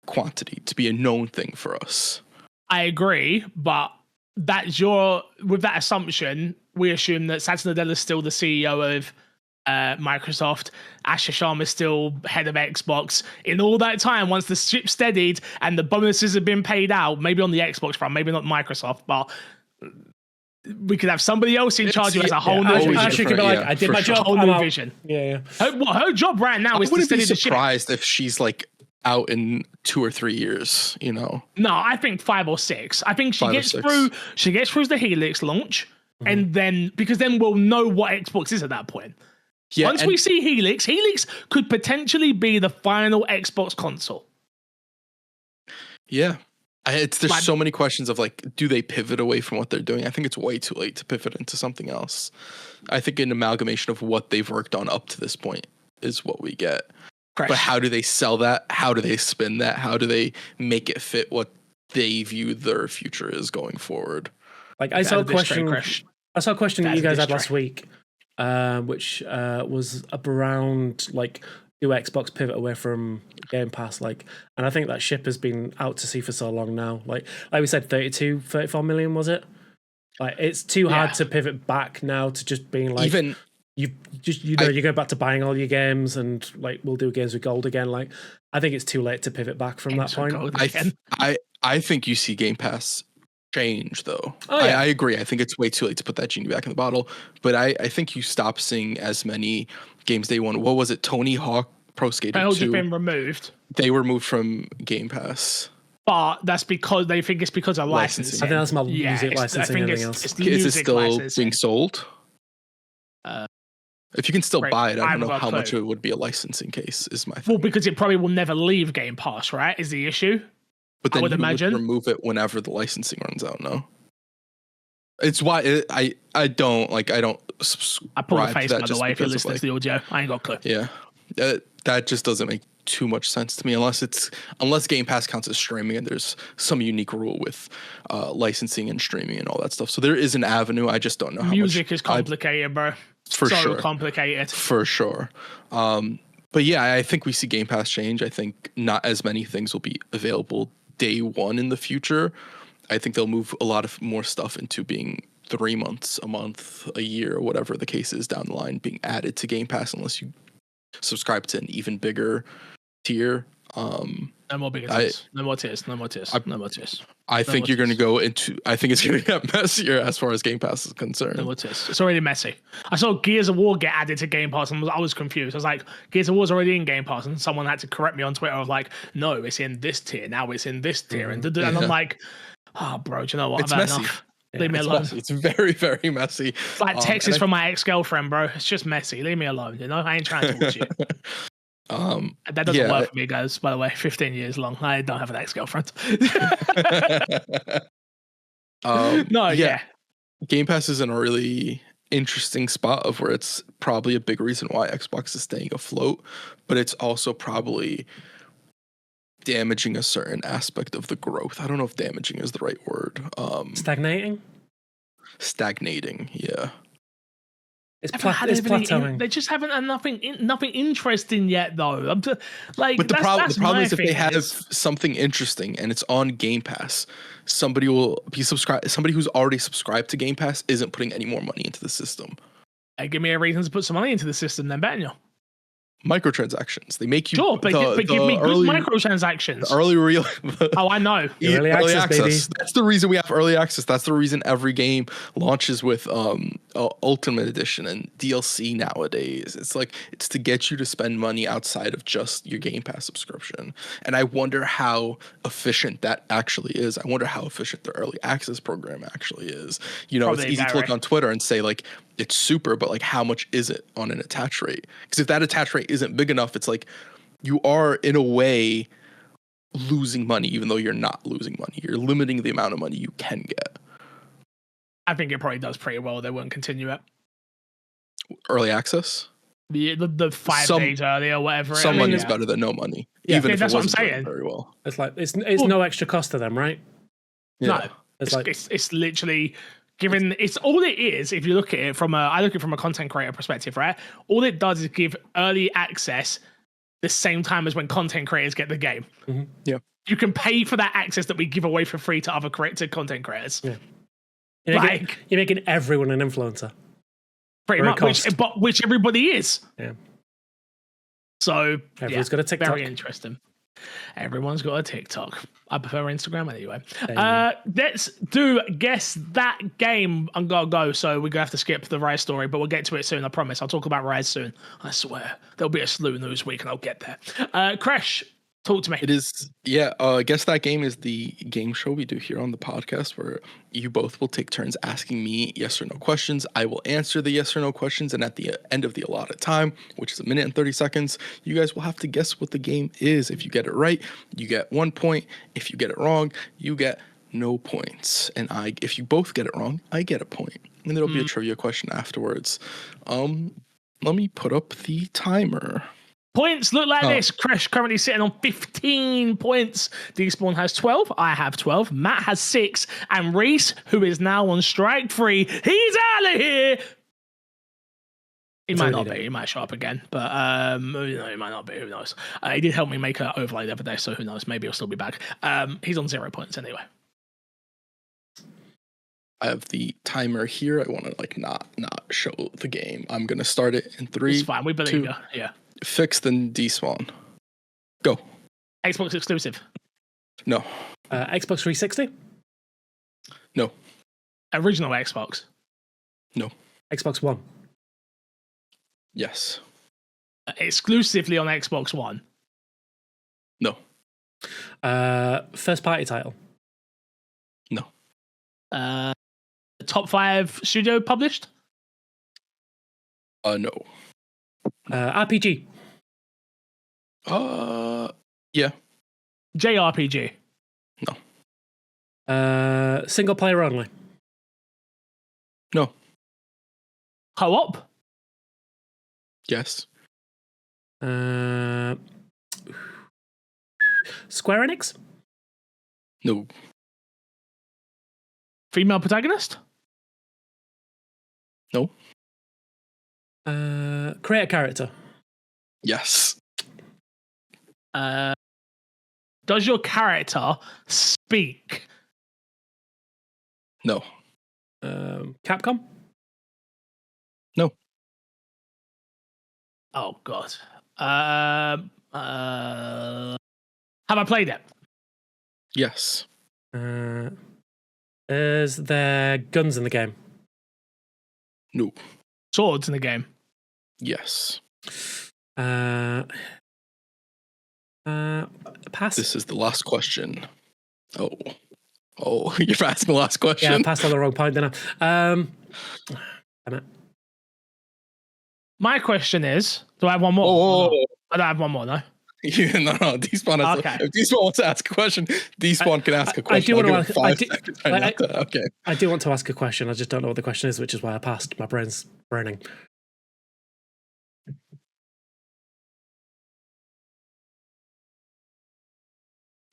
Speaker 2: quantity, to be a known thing for us.
Speaker 1: I agree, but with that assumption, we assume that Satya Nadella is still the CEO of Microsoft. Asher Sharma is still head of Xbox. In all that time, once the ship steadied and the bonuses have been paid out, maybe on the Xbox front, maybe not Microsoft, but we could have somebody else in charge who has a whole new vision.
Speaker 3: Asher could be like, I did my job,
Speaker 1: whole new vision.
Speaker 3: Yeah.
Speaker 1: Her job right now is to steady the ship.
Speaker 2: I wouldn't be surprised if she's like out in 2 or 3 years, No,
Speaker 1: I think 5 or 6. I think she gets through the Helix launch, and then because then we'll know what Xbox is at that point. Yeah, once we see Helix could potentially be the final Xbox console.
Speaker 2: Yeah. There's so many questions of like, do they pivot away from what they're doing? I think it's way too late to pivot into something else. I think an amalgamation of what they've worked on up to this point is what we get.
Speaker 1: Crash.
Speaker 2: But how do they sell that? How do they spin that? How do they make it fit what they view their future is going forward?
Speaker 3: Like I saw a question that you guys had last week, which was around like, do Xbox pivot away from Game Pass? Like, and I think that ship has been out to sea for so long now. Like we said, 34 million, was it? Like, it's too hard to pivot back now to just being like, even you go back to buying all your games and like, we'll do games with gold again. Like, I think it's too late to pivot back from that point.
Speaker 2: I think you see Game Pass change though.
Speaker 3: Oh, yeah.
Speaker 2: I agree. I think it's way too late to put that genie back in the bottle. But I think you stop seeing as many games day one. What was it? Tony Hawk Pro Skater 2.
Speaker 1: Been removed.
Speaker 2: They were moved from Game Pass.
Speaker 1: But that's because they think it's because of licensing.
Speaker 3: I think that's my music licensing and everything else.
Speaker 2: Is it still being sold? If you can still buy it, I don't know how much it would be a licensing case, is my thing.
Speaker 1: Well, because it probably will never leave Game Pass, right? Is the issue.
Speaker 2: But then
Speaker 1: I would imagine
Speaker 2: remove it whenever the licensing runs out, no? It's why I don't subscribe.
Speaker 1: I pull the face, by the way, if you're listening to the audio. I ain't got a clue.
Speaker 2: Yeah. That just doesn't make too much sense to me unless Game Pass counts as streaming and there's some unique rule with licensing and streaming and all that stuff. So there is an avenue. I just don't know how
Speaker 1: music is complicated, bro.
Speaker 2: For sure.
Speaker 1: Complicated.
Speaker 2: For sure. But yeah, I think we see Game Pass change. I think not as many things will be available day one in the future. I think they'll move a lot of more stuff into being 3 months, a month, a year, whatever the case is down the line, being added to Game Pass unless you subscribe to an even bigger tier.
Speaker 1: No more bigger tiers. No more tiers.
Speaker 2: I think you're going to go into. I think it's going to get messier as far as Game Pass is concerned.
Speaker 1: No more tiers. It's already messy. I saw Gears of War get added to Game Pass, and I was confused. I was like, Gears of War's already in Game Pass, and someone had to correct me on Twitter. I was like, no, it's in this tier. Now it's in this tier, and I'm like, oh, bro, do you know what?
Speaker 2: It's
Speaker 1: I've had
Speaker 2: messy.
Speaker 1: enough. Leave me alone.
Speaker 2: Messy. It's very, very messy.
Speaker 1: It's like texts from my ex-girlfriend, bro. It's just messy. Leave me alone. You know, I ain't trying to talk to you. That doesn't work for me, guys. By the way, 15 years long. I don't have an ex-girlfriend.
Speaker 2: Game Pass is in a really interesting spot of where it's probably a big reason why Xbox is staying afloat, but it's also probably damaging a certain aspect of the growth. I don't know if damaging is the right word. Stagnating, yeah.
Speaker 3: It's plateauing.
Speaker 1: They just haven't had nothing interesting yet, though. But
Speaker 2: the problem is if they have something interesting and it's on Game Pass, somebody will be subscribed. Somebody who's already subscribed to Game Pass isn't putting any more money into the system.
Speaker 1: Give me a reason to put some money into the system, then, Daniel.
Speaker 2: Microtransactions. They make you
Speaker 1: but give me good microtransactions. I know.
Speaker 2: Early access. That's the reason we have early access. That's the reason every game launches with Ultimate Edition and DLC nowadays. It's to get you to spend money outside of just your Game Pass subscription. And I wonder how efficient that actually is. I wonder how efficient the early access program actually is. You know, it's easy to look on Twitter and say like it's super, but like how much is it on an attach rate? Because if that attach rate isn't big enough, it's like you are in a way losing money, even though you're not losing money. You're limiting the amount of money you can get.
Speaker 1: I think it probably does pretty well. They wouldn't continue it.
Speaker 2: Early access?
Speaker 1: The 5 days early or whatever.
Speaker 2: Some money is better than no money.
Speaker 1: Yeah,
Speaker 2: even if
Speaker 1: that's
Speaker 2: it
Speaker 1: what I'm
Speaker 2: wasn't
Speaker 1: saying.
Speaker 2: Very well.
Speaker 3: It's like it's no extra cost to them, right?
Speaker 1: Yeah. No, it's literally. Given it's all it is, if you look at it I look at it from a content creator perspective, right? All it does is give early access the same time as when content creators get the game.
Speaker 3: Mm-hmm.
Speaker 2: Yeah,
Speaker 1: you can pay for that access that we give away for free to other content creators.
Speaker 3: Yeah, you're making everyone an influencer,
Speaker 1: pretty much, which everybody is.
Speaker 3: Yeah.
Speaker 1: So
Speaker 3: everyone's got a TikTok.
Speaker 1: Very interesting. Everyone's got a TikTok. I prefer Instagram anyway. Let's do Guess That Game. I'm going to go, so we're going to have to skip the Rise story, but we'll get to it soon, I promise. I'll talk about Rise soon. I swear. There'll be a slew news week and I'll get there. Crash, Talk to me.
Speaker 2: It is, yeah. I guess that game is the game show we do here on the podcast where you both will take turns asking me yes or no questions. I will answer the yes or no questions, and at the end of the allotted time, which is 1 minute and 30 seconds, you guys will have to guess what the game is. If you get it right, you get 1 point. If you get it wrong, you get no points. And if you both get it wrong, I get a point. And there'll be a trivia question afterwards. Let me put up the timer.
Speaker 1: Points look like this. Crash currently sitting on 15 points. Despawn has 12. I have 12. Matt has 6. And Reese, who is now on strike 3, he's out of here. He might not be. He might show up again. But he might not be. Who knows? He did help me make an overlay the other day, so who knows? Maybe he'll still be back. He's on 0 points anyway.
Speaker 2: I have the timer here. I want to not show the game. I'm gonna start it in 3.
Speaker 1: It's fine. We believe you. Yeah.
Speaker 2: Fix then despawn. Go.
Speaker 1: Xbox exclusive.
Speaker 2: No.
Speaker 3: Xbox 360.
Speaker 2: No.
Speaker 1: Original Xbox.
Speaker 2: No.
Speaker 3: Xbox One.
Speaker 2: Yes.
Speaker 1: Exclusively on Xbox One.
Speaker 2: No.
Speaker 3: First party title.
Speaker 2: No.
Speaker 1: Top 5 studio published.
Speaker 2: No.
Speaker 3: RPG.
Speaker 2: Yeah.
Speaker 1: JRPG.
Speaker 3: No. Single player only.
Speaker 2: No.
Speaker 1: Co-op.
Speaker 2: Yes.
Speaker 3: Square Enix.
Speaker 2: No.
Speaker 1: Female protagonist.
Speaker 2: No.
Speaker 3: Create a character.
Speaker 2: Yes.
Speaker 1: Does your character speak?
Speaker 2: No.
Speaker 3: Capcom.
Speaker 2: No.
Speaker 1: Oh God. Have I played it?
Speaker 2: Yes.
Speaker 3: Is there guns in the game?
Speaker 2: No.
Speaker 1: Swords in the game?
Speaker 2: Yes.
Speaker 3: Pass.
Speaker 2: This is the last question. Oh, you're asking the last question?
Speaker 3: Yeah, I passed on the wrong point, didn't I? Damn it.
Speaker 1: My question is, do I have one more?
Speaker 2: Oh.
Speaker 1: I don't have one more, no?
Speaker 2: No. Despawn has
Speaker 1: Okay.
Speaker 2: If Despawn wants to ask a question, Despawn can ask a question.
Speaker 3: I do want to.
Speaker 2: Okay.
Speaker 3: I do want to ask a question. I just don't know what the question is, which is why I passed. My brain's burning.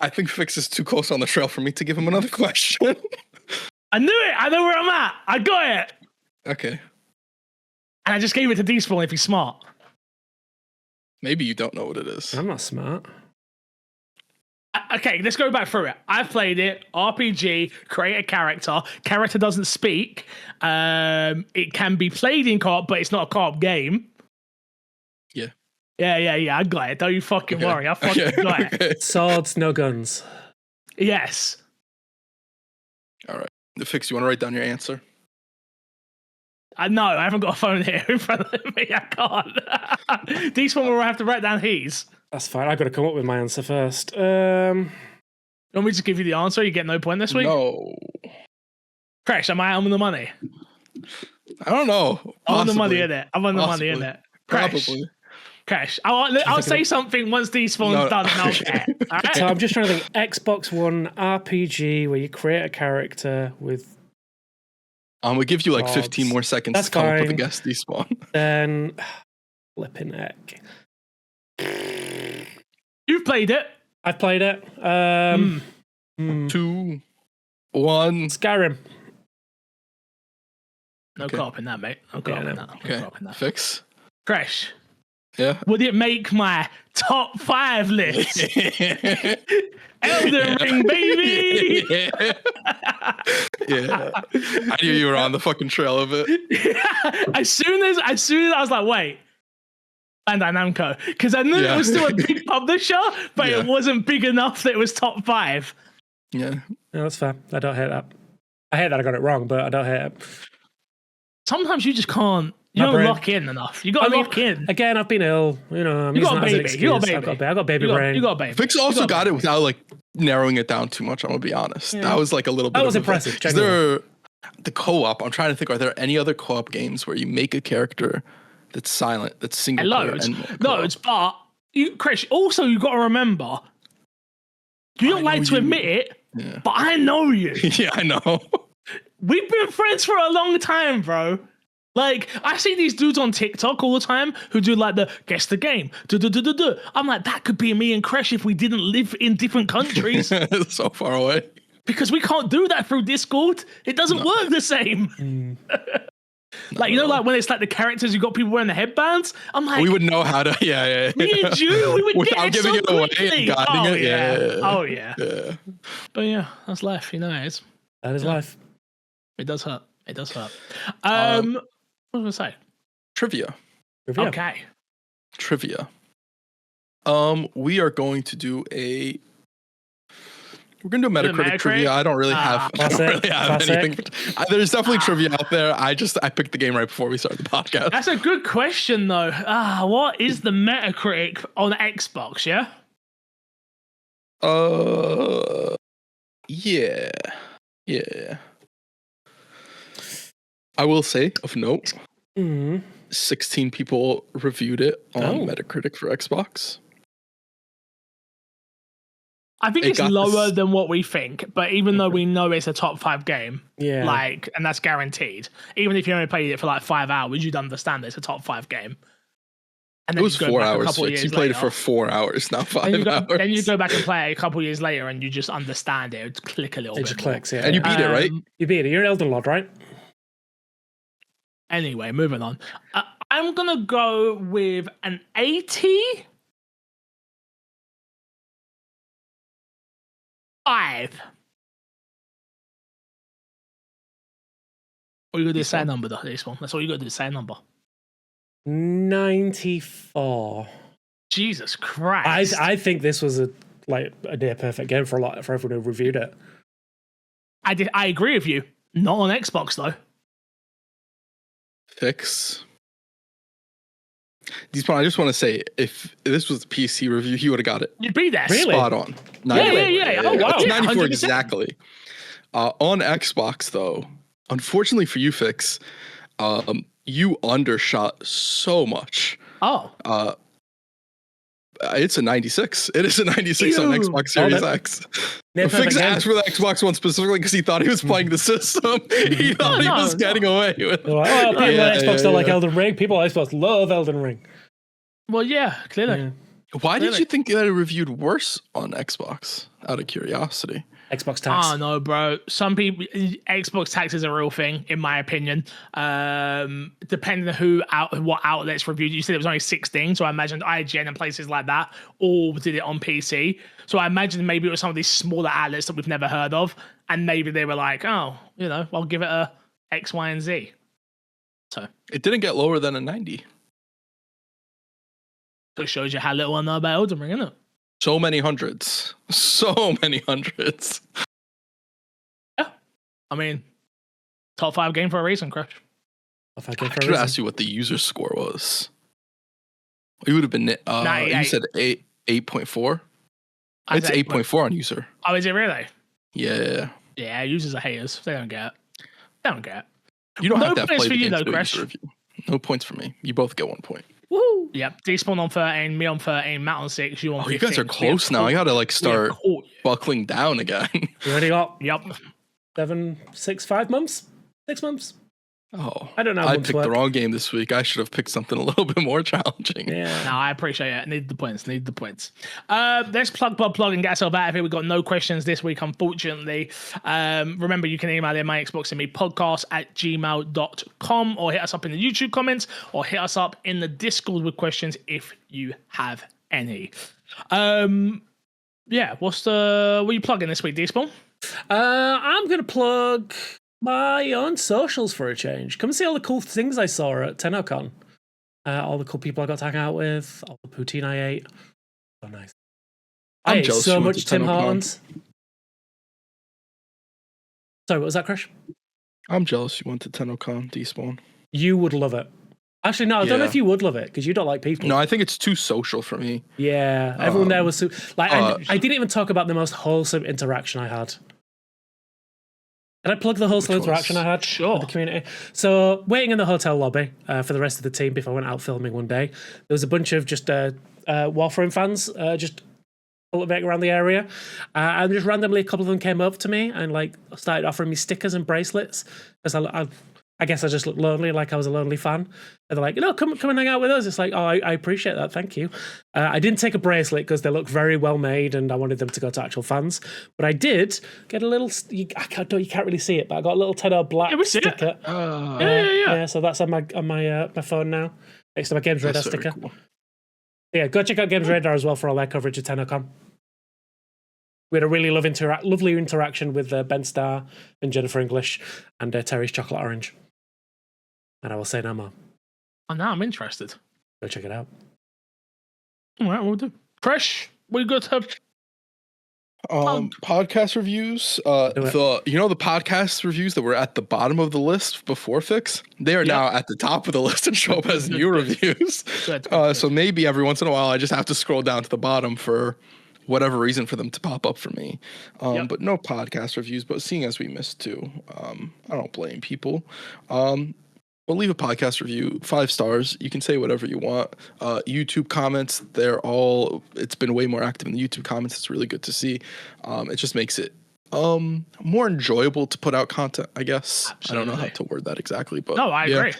Speaker 2: I think Fix is too close on the trail for me to give him another question.
Speaker 1: I knew it. I know where I'm at. I got it.
Speaker 2: Okay.
Speaker 1: And I just gave it to Despawn if he's smart.
Speaker 2: Maybe you don't know what it is.
Speaker 3: I'm not smart.
Speaker 1: Okay, let's go back through it. I've played it. RPG, create a character. Character doesn't speak. It can be played in co-op, but it's not a co-op game.
Speaker 2: Yeah.
Speaker 1: Yeah. I got it. Don't you fucking worry. I fucking got it.
Speaker 2: Okay.
Speaker 3: Swords, no guns.
Speaker 1: Yes.
Speaker 2: All right. Fix, you want to write down your answer?
Speaker 1: No, I haven't got a phone here in front of me. I can't. Despawn will have to write down his.
Speaker 3: That's fine. I've got to come up with my answer first.
Speaker 1: You want me to give you the answer? You get no point this week?
Speaker 2: No.
Speaker 1: Crash, am I on the money?
Speaker 2: I don't know.
Speaker 1: I'm on the money in it. I'm on the money in it. Crash.
Speaker 2: Probably.
Speaker 1: Crash. I'll say something once Despawn's done and I'll get it. All right?
Speaker 3: So I'm just trying to think. Xbox One RPG where you create a character with.
Speaker 2: I'm gonna give you like 15 more seconds
Speaker 3: That's
Speaker 2: to come up with a
Speaker 3: fine.
Speaker 2: guess, Despawn.
Speaker 3: Then. Flipping heck.
Speaker 1: You've played it.
Speaker 3: I've played it.
Speaker 2: 2, 1.
Speaker 3: Skyrim.
Speaker 1: No
Speaker 2: Okay.
Speaker 1: co-op in that, mate. No co-op in that. No
Speaker 2: Okay.
Speaker 1: co-op in that.
Speaker 2: Fix.
Speaker 1: Crash.
Speaker 2: Yeah.
Speaker 1: Would it make my top 5 list? Elden Ring, baby!
Speaker 2: Yeah. I knew you were on the fucking trail of it.
Speaker 1: as soon as I was like, wait, Bandai Namco, because I knew it was still a big publisher, but it wasn't big enough that it was top 5.
Speaker 2: Yeah.
Speaker 3: No, that's fair. I don't hate that. I hate that I got it wrong, but I don't hate it.
Speaker 1: sometimes you just can't. You
Speaker 3: My
Speaker 1: don't
Speaker 3: brain.
Speaker 1: lock in enough. You got to lock in.
Speaker 3: Again, I've been ill. You know, I'm
Speaker 1: You
Speaker 3: using
Speaker 1: got a
Speaker 3: that as an
Speaker 1: baby. You got a
Speaker 3: excuse.
Speaker 1: baby.
Speaker 3: I got baby brain.
Speaker 1: You got a baby.
Speaker 2: Fix
Speaker 1: You
Speaker 2: also got it
Speaker 1: baby.
Speaker 2: without like narrowing it down too much. I'm gonna be honest. That was like a little bit.
Speaker 3: That was
Speaker 2: of
Speaker 3: impressive.
Speaker 2: Is there the co-op? I'm trying to think. Are there any other co-op games where you make a character that's silent, that's single player,
Speaker 1: Loads,
Speaker 2: and co-op?
Speaker 1: loads. But you, Chris, also you got to remember. You don't like to admit it, but I know you.
Speaker 2: Yeah, I know.
Speaker 1: We've been friends for a long time, bro. Like, I see these dudes on TikTok all the time who do like the guess the game. I'm like, that could be me and Crash if we didn't live in different countries.
Speaker 2: So far away.
Speaker 1: Because we can't do that through Discord. It doesn't work the same. Like, you know, like when it's like the characters, you got people wearing the headbands. I'm like,
Speaker 2: We would know how to, yeah.
Speaker 1: me and you, we would
Speaker 2: Without
Speaker 1: get it
Speaker 2: giving
Speaker 1: so
Speaker 2: it away
Speaker 1: quickly.
Speaker 2: and guiding it. Yeah.
Speaker 1: Oh, yeah.
Speaker 2: Yeah.
Speaker 1: But yeah, that's life. You know, it is.
Speaker 3: That is life.
Speaker 1: It does hurt. It does hurt. What was I say?
Speaker 2: Trivia.
Speaker 1: Okay.
Speaker 2: Trivia. We are going to do a. We're gonna do Metacritic trivia. I don't really have. Anything. There's definitely trivia out there. I picked the game right before we started the podcast.
Speaker 1: That's a good question, though. What is the Metacritic on Xbox? Yeah.
Speaker 2: Yeah. I will say, of note, 16 people reviewed it on Metacritic for Xbox.
Speaker 1: I think it's lower than what we think, but even though we know it's a top 5 game, and that's guaranteed, even if you only played it for like 5 hours, you'd understand it's a top 5 game. And then
Speaker 2: it was 4 hours. You played it for 4 hours, not 5 hours.
Speaker 1: Then you go back and play it a couple years later, and you just understand it. It would click a little bit.
Speaker 3: It just clicks, yeah.
Speaker 2: And you beat it, right?
Speaker 3: You beat it. You're an Elden Lord, right?
Speaker 1: Anyway, moving on. I'm gonna go with an 80. What you gonna do is say a number though, this one. That's all you gotta do is say a number.
Speaker 3: 94.
Speaker 1: Jesus Christ.
Speaker 3: I think this was a near perfect game for everyone who reviewed it.
Speaker 1: I agree with you. Not on Xbox though.
Speaker 2: Fix. I just want to say, if this was a PC review, he would have got it.
Speaker 1: You'd be there.
Speaker 3: Really?
Speaker 2: Spot on.
Speaker 1: Yeah. Oh, wow.
Speaker 2: It's 94
Speaker 1: 100%.
Speaker 2: exactly. On Xbox, though, unfortunately for you, Fix, you undershot so much.
Speaker 1: Oh.
Speaker 2: It's a 96. It is a 96 on Xbox Series X. Fix asked for the Xbox One specifically because he thought he was playing the system. He thought he was getting away with it.
Speaker 3: People on Xbox don't like Elden Ring. People on Xbox love Elden Ring.
Speaker 1: Well, yeah, clearly.
Speaker 3: Yeah.
Speaker 2: Why did you think that it reviewed worse on Xbox? Out of curiosity.
Speaker 3: Xbox tax.
Speaker 1: Oh no, bro. Some people Xbox tax is a real thing, in my opinion. Depending on what outlets reviewed. You said it was only 16, so I imagined IGN and places like that all did it on PC. So I imagine maybe it was some of these smaller outlets that we've never heard of, and maybe they were like, oh, I'll give it a X, Y, and Z. So
Speaker 2: it didn't get lower than a 90.
Speaker 1: So it shows you how little I know about Elden Ring, isn't it?
Speaker 2: So many hundreds.
Speaker 1: Yeah. I mean, top 5 game for a reason, Crash.
Speaker 2: I should have asked you what the user score was. You would have been, you said 8.4? It's 8.4 on user.
Speaker 1: Oh, is it really?
Speaker 2: Yeah.
Speaker 1: Yeah, users are haters. They don't get it.
Speaker 2: You don't have to have
Speaker 1: points
Speaker 2: played
Speaker 1: for
Speaker 2: the
Speaker 1: you
Speaker 2: game
Speaker 1: though,
Speaker 2: to
Speaker 1: Crash.
Speaker 2: review. No points for me. You both get 1 point.
Speaker 1: Woo! Yep. Despawn on 13, me on 13, Matt on 6, you on 15.
Speaker 2: You guys are close now. I gotta start buckling down again.
Speaker 3: You already got
Speaker 1: 5
Speaker 3: months? 6 months?
Speaker 2: Oh,
Speaker 3: I don't know.
Speaker 2: I picked the wrong game this week. I should have picked something a little bit more challenging.
Speaker 3: Yeah.
Speaker 1: No, I appreciate it. Need the points. Let's plug and get ourselves out of here. We've got no questions this week, unfortunately. Remember, you can email in my Xbox and me podcast at gmail.com, or hit us up in the YouTube comments, or hit us up in the Discord with questions if you have any. Yeah, what are you plugging this week, Despawn?
Speaker 3: I'm going to plug my own socials for a change. Come and see all the cool things I saw at TennoCon. All the cool people I got to hang out with, all the poutine I ate. So nice. I ate so much Tim Hortons. Sorry, what was that, Crash?
Speaker 2: I'm jealous you went to TennoCon, Despawn.
Speaker 3: You would love it. Actually, no, I don't know
Speaker 2: Yeah.
Speaker 3: if you would love it because you don't like people.
Speaker 2: No, I think it's too social for me.
Speaker 3: Yeah, everyone there was I didn't even talk about the most wholesome interaction I had. Can I plug the wholesome interaction I had
Speaker 1: Sure.
Speaker 3: with the community? So, waiting in the hotel lobby for the rest of the team before I went out filming one day, there was a bunch of just Warframe fans just cultivating around the area, and just randomly a couple of them came up to me and like started offering me stickers and bracelets because I guess I just looked lonely, like I was a lonely fan. And they're like, come and hang out with us. It's like, oh, I appreciate that, thank you. I didn't take a bracelet because they look very well made, and I wanted them to go to actual fans. But I did get a little. You can't really see it, but I got a little Tenno black sticker. Yeah. So that's on my phone now, next to my Games Radar sticker. Cool. Yeah, go check out Games Radar as well for all their coverage of TennoCon. We had a really lovely interaction with Ben Starr and Jennifer English and Terry's Chocolate Orange. And I will say no more.
Speaker 1: Oh, now I'm interested.
Speaker 3: Go check it out.
Speaker 1: All right, we'll do. Fresh, we good to have
Speaker 2: podcast reviews. The podcast reviews that were at the bottom of the list before Fix, they are now at the top of the list and show up as new reviews. Good. So maybe every once in a while I just have to scroll down to the bottom for whatever reason for them to pop up for me. But no podcast reviews, but seeing as we missed two, I don't blame people. We'll leave a podcast review, 5 stars. You can say whatever you want. YouTube comments, it's been way more active in the YouTube comments. It's really good to see. It just makes it more enjoyable to put out content, I guess. Absolutely. I don't know how to word that exactly, but
Speaker 1: no, I agree.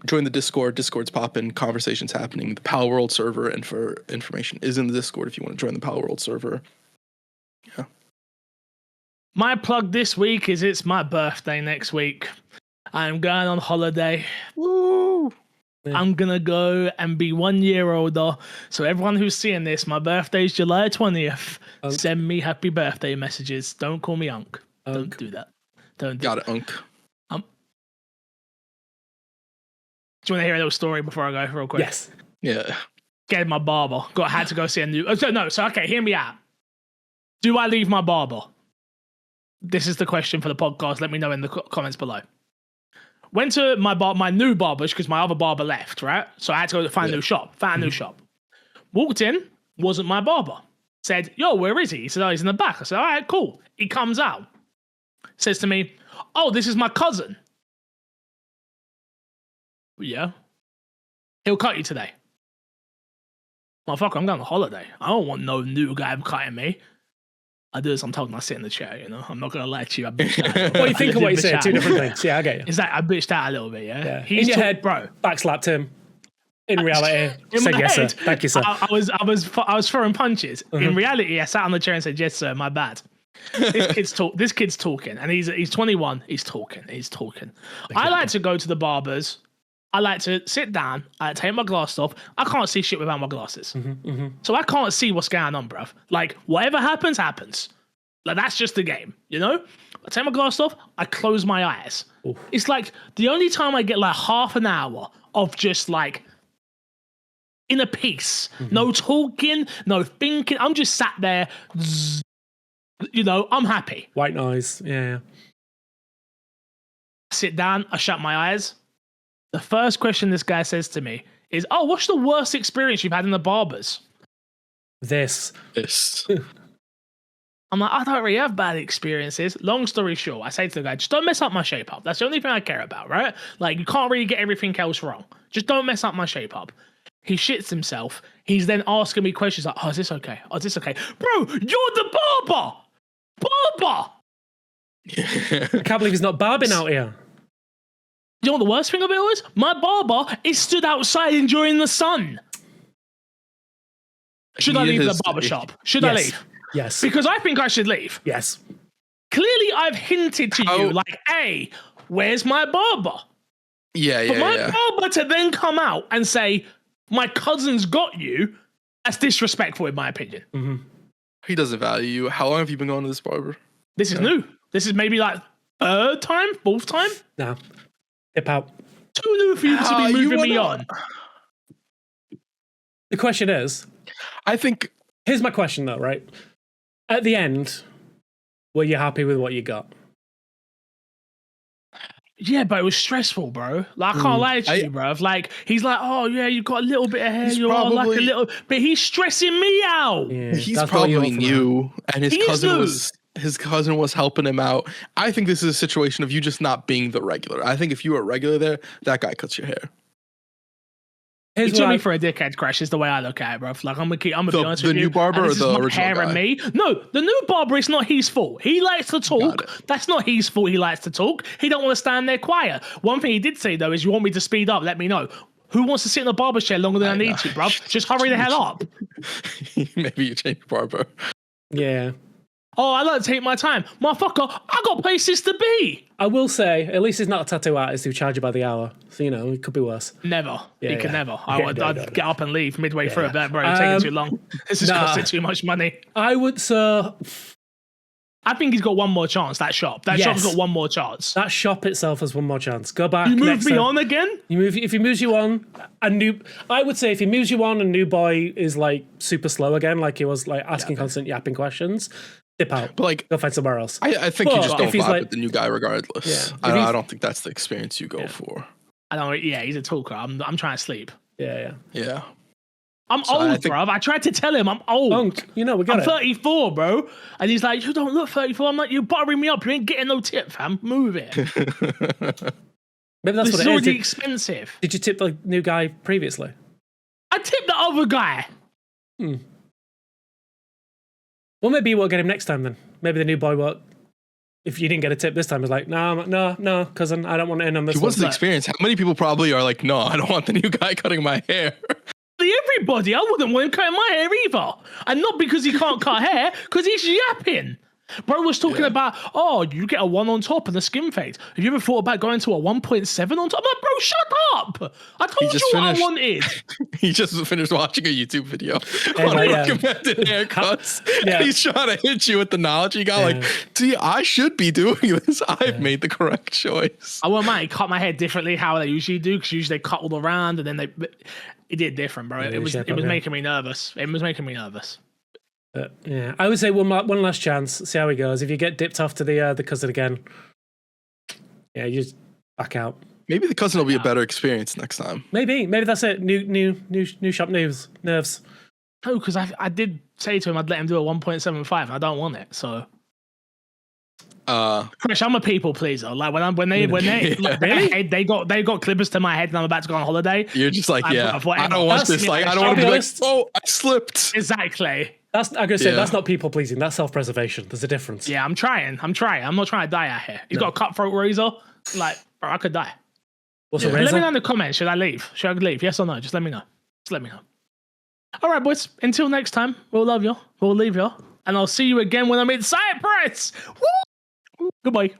Speaker 2: Join the Discord. Discord's popping, conversations happening. The Pal World server, and for information, is in the Discord if you want to join the Pal World server. Yeah.
Speaker 1: My plug this week is it's my birthday next week. I'm going on holiday.
Speaker 2: Woo!
Speaker 1: I'm going to go and be 1 year older. So everyone who's seeing this, my birthday is July 20th. Send me happy birthday messages. Don't call me Unk. Don't do that. Don't do
Speaker 2: Got
Speaker 1: that.
Speaker 2: it, Unk.
Speaker 1: Do you want to hear a little story before I go real quick?
Speaker 3: Yes.
Speaker 2: Yeah.
Speaker 1: Get my barber. Had to go see a new... So okay, hear me out. Do I leave my barber? This is the question for the podcast. Let me know in the comments below. Went to my new barber's because my other barber left, right? So I had to go find a new shop. Found a new shop. Walked in, wasn't my barber. Said, yo, where is he? He said, oh, he's in the back. I said, all right, cool. He comes out. Says to me, oh, this is my cousin. Yeah. He'll cut you today. Motherfucker, I'm going on holiday. I don't want no new guy cutting me. I do as I'm told and I sit in the chair, you know. I'm not going to lie to you. I bitched out.
Speaker 3: What do you think of what you said? Two different things. Yeah, I get you.
Speaker 1: It's like I bitched out a little bit, yeah?
Speaker 3: He's in your head,
Speaker 1: bro.
Speaker 3: Backslapped him. In reality, said yes, sir. Thank you, sir.
Speaker 1: I was throwing punches. In reality, I sat on the chair and said, yes, sir, my bad. This kid's talking, and he's 21. He's talking. I like to go to the barbers. I like to sit down. I take my glasses off. I can't see shit without my glasses. So I can't see what's going on, bruv. Like, whatever happens, happens. Like, that's just the game, you know? I take my glasses off. I close my eyes. Oof. It's like the only time I get like half an hour of just like in a peace. No talking, no thinking. I'm just sat there, you know, I'm happy.
Speaker 3: White noise, yeah.
Speaker 1: I sit down, I shut my eyes. The first question this guy says to me is, oh, what's the worst experience you've had in the barbers?
Speaker 3: This.
Speaker 1: I'm like, I don't really have bad experiences. Long story short, I say to the guy, just don't mess up my shape up. That's the only thing I care about, right? Like, you can't really get everything else wrong. Just don't mess up my shape up. He shits himself. He's then asking me questions like, oh, is this okay? Oh, is this okay? Bro, you're the barber! Barber!
Speaker 3: I can't believe he's not barbing out here.
Speaker 1: You know what the worst thing of it was? My barber is stood outside enjoying the sun. Should I leave the barber shop? Should I leave?
Speaker 3: Yes.
Speaker 1: Because I think I should leave.
Speaker 3: Yes.
Speaker 1: Clearly, I've hinted to you, like, hey, where's my barber?
Speaker 2: Yeah.
Speaker 1: For my barber to then come out and say, my cousin's got you, that's disrespectful in my opinion.
Speaker 2: He doesn't value you. How long have you been going to this barber?
Speaker 1: This is new. This is maybe like third time, fourth time?
Speaker 3: No. Hip out.
Speaker 1: Too new for you to be moving me on.
Speaker 3: The question is,
Speaker 2: I think...
Speaker 3: Here's my question though, right? At the end, were you happy with what you got?
Speaker 1: Yeah, but it was stressful, bro. Like, I can't lie to you, bro. Like, he's like, oh, yeah, you've got a little bit of hair. You're all like a little... But he's stressing me out.
Speaker 3: Yeah,
Speaker 2: He's probably new, and his cousin was helping him out. I think this is a situation of you just not being the regular. I think if you were a regular there, that guy cuts your hair.
Speaker 1: He took me for a dickhead, Crash, is the way I look at it, bro. Like, I'm gonna be honest with you.
Speaker 2: The new barber or the original guy?
Speaker 1: And me. No, the new barber, it's not his fault. He likes to talk. That's not his fault he likes to talk. He don't want to stand there quiet. One thing he did say, though, is you want me to speed up, let me know. Who wants to sit in a barber chair longer than I need to, bruv? Just hurry the hell up.
Speaker 2: Maybe you change barber.
Speaker 3: Yeah.
Speaker 1: Oh, I like to take my time. Motherfucker, I got places to be.
Speaker 3: I will say, at least he's not a tattoo artist who charge you by the hour. So, you know, it could be worse.
Speaker 1: Never.
Speaker 3: Yeah,
Speaker 1: he could never. I'd get up and leave midway through it, but bro, it's taking too long. This is costing too much money.
Speaker 3: I
Speaker 1: think he's got one more chance, that shop. That shop's got one more chance.
Speaker 3: That shop itself has one more chance. Go back.
Speaker 1: You move me on again?
Speaker 3: If he moves you on, I would say if he moves you on and New Boy is like super slow again, like he was like asking constant yapping questions, dip out.
Speaker 2: But like,
Speaker 3: go find somewhere else.
Speaker 2: I think you just don't vibe with the new guy regardless. Yeah. I don't think that's the experience you go for.
Speaker 1: I don't. Yeah, he's a talker. I'm trying to sleep.
Speaker 3: Yeah.
Speaker 1: I'm old, bro. I tried to tell him I'm old.
Speaker 3: You know, I'm
Speaker 1: 34, bro. And he's like, you don't look 34. I'm like, you're buttering me up. You ain't getting no tip, fam. Move it.
Speaker 3: Maybe that's what it is.
Speaker 1: It's already expensive.
Speaker 3: Did you tip the new guy previously?
Speaker 1: I tipped the other guy.
Speaker 3: Well, maybe you won't get him next time then. Maybe the new boy won't. If you didn't get a tip this time, it's like, no, cousin, I don't want to in on this.
Speaker 2: What's the experience? How many people probably are like, no, I don't want the new guy cutting my hair.
Speaker 1: Everybody, I wouldn't want him cutting my hair either. And not because he can't cut hair, because he's yapping. Bro was talking about, you get a 1 on top and a skin fade. Have you ever thought about going to a 1.7 on top? I'm like, bro, shut up. I told you what I wanted.
Speaker 2: He just finished watching a YouTube video on recommended haircuts. And he's trying to hit you with the knowledge he got. Like, see, I should be doing this. I've made the correct choice.
Speaker 1: I wouldn't mind. He cut my hair differently how they usually do, because usually they cut all around and then it did different, bro. It was making me nervous. It was making me nervous.
Speaker 3: I would say one last chance. See how he goes. If you get dipped off to the cousin again, you just back out.
Speaker 2: Maybe the cousin will be a better experience next time.
Speaker 3: Maybe that's it. New shop nerves. No,
Speaker 1: because I did say to him I'd let him do a 1.75. And I don't want it. So, Chris, I'm a people pleaser. Like when they they got clippers to my head and I'm about to go on holiday.
Speaker 2: You're just like, I don't want this. Like, I don't want to be like, I slipped.
Speaker 1: Exactly.
Speaker 3: I'm gonna say that's not people pleasing. That's self preservation. There's a difference.
Speaker 1: Yeah, I'm trying. I'm not trying to die out here. He's got a cutthroat razor. Like, bro, I could die.
Speaker 3: What's a razor?
Speaker 1: Let me know in the comments. Should I leave? Should I leave? Yes or no? Just let me know. All right, boys. Until next time, we'll love you. We'll leave you, and I'll see you again when I'm in Cyprus. Woo! Goodbye.